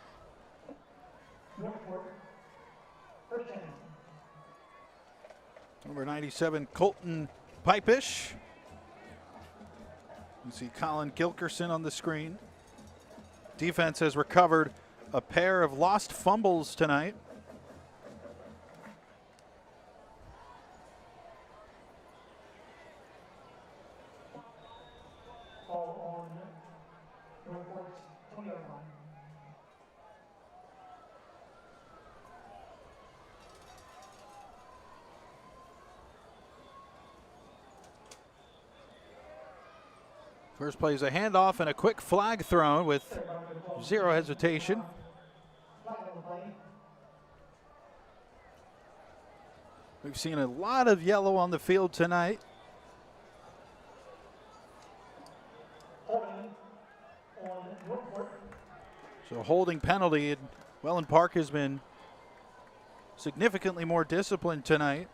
B: Number 97, Colton Pipish. You see Colin Gilkerson on the screen. Defense has recovered a pair of lost fumbles tonight. First play is a handoff and a quick flag thrown with 0 hesitation. We've seen a lot of yellow on the field tonight. So holding penalty, and Wellen Park has been significantly more disciplined tonight.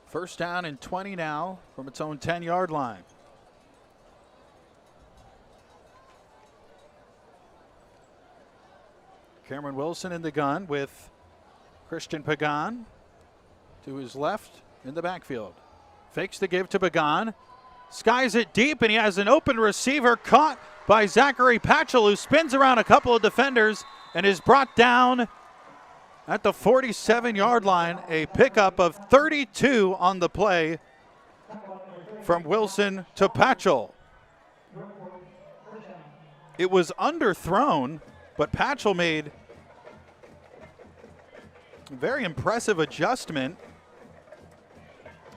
B: First down and 20 now from its own 10-yard line. Cameron Wilson in the gun with Christian Pagan to his left in the backfield. Fakes the give to Pagan. Skies it deep, and he has an open receiver caught by Zachary Patchell, who spins around a couple of defenders and is brought down at the 47-yard line. A pickup of 32 on the play from Wilson to Patchell. It was underthrown, but Patchell made a very impressive adjustment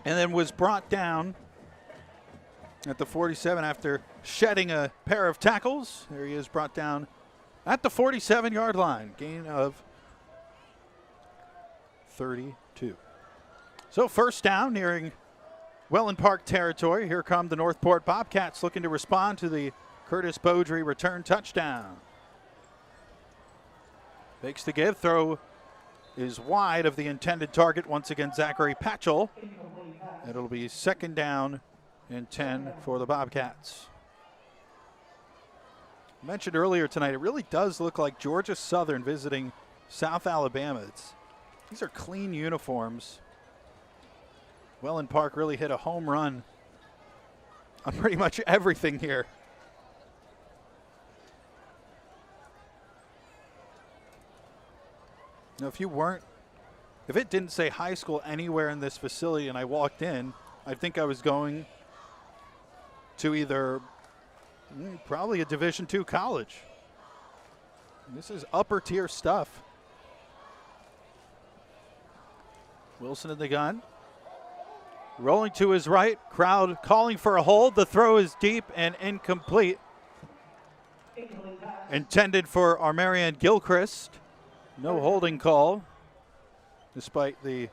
B: and then was brought down at the 47 after shedding a pair of tackles. There he is, brought down at the 47-yard line. Gain of 32. So first down, nearing Wellen Park territory. Here come the North Port Bobcats looking to respond to the Curtis Beaudry return touchdown. Makes the give. Throw is wide of the intended target. Once again, Zachary Patchell. It'll be second down and 10 for the Bobcats. I mentioned earlier tonight, it really does look like Georgia Southern visiting South Alabama. These are clean uniforms. Wellen Park really hit a home run on pretty much everything here. Now, if it didn't say high school anywhere in this facility and I walked in, I think I was going to either probably a Division II college. This is upper tier stuff. Wilson in the gun. Rolling to his right. Crowd calling for a hold. The throw is deep and incomplete. Intended for Armarian Gilchrist. No holding call, despite the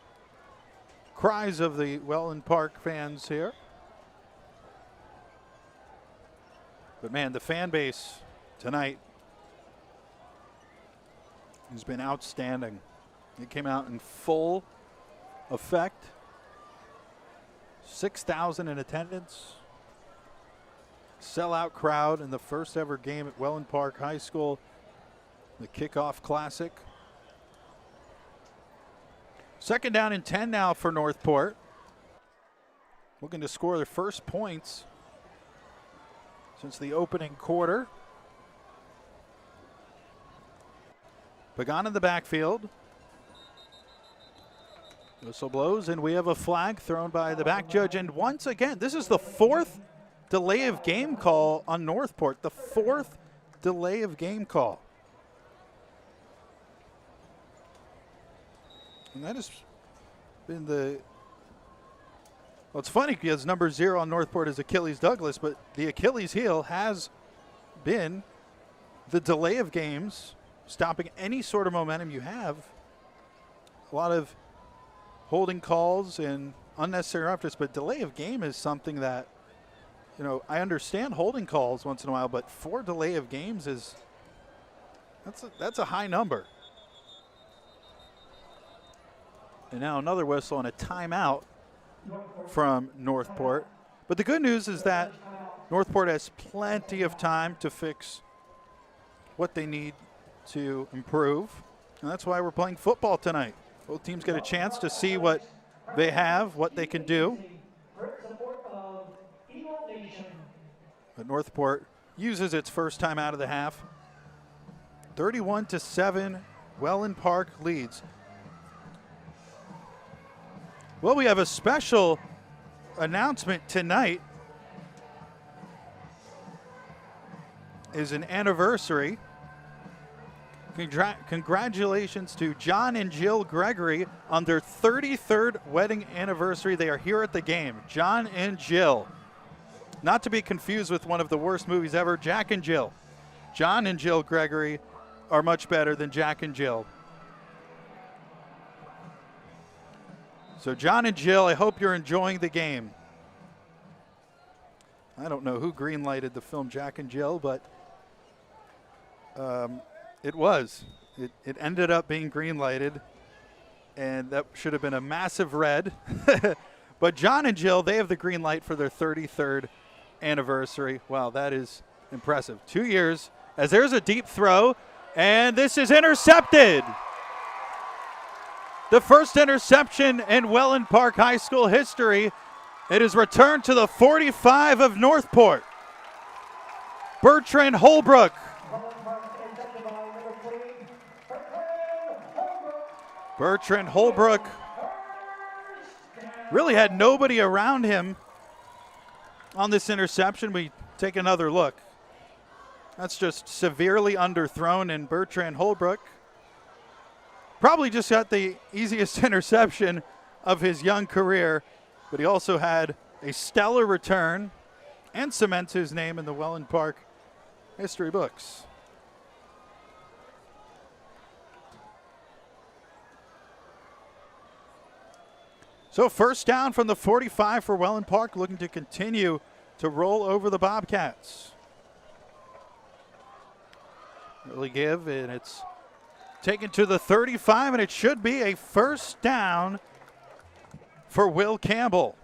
B: cries of the Wellen Park fans here. But man, the fan base tonight has been outstanding. It came out in full effect. 6,000 in attendance. Sellout crowd in the first ever game at Wellen Park High School. The kickoff classic. Second down and 10 now for North Port. Looking to score their first points since the opening quarter. Pagan in the backfield. Whistle blows, and we have a flag thrown by the back judge. And once again, this is the 4th delay of game call on North Port. The 4th delay of game call. And that has been the, well, it's funny because number 0 on North Port is Achilles Douglas, but the Achilles heel has been the delay of games, stopping any sort of momentum you have. A lot of holding calls and unnecessary roughness, but delay of game is something that, you know, I understand holding calls once in a while, but 4 delay of games is, that's a high number. And now another whistle and a timeout from North Port. But the good news is that North Port has plenty of time to fix what they need to improve. And that's why we're playing football tonight. Both teams get a chance to see what they have, what they can do. But North Port uses its first time out of the half. 31-7, Wellen Park leads. Well, we have a special announcement tonight. Is an anniversary. Congratulations to John and Jill Gregory on their 33rd wedding anniversary. They are here at the game. John and Jill. Not to be confused with one of the worst movies ever, Jack and Jill. John and Jill Gregory are much better than Jack and Jill. So John and Jill, I hope you're enjoying the game. I don't know who green-lighted the film Jack and Jill, but it was. It ended up being green-lighted, and that should have been a massive red. But John and Jill, they have the green light for their 33rd anniversary. Wow, that is impressive. 2 years, as there's a deep throw, and this is intercepted. The first interception in Wellen Park High School history. It is returned to the 45 of North Port. Bertrand Holbrook. Bertrand Holbrook really had nobody around him on this interception. We take another look. That's just severely underthrown, and Bertrand Holbrook probably just got the easiest interception of his young career, but he also had a stellar return and cements his name in the Wellen Park history books. So first down from the 45 for Wellen Park, looking to continue to roll over the Bobcats. Early give, and it's taken to the 35, and it should be a first down for Will Campbell.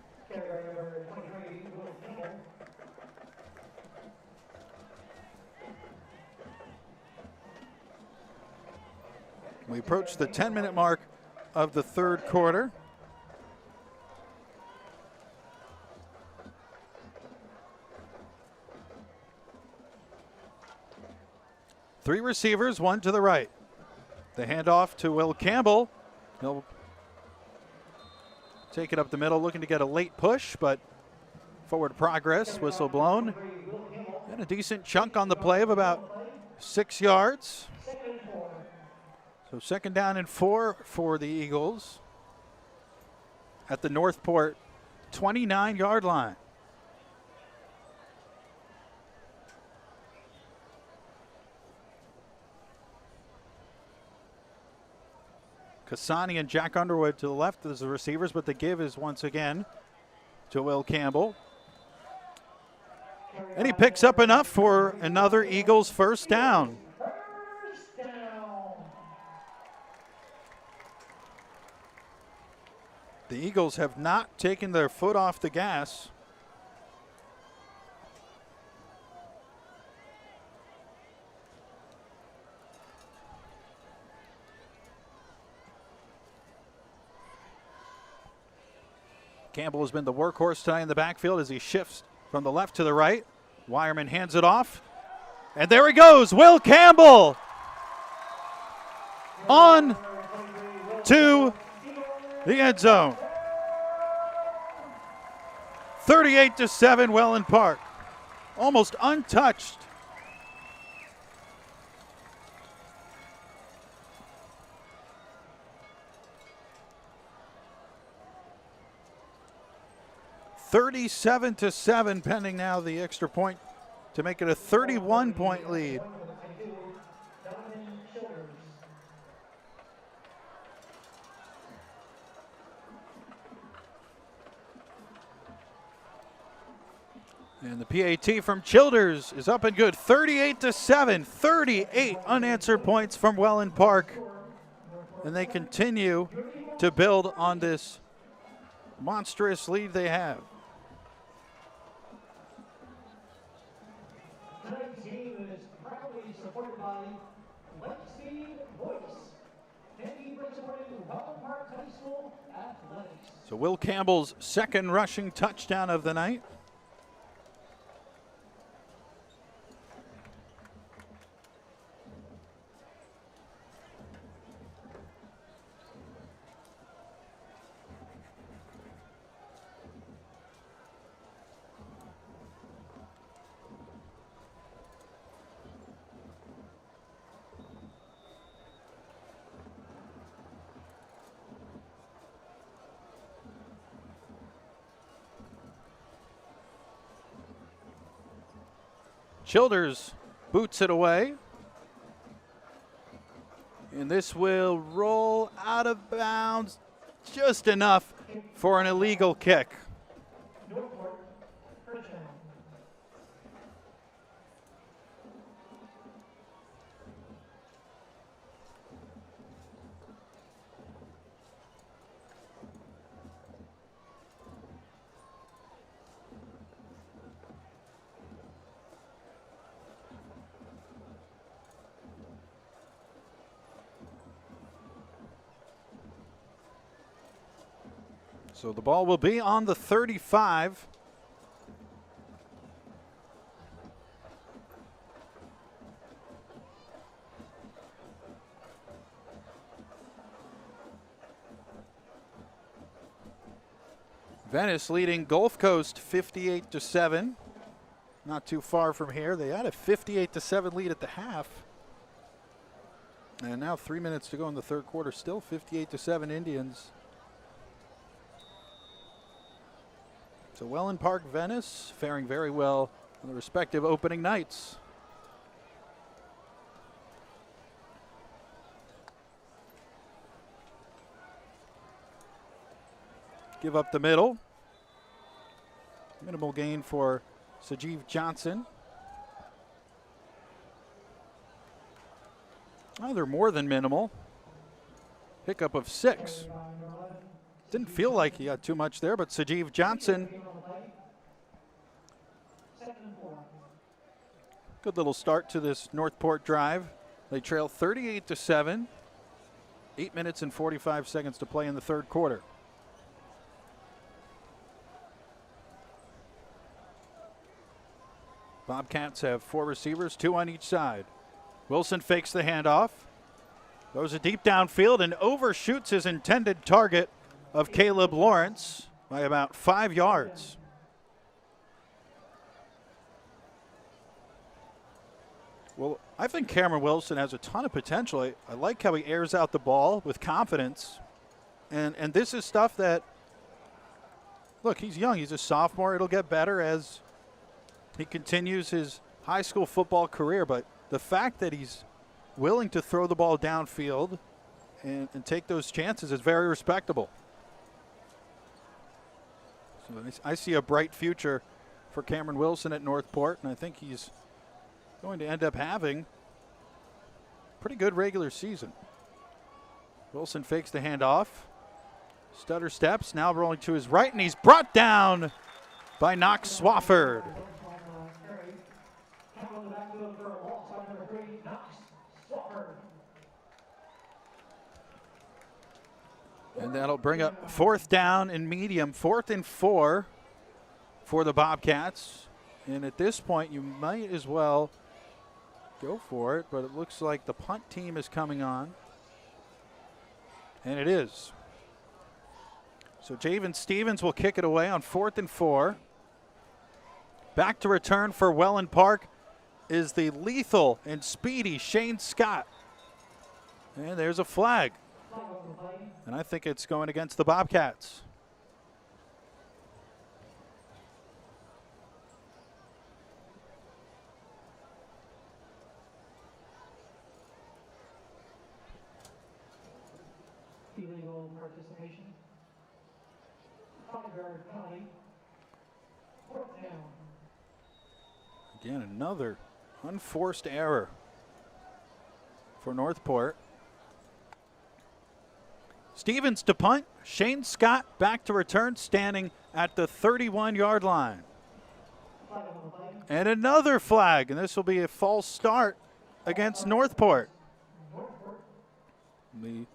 B: We approach the 10-minute mark of the third quarter. Three receivers, one to the right. The handoff to Will Campbell. He'll take it up the middle, looking to get a late push, but forward progress, whistle blown. And a decent chunk on the play of about 6 yards. So second down and 4 for the Eagles at the North Port 29-yard line. Cassani and Jack Underwood to the left as the receivers, but the give is once again to Will Campbell. And he picks up enough for another Eagles first down. The Eagles have not taken their foot off the gas. Campbell has been the workhorse tonight in the backfield as he shifts from the left to the right. Wireman hands it off. And there he goes, Will Campbell on to the end zone. 38-7 Wellen Park. Almost untouched. $37-7 pending now the extra point to make it a 31-point lead. And the PAT from Childers is up and good. 38-7, 38 unanswered points from Wellen Park. And they continue to build on this monstrous lead they have.
A: Tonight's game is proudly supported by Lightspeed Voice. Thank you for supporting Wellen Park High School Athletics.
B: So Will Campbell's second rushing touchdown of the night. Childers boots it away. And this will roll out of bounds just enough for an illegal kick.
A: North Port, first down.
B: So the ball will be on the 35. Venice leading Gulf Coast 58-7. Not too far from here. They had a 58-7 lead at the half. And now 3 minutes to go in the third quarter. Still 58-7 Indians. So Wellen Park, Venice faring very well on the respective opening nights. Give up the middle. Minimal gain for Sajeev Johnson. Oh, they're more than minimal. Pickup of 6. Didn't feel like he got too much there, but Sajeev Johnson. Good little start to this North Port drive. They trail 38-7. 8 minutes and 45 seconds to play in the third quarter. Bobcats have 4 receivers, 2 on each side. Wilson fakes the handoff. Throws it deep downfield and overshoots his intended target of Caleb Lawrence by about 5 yards. Well, I think Cameron Wilson has a ton of potential. I like how he airs out the ball with confidence. And this is stuff that, look, he's young. He's a sophomore. It'll get better as he continues his high school football career. But the fact that he's willing to throw the ball downfield and take those chances is very respectable. So I see a bright future for Cameron Wilson at North Port, and I think he's going to end up having a pretty good regular season. Wilson fakes the handoff. Stutter steps, now rolling to his right, and he's brought down by Knox Swafford. And that'll bring up 4th down and medium, 4th and 4 for the Bobcats. And at this point, you might as well go for it, but it looks like the punt team is coming on. And it is. So Javen Stevens will kick it away on 4th and 4. Back to return for Wellen Park is the lethal and speedy Shane Scott. And there's a flag. And I think it's going against the Bobcats.
A: Illegal participation. Penalty. 4th down.
B: Again, another unforced error for North Port. Stevens to punt. Shane Scott back to return, standing at the 31-yard line. And another flag, and this will be a false start against North Port. The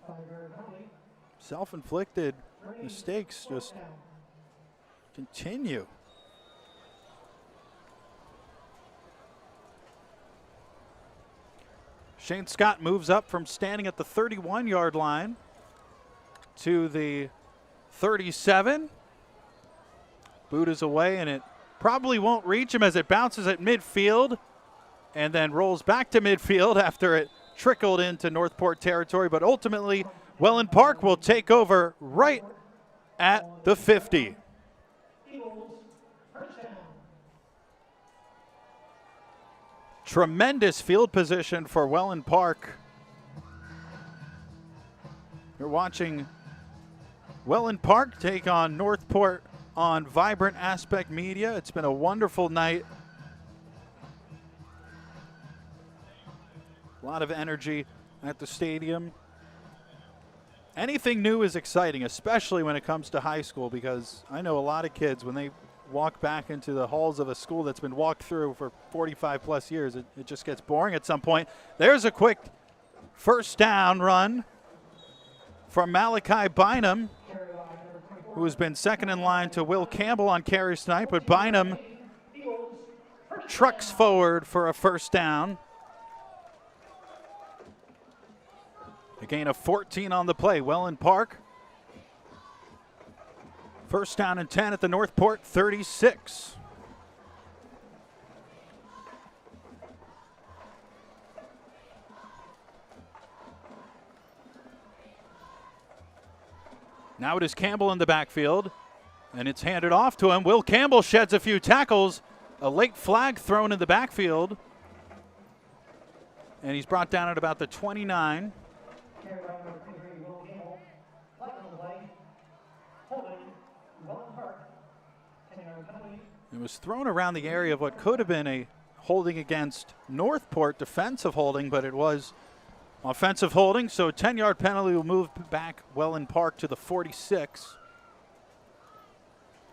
B: self-inflicted mistakes just continue. Shane Scott moves up from standing at the 31-yard line to the 37. Boot is away, and it probably won't reach him as it bounces at midfield and then rolls back to midfield after it trickled into North Port territory. But ultimately, Wellen Park will take over right at the 50. Tremendous field position for Wellen Park. You're watching Wellen Park take on North Port on Vibrant Aspect Media. It's been a wonderful night. A lot of energy at the stadium. Anything new is exciting, especially when it comes to high school, because I know a lot of kids, when they walk back into the halls of a school that's been walked through for 45 plus years, it just gets boring at some point. There's a quick first down run from Malachi Bynum, who has been second in line to Will Campbell on carries tonight, but Bynum trucks forward for a first down. A gain of 14 on the play. Wellen Park. First down and 10 at the North Port 36. Now it is Campbell in the backfield, and it's handed off to him. Will Campbell sheds a few tackles. A late flag thrown in the backfield, and he's brought down at about the 29. It was thrown around the area of what could have been a holding against North Port, defensive holding, but it was offensive holding, so a 10-yard penalty will move back Wellen Park to the 46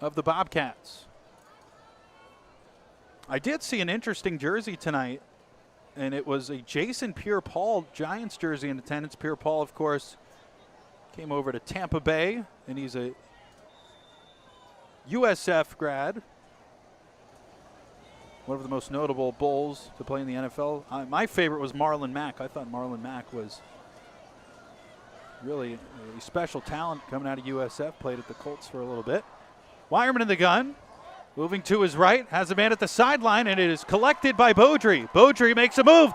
B: of the Bobcats. I did see an interesting jersey tonight, and it was a Jason Pierre-Paul Giants jersey in attendance. Pierre-Paul, of course, came over to Tampa Bay, and he's a USF grad. One of the most notable Bulls to play in the NFL. My favorite was Marlon Mack. I thought Marlon Mack was really a special talent coming out of USF. Played at the Colts for a little bit. Wireman in the gun. Moving to his right. Has a man at the sideline, and it is collected by Beaudry. Beaudry makes a move,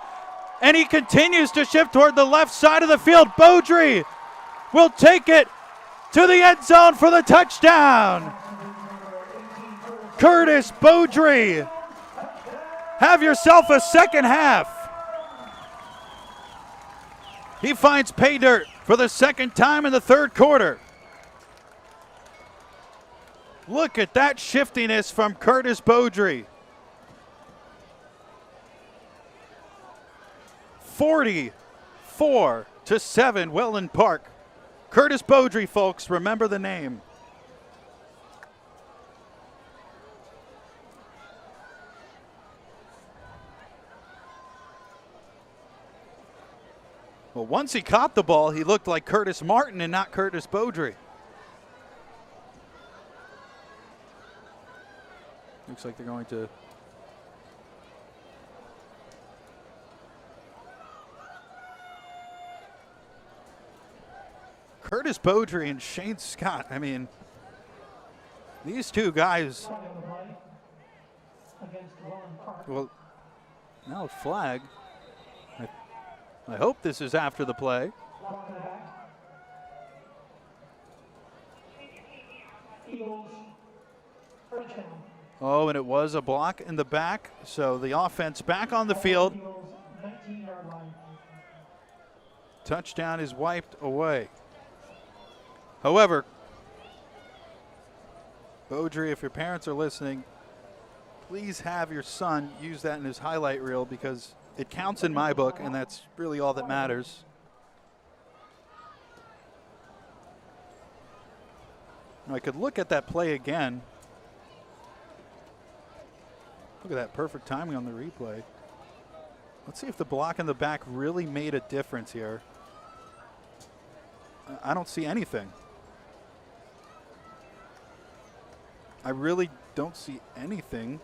B: and he continues to shift toward the left side of the field. Beaudry will take it to the end zone for the touchdown. Curtis Beaudry. Have yourself a second half. He finds pay dirt for the second time in the third quarter. Look at that shiftiness from Curtis Beaudry. 44-7, Wellen Park. Curtis Beaudry, folks, remember the name. Well, once he caught the ball, he looked like Curtis Martin and not Curtis Beaudry. Looks like they're going to Curtis Beaudry and Shane Scott. I mean, These two guys,
A: Flag on the play against Wellen Park.
B: well, now a flag. I hope this is after the play.
A: Block in the back. Eagles, first down.
B: Oh, and it was a block in the back, so the offense back on the field.
A: Eagles, 19-yard line.
B: Touchdown is wiped away. However, Beaudry, if your parents are listening, please have your son use that in his highlight reel because it counts in my book, and that's really all that matters. Now, I could look at that play again. Look at that perfect timing on the replay. Let's see if the block in the back really made a difference here. I don't see anything. I really don't see anything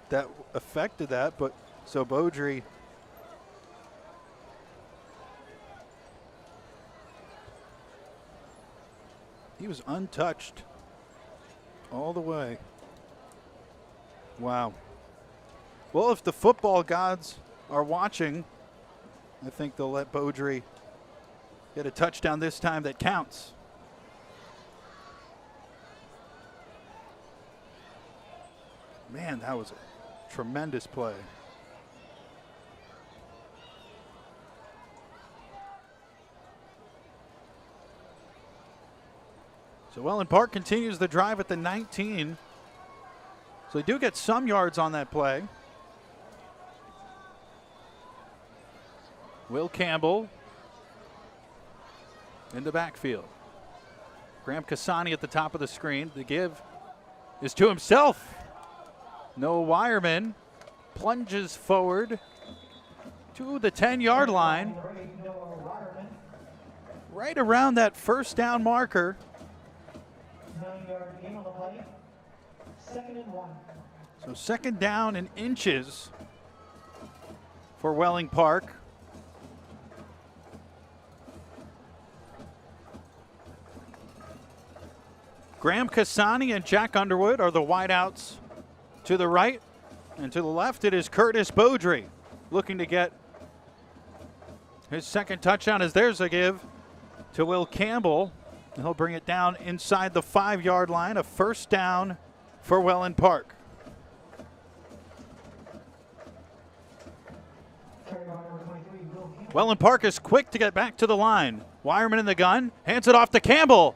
B: that affected that, but so Beaudry he was untouched all the way. Wow. Well, if the football gods are watching, I think they'll let Beaudry get a touchdown this time that counts. Man, that was a tremendous play. So Wellen Park continues the drive at the 19. So they do get some yards on that play. Will Campbell in the backfield. Graham Cassani at the top of the screen. The give is to himself. Noah Wireman plunges forward to the 10-yard line. Right around that first down marker.
A: 9-yard gain on the play. 2nd and 1.
B: So second down in inches for Wellen Park. Graham Cassani and Jack Underwood are the wideouts to the right, and to the left it is Curtis Beaudry looking to get his second touchdown as there's a give to Will Campbell. And he'll bring it down inside the 5-yard line, a first down for Wellen Park. Wellen Park is quick to get back to the line. Wireman in the gun, hands it off to Campbell.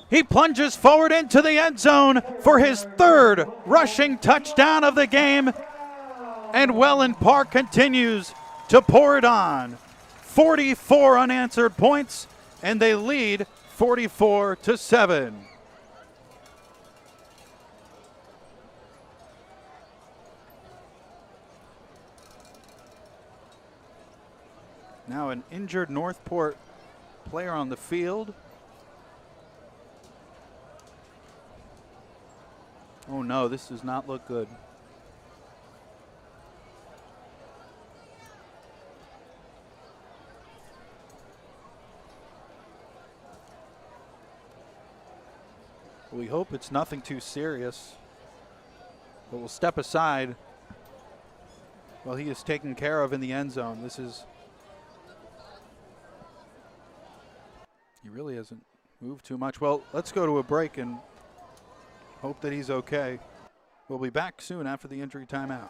B: He plunges forward into the end zone for his 3rd rushing touchdown of the game. And Wellen Park continues to pour it on. 44 unanswered points, and they lead 44-7. Now an injured North Port player on the field. Oh no, this does not look good. We hope it's nothing too serious, but we'll step aside while he is taken care of in the end zone. He really hasn't moved too much. Well, let's go to a break and hope that he's okay. We'll be back soon after the injury timeout.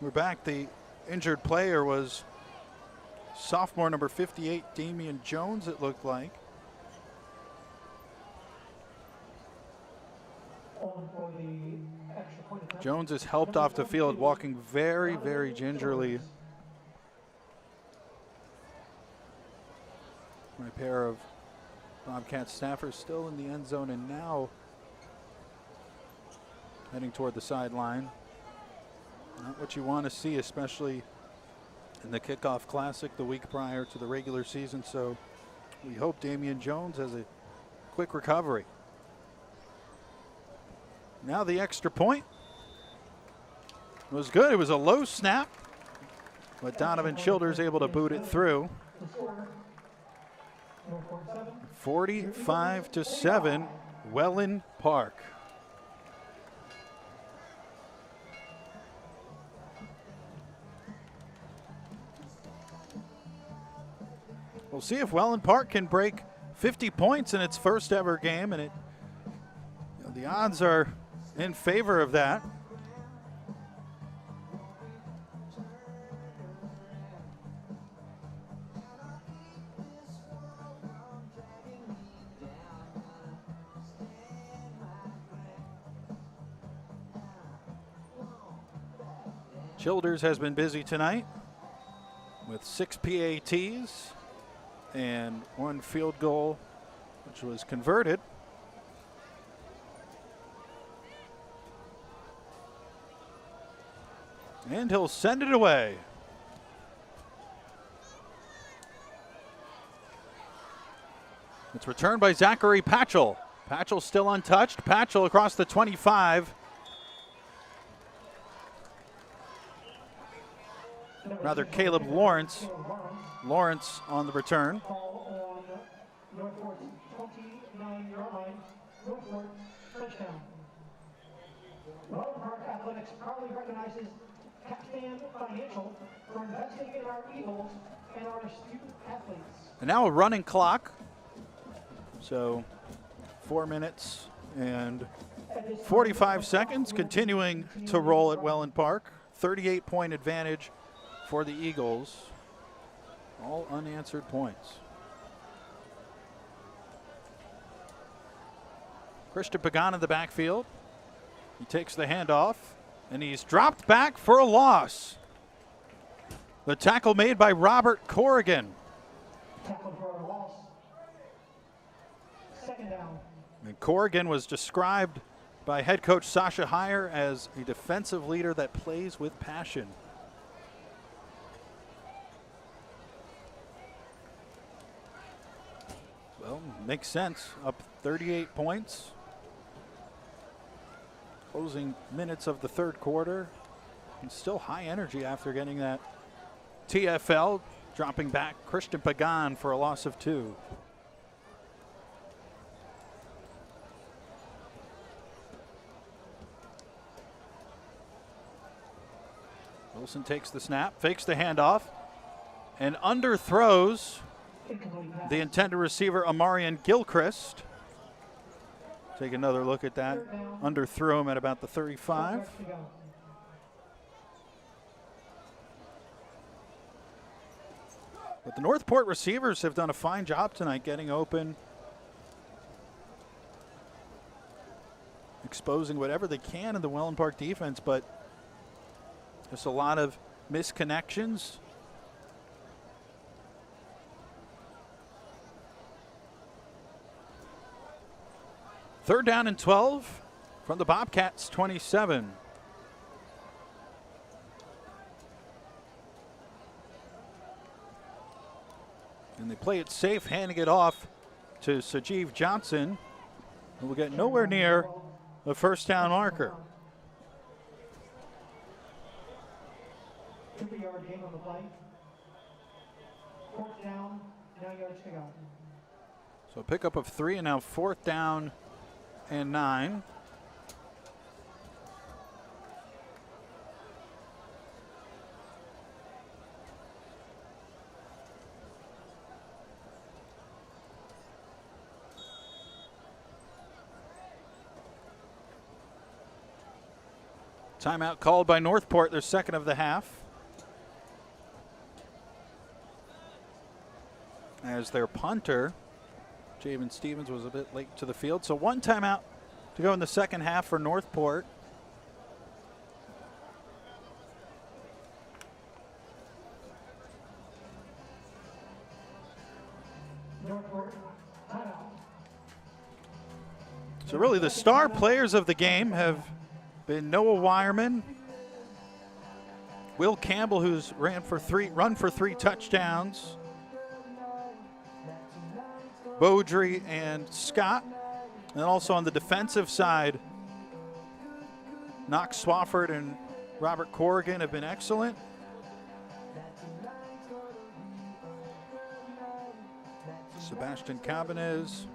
B: We're back. The injured player was sophomore number 58, Damian Jones, it looked like. Jones is helped off the field, walking very, very gingerly. My pair of Bobcat staffers still in the end zone and now heading toward the sideline. Not what you want to see, especially in the Kickoff Classic the week prior to the regular season. So we hope Damian Jones has a quick recovery. Now the extra point. It was good. It was a low snap, but Donovan Childers able to boot it through. 45-7, Wellen Park. We'll see if Wellen Park can break 50 points in its first ever game, and the odds are in favor of that. Childers has been busy tonight with 6 PATs and 1 field goal, which was converted. And he'll send it away. It's returned by Zachary Patchell. Patchell still untouched. Patchell across the 25. Rather, Caleb Lawrence. Lawrence on the return.
A: North Port's 29-yard line. North Port, touchdown. Wellen Park Athletics proudly recognizes Capstan Financial for investing in our Eagles and our student athletes.
B: And now a running clock. So 4 minutes and 45 seconds continuing to roll at Wellen Park. 38-point advantage for the Eagles. All unanswered points. Christian Pagan in the backfield. He takes the handoff, and he's dropped back for a loss. The tackle made by Robert Corrigan.
A: Tackle for a loss. Second down.
B: And Corrigan was described by head coach Sasha Heyer as a defensive leader that plays with passion. Well, makes sense. Up 38 points. Closing minutes of the third quarter. And still high energy after getting that TFL. Dropping back Christian Pagan for a loss of 2. Wilson takes the snap, fakes the handoff, and underthrows the intended receiver, Amarian Gilchrist. Take another look at that. Underthrew him at about the 35. But the North Port receivers have done a fine job tonight getting open, exposing whatever they can in the Wellen Park defense, but just a lot of misconnections. Third down and 12 from the Bobcats 27. And they play it safe, handing it off to Sajeev Johnson, who will get nowhere near the first down marker.
A: 2-yard gain on the play. Fourth down, 9 yards to go.
B: So a pickup of 3, and now 4th down and 9. Timeout called by North Port, their second of the half. As their punter, Javen Stevens, was a bit late to the field. So one timeout to go in the second half for North Port. So really the star players of the game have been Noah Wireman, Will Campbell, who's run for three touchdowns, Beaudry and Scott. And also on the defensive side, Knox Swafford and Robert Corrigan have been excellent. Sebastian Cabanez.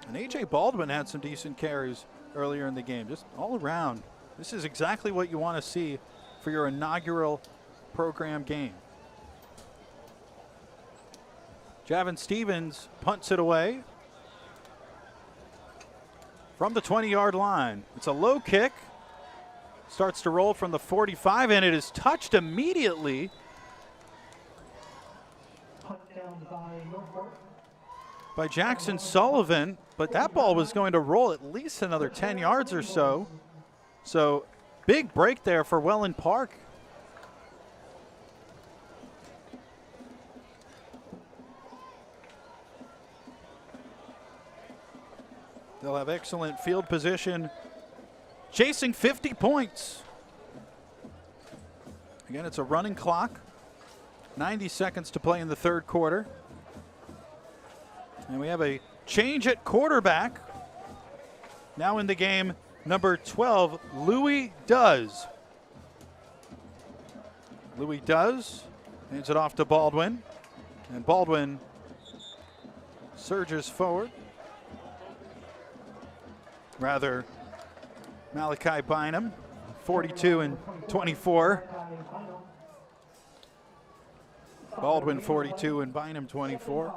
B: And A.J. Baldwin had some decent carries earlier in the game, just all around. This is exactly what you want to see for your inaugural program game. Javen Stevens punts it away from the 20-yard line. It's a low kick. Starts to roll from the 45, and it is touched immediately. By Jackson Sullivan, but that ball was going to roll at least another 10 yards or so. So big break there for Wellen Park. They'll have excellent field position, chasing 50 points. Again, it's a running clock. 90 seconds to play in the third quarter. And we have a change at quarterback. Now in the game, number 12, Louis Does. Louis Does hands it off to Baldwin. And Baldwin surges forward. Rather, Malachi Bynum, 42 and 24. Baldwin 42 and Bynum 24.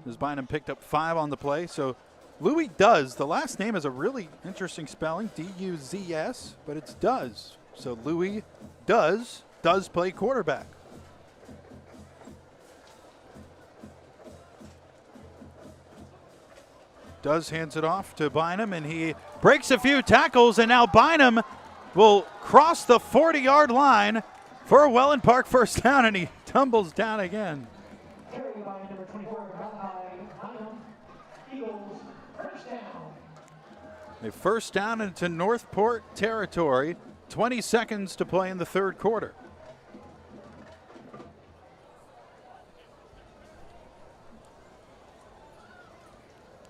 B: As Bynum picked up 5 on the play. So Louis Does, the last name is a really interesting spelling, D-U-Z-S, but it's Does. So Louis does play quarterback. Does hands it off to Bynum, and he breaks a few tackles, and now Bynum will cross the 40-yard line for a Wellen Park first down, and he tumbles down again. A first down into North Port territory. 20 seconds to play in the third quarter.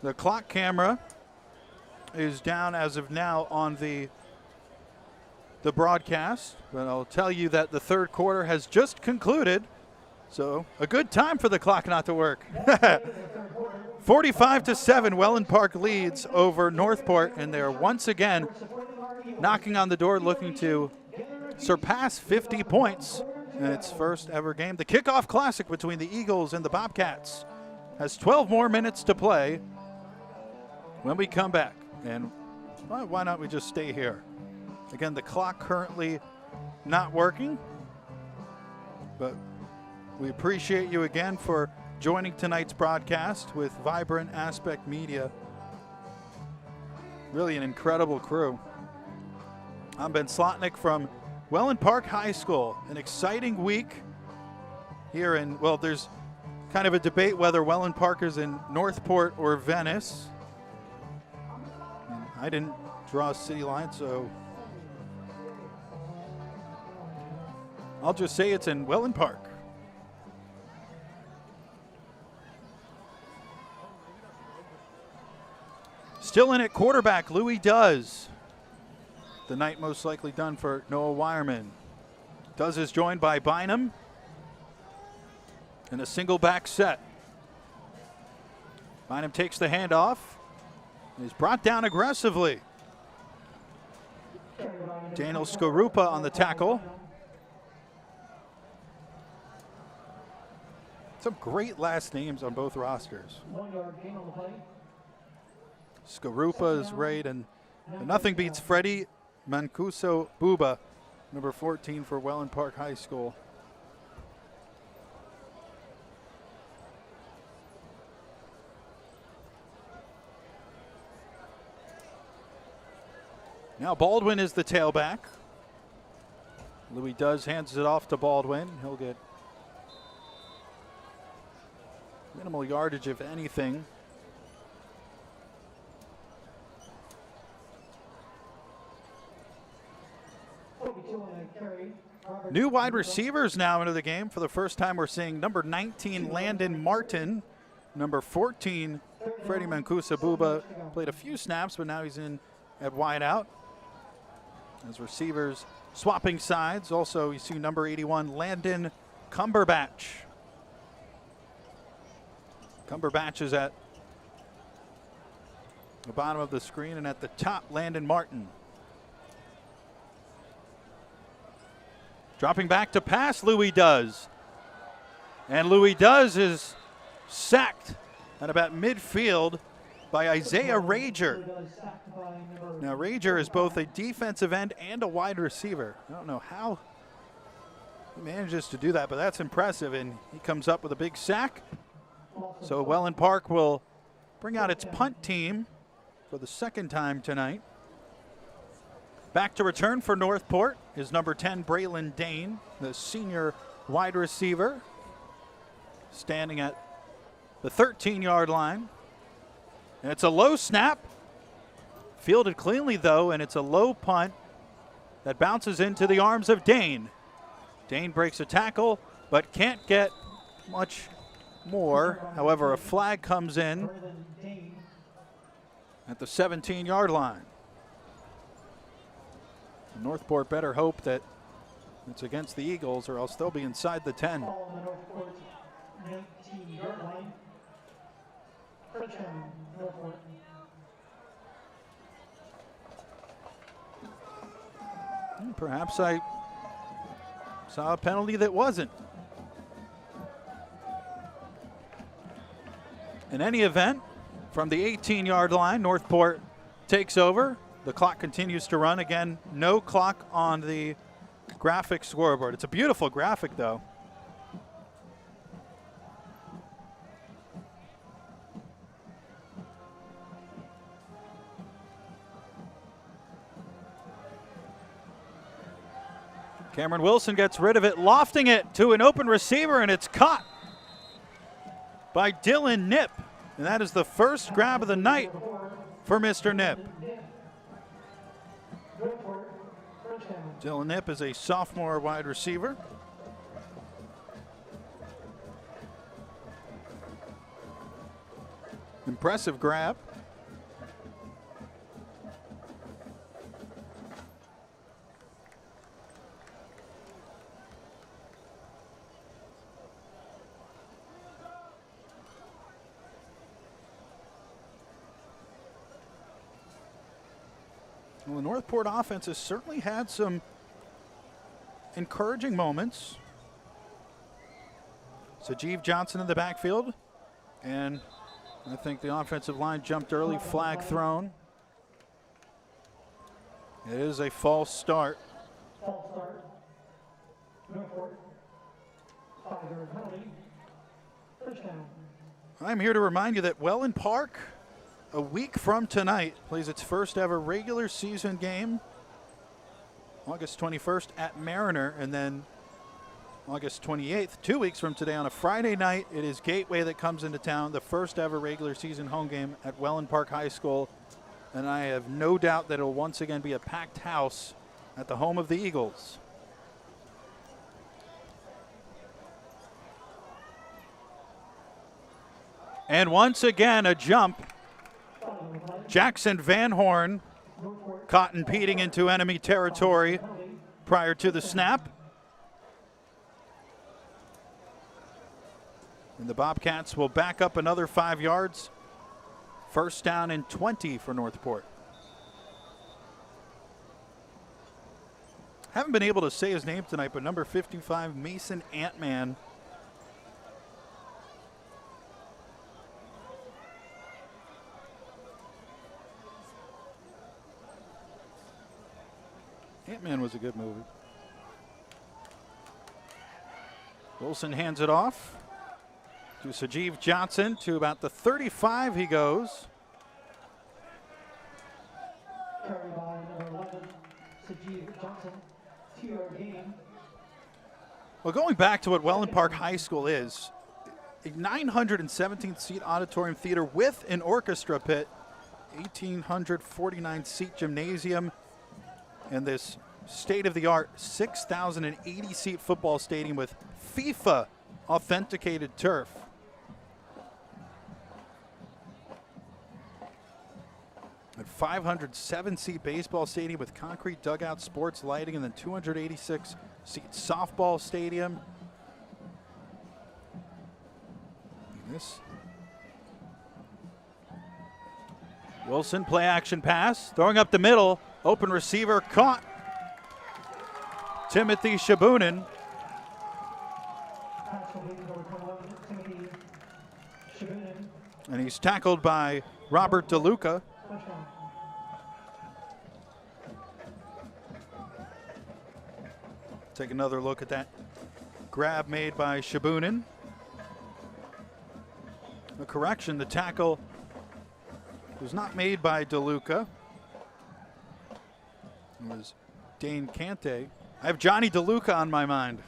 B: The clock camera is down as of now on the broadcast, but I'll tell you that the third quarter has just concluded, so a good time for the clock not to work. 45-7, Wellen Park leads over North Port, and they're once again knocking on the door, looking to surpass 50 points in its first ever game. The kickoff classic between the Eagles and the Bobcats has 12 more minutes to play when we come back. And why not we just stay here? Again, the clock currently not working, but we appreciate you again for joining tonight's broadcast with Vibrant Aspect Media. Really an incredible crew. I'm Ben Slotnick from Wellen Park High School. An exciting week here in, well, there's kind of a debate whether Wellen Park is in North Port or Venice. I didn't draw a city line, so I'll just say it's in Wellen Park. Still in at quarterback, Louis Does. The night most likely done for Noah Wireman. Does is joined by Bynum in a single back set. Bynum takes the handoff. He's brought down aggressively. Daniel Skorupa on the tackle. Some great last names on both rosters. Skorupa is great, and nothing beats Freddie Mancuso Buba, number 14 for Wellen Park High School. Now Baldwin is the tailback. Louis Does hands it off to Baldwin. He'll get minimal yardage, if anything. New wide receivers now into the game. For the first time, we're seeing number 19, Landon Martin. Number 14, Freddie Mancuso Buba. Played a few snaps, but now he's in at wide out. As receivers swapping sides. Also, you see number 81, Landon Cumberbatch. Cumberbatch is at the bottom of the screen, and at the top, Landon Martin. Dropping back to pass, Louis Does. And Louis Does is sacked at about midfield by Isaiah Rager. Now, Rager is both a defensive end and a wide receiver. I don't know how he manages to do that, but that's impressive, and he comes up with a big sack. So Wellen Park will bring out its punt team for the second time tonight. Back to return for North Port is number 10, Braylon Dane, the senior wide receiver, standing at the 13-yard line. And it's a low snap, fielded cleanly though, and it's a low punt that bounces into the arms of Dane. Dane breaks a tackle, but can't get much more. However, a flag comes in at the 17-yard line. Northport better hope that it's against the Eagles, or else they'll be inside the 10. Perhaps I saw a penalty that wasn't. In any event, from the 18-yard line, Northport takes over. The clock continues to run. Again, no clock on the graphic scoreboard. It's a beautiful graphic, though. Cameron Wilson gets rid of it, lofting it to an open receiver, and it's caught by Dylan Knipp. And that is the first grab of the night for Mr. Knipp. Dylan Knipp is a sophomore wide receiver. Impressive grab. Well, the Northport offense has certainly had some encouraging moments. Sajeev Johnson in the backfield, and I think the offensive line jumped early, flag thrown. It is a false start. I'm here to remind you that Wellen Park, a week from tonight, plays its first ever regular season game, August 21st at Mariner, and then August 28th, 2 weeks from today on a Friday night, it is Gateway that comes into town, the first ever regular season home game at Wellen Park High School, and I have no doubt that it'll once again be a packed house at the home of the Eagles. And once again, a jump. Jackson Van Horn caught impeding into enemy territory prior to the snap. And the Bobcats will back up another 5 yards. First down and 20 for Northport. Haven't been able to say his name tonight, but number 55, Mason Antman. Ant-Man was a good movie. Wilson hands it off to Sajeev Johnson. To about the 35 he goes.
A: Carry by number 11, Sajeev Johnson, 2-yard gain.
B: Well, going back to what Wellen Park High School is, a 917-seat auditorium theater with an orchestra pit, 1,849-seat gymnasium, and this state-of-the-art 6,080-seat football stadium with FIFA-authenticated turf. A 507-seat baseball stadium with concrete dugout, sports lighting, and then 286-seat softball stadium. This Wilson, play action pass, throwing up the middle, open receiver caught. Timothy Shabunin. And he's tackled by Robert DeLuca. Take another look at that grab made by Shabunin. A correction, the tackle was not made by DeLuca. It was Dane Cante. I have Johnny DeLuca on my mind.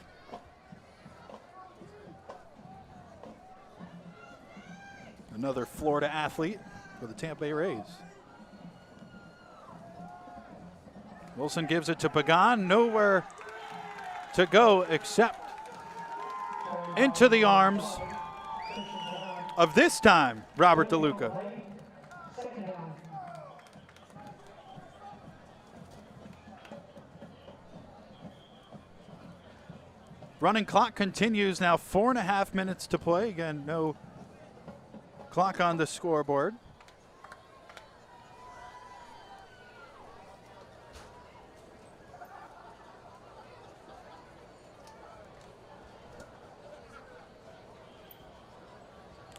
B: Another Florida athlete for the Tampa Bay Rays. Wilson gives it to Pagan. Nowhere to go except into the arms of this time Robert DeLuca. Running clock continues now, 4.5 minutes to play. Again, no clock on the scoreboard.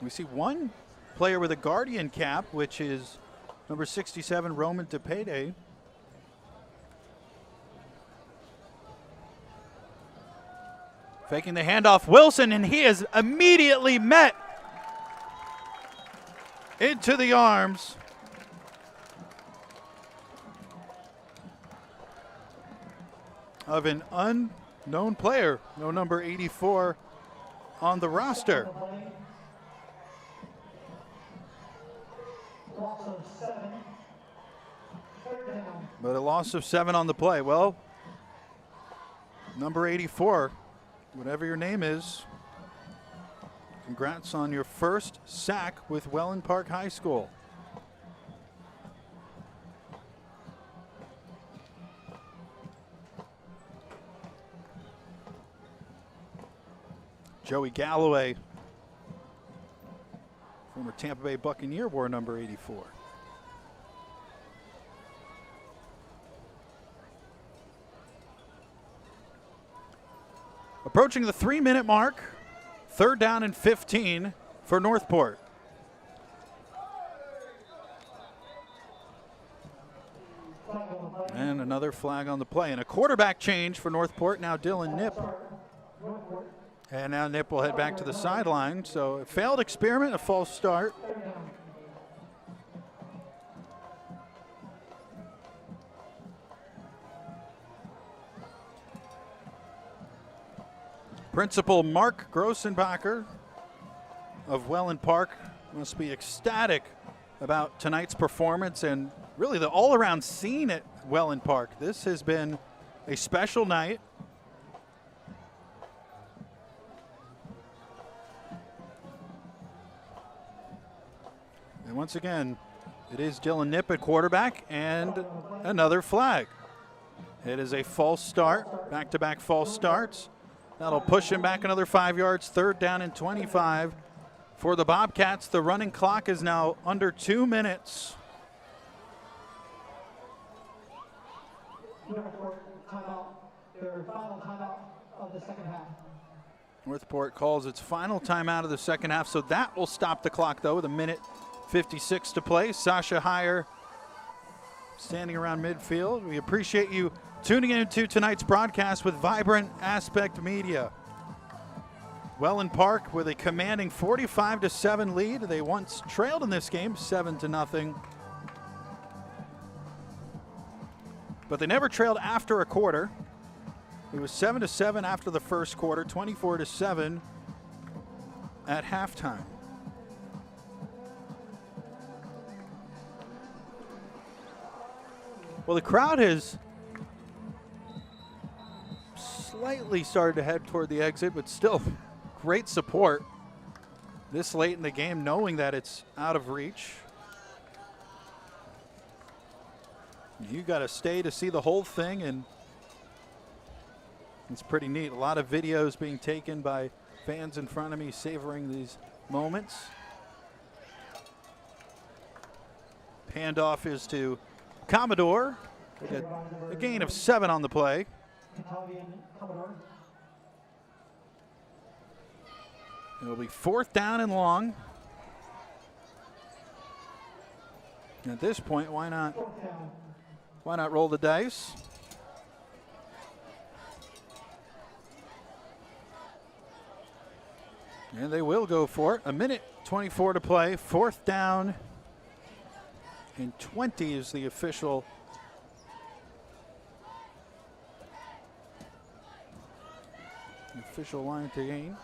B: We see one player with a Guardian cap, which is number 67, Roman DePede. Faking the handoff, Wilson, and he is immediately met into the arms of an unknown player. No number 84 on the roster. But a loss of 7 on the play. Well, number 84, whatever your name is, congrats on your first sack with Wellen Park High School. Joey Galloway, former Tampa Bay Buccaneer, wore number 84. Approaching the 3-minute mark, 3rd down and 15 for North Port. And another flag on the play. And a quarterback change for North Port. Now Dylan Nip. And now Nip will head back to the sideline. So a failed experiment, a false start. Principal Mark Grossenbacher of Wellen Park must be ecstatic about tonight's performance and really the all-around scene at Wellen Park. This has been a special night. And once again, it is Dylan Nip at quarterback and another flag. It is a false start, back-to-back false starts. That'll push him back another 5 yards, 3rd down and 25 for the Bobcats. The running clock is now under 2 minutes. North Port calls its final timeout of the second half, so that will stop the clock, though, with 1:56 to play. Sasha Heyer standing around midfield. We appreciate you tuning into tonight's broadcast with Vibrant Aspect Media. Wellen Park with a commanding 45-7 lead. They once trailed in this game 7-0. But they never trailed after a quarter. It was 7-7 after the first quarter, 24-7 at halftime. Well, the crowd has slightly started to head toward the exit, but still great support this late in the game, knowing that it's out of reach. You got to stay to see the whole thing, and it's pretty neat. A lot of videos being taken by fans in front of me, savoring these moments. Handoff is to Commodore. A gain of 7 on the play. It'll be 4th down and long. And at this point, why not roll the dice? And they will go for it. 1:24 to play. 4th down and 20 is the official line to gain.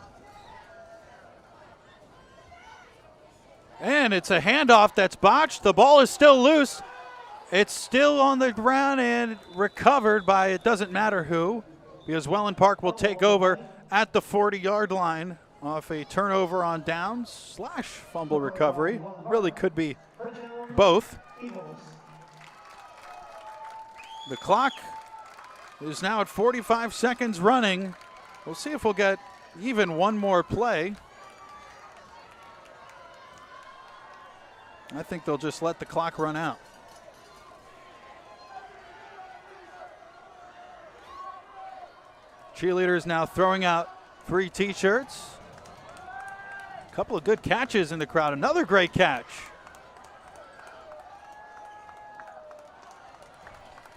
B: And it's a handoff that's botched. The ball is still loose. It's still on the ground and recovered by it doesn't matter who, because Wellen Park will take over at the 40-yard line off a turnover on downs / fumble recovery. Really could be both. The clock is now at 45 seconds running. We'll see if we'll get even one more play. I think they'll just let the clock run out. Cheerleaders now throwing out 3 T-shirts. A couple of good catches in the crowd. Another great catch.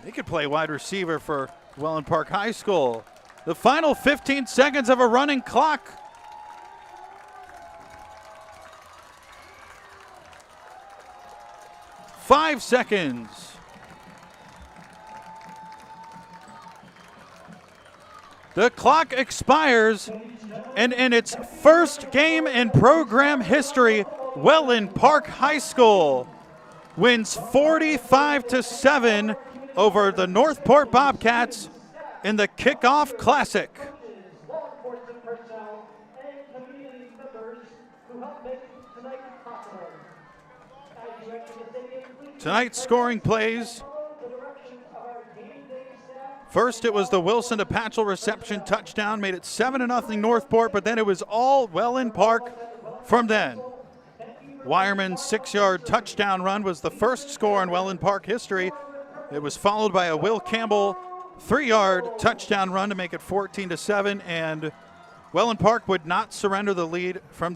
B: They could play wide receiver for Wellen Park High School. The final 15 seconds of a running clock. Five seconds. The clock expires, and in its first game in program history, Wellen Park High School wins 45-7 over the North Port Bobcats in the Kickoff Classic. Tonight's scoring plays. First, it was the Wilson to Patchell reception touchdown, made it 7-0 North Port, but then it was all Wellen Park from then. Wireman's 6-yard touchdown run was the first score in Wellen Park history. It was followed by a Will Campbell 3-yard touchdown run to make it 14-7, and Wellen Park would not surrender the lead from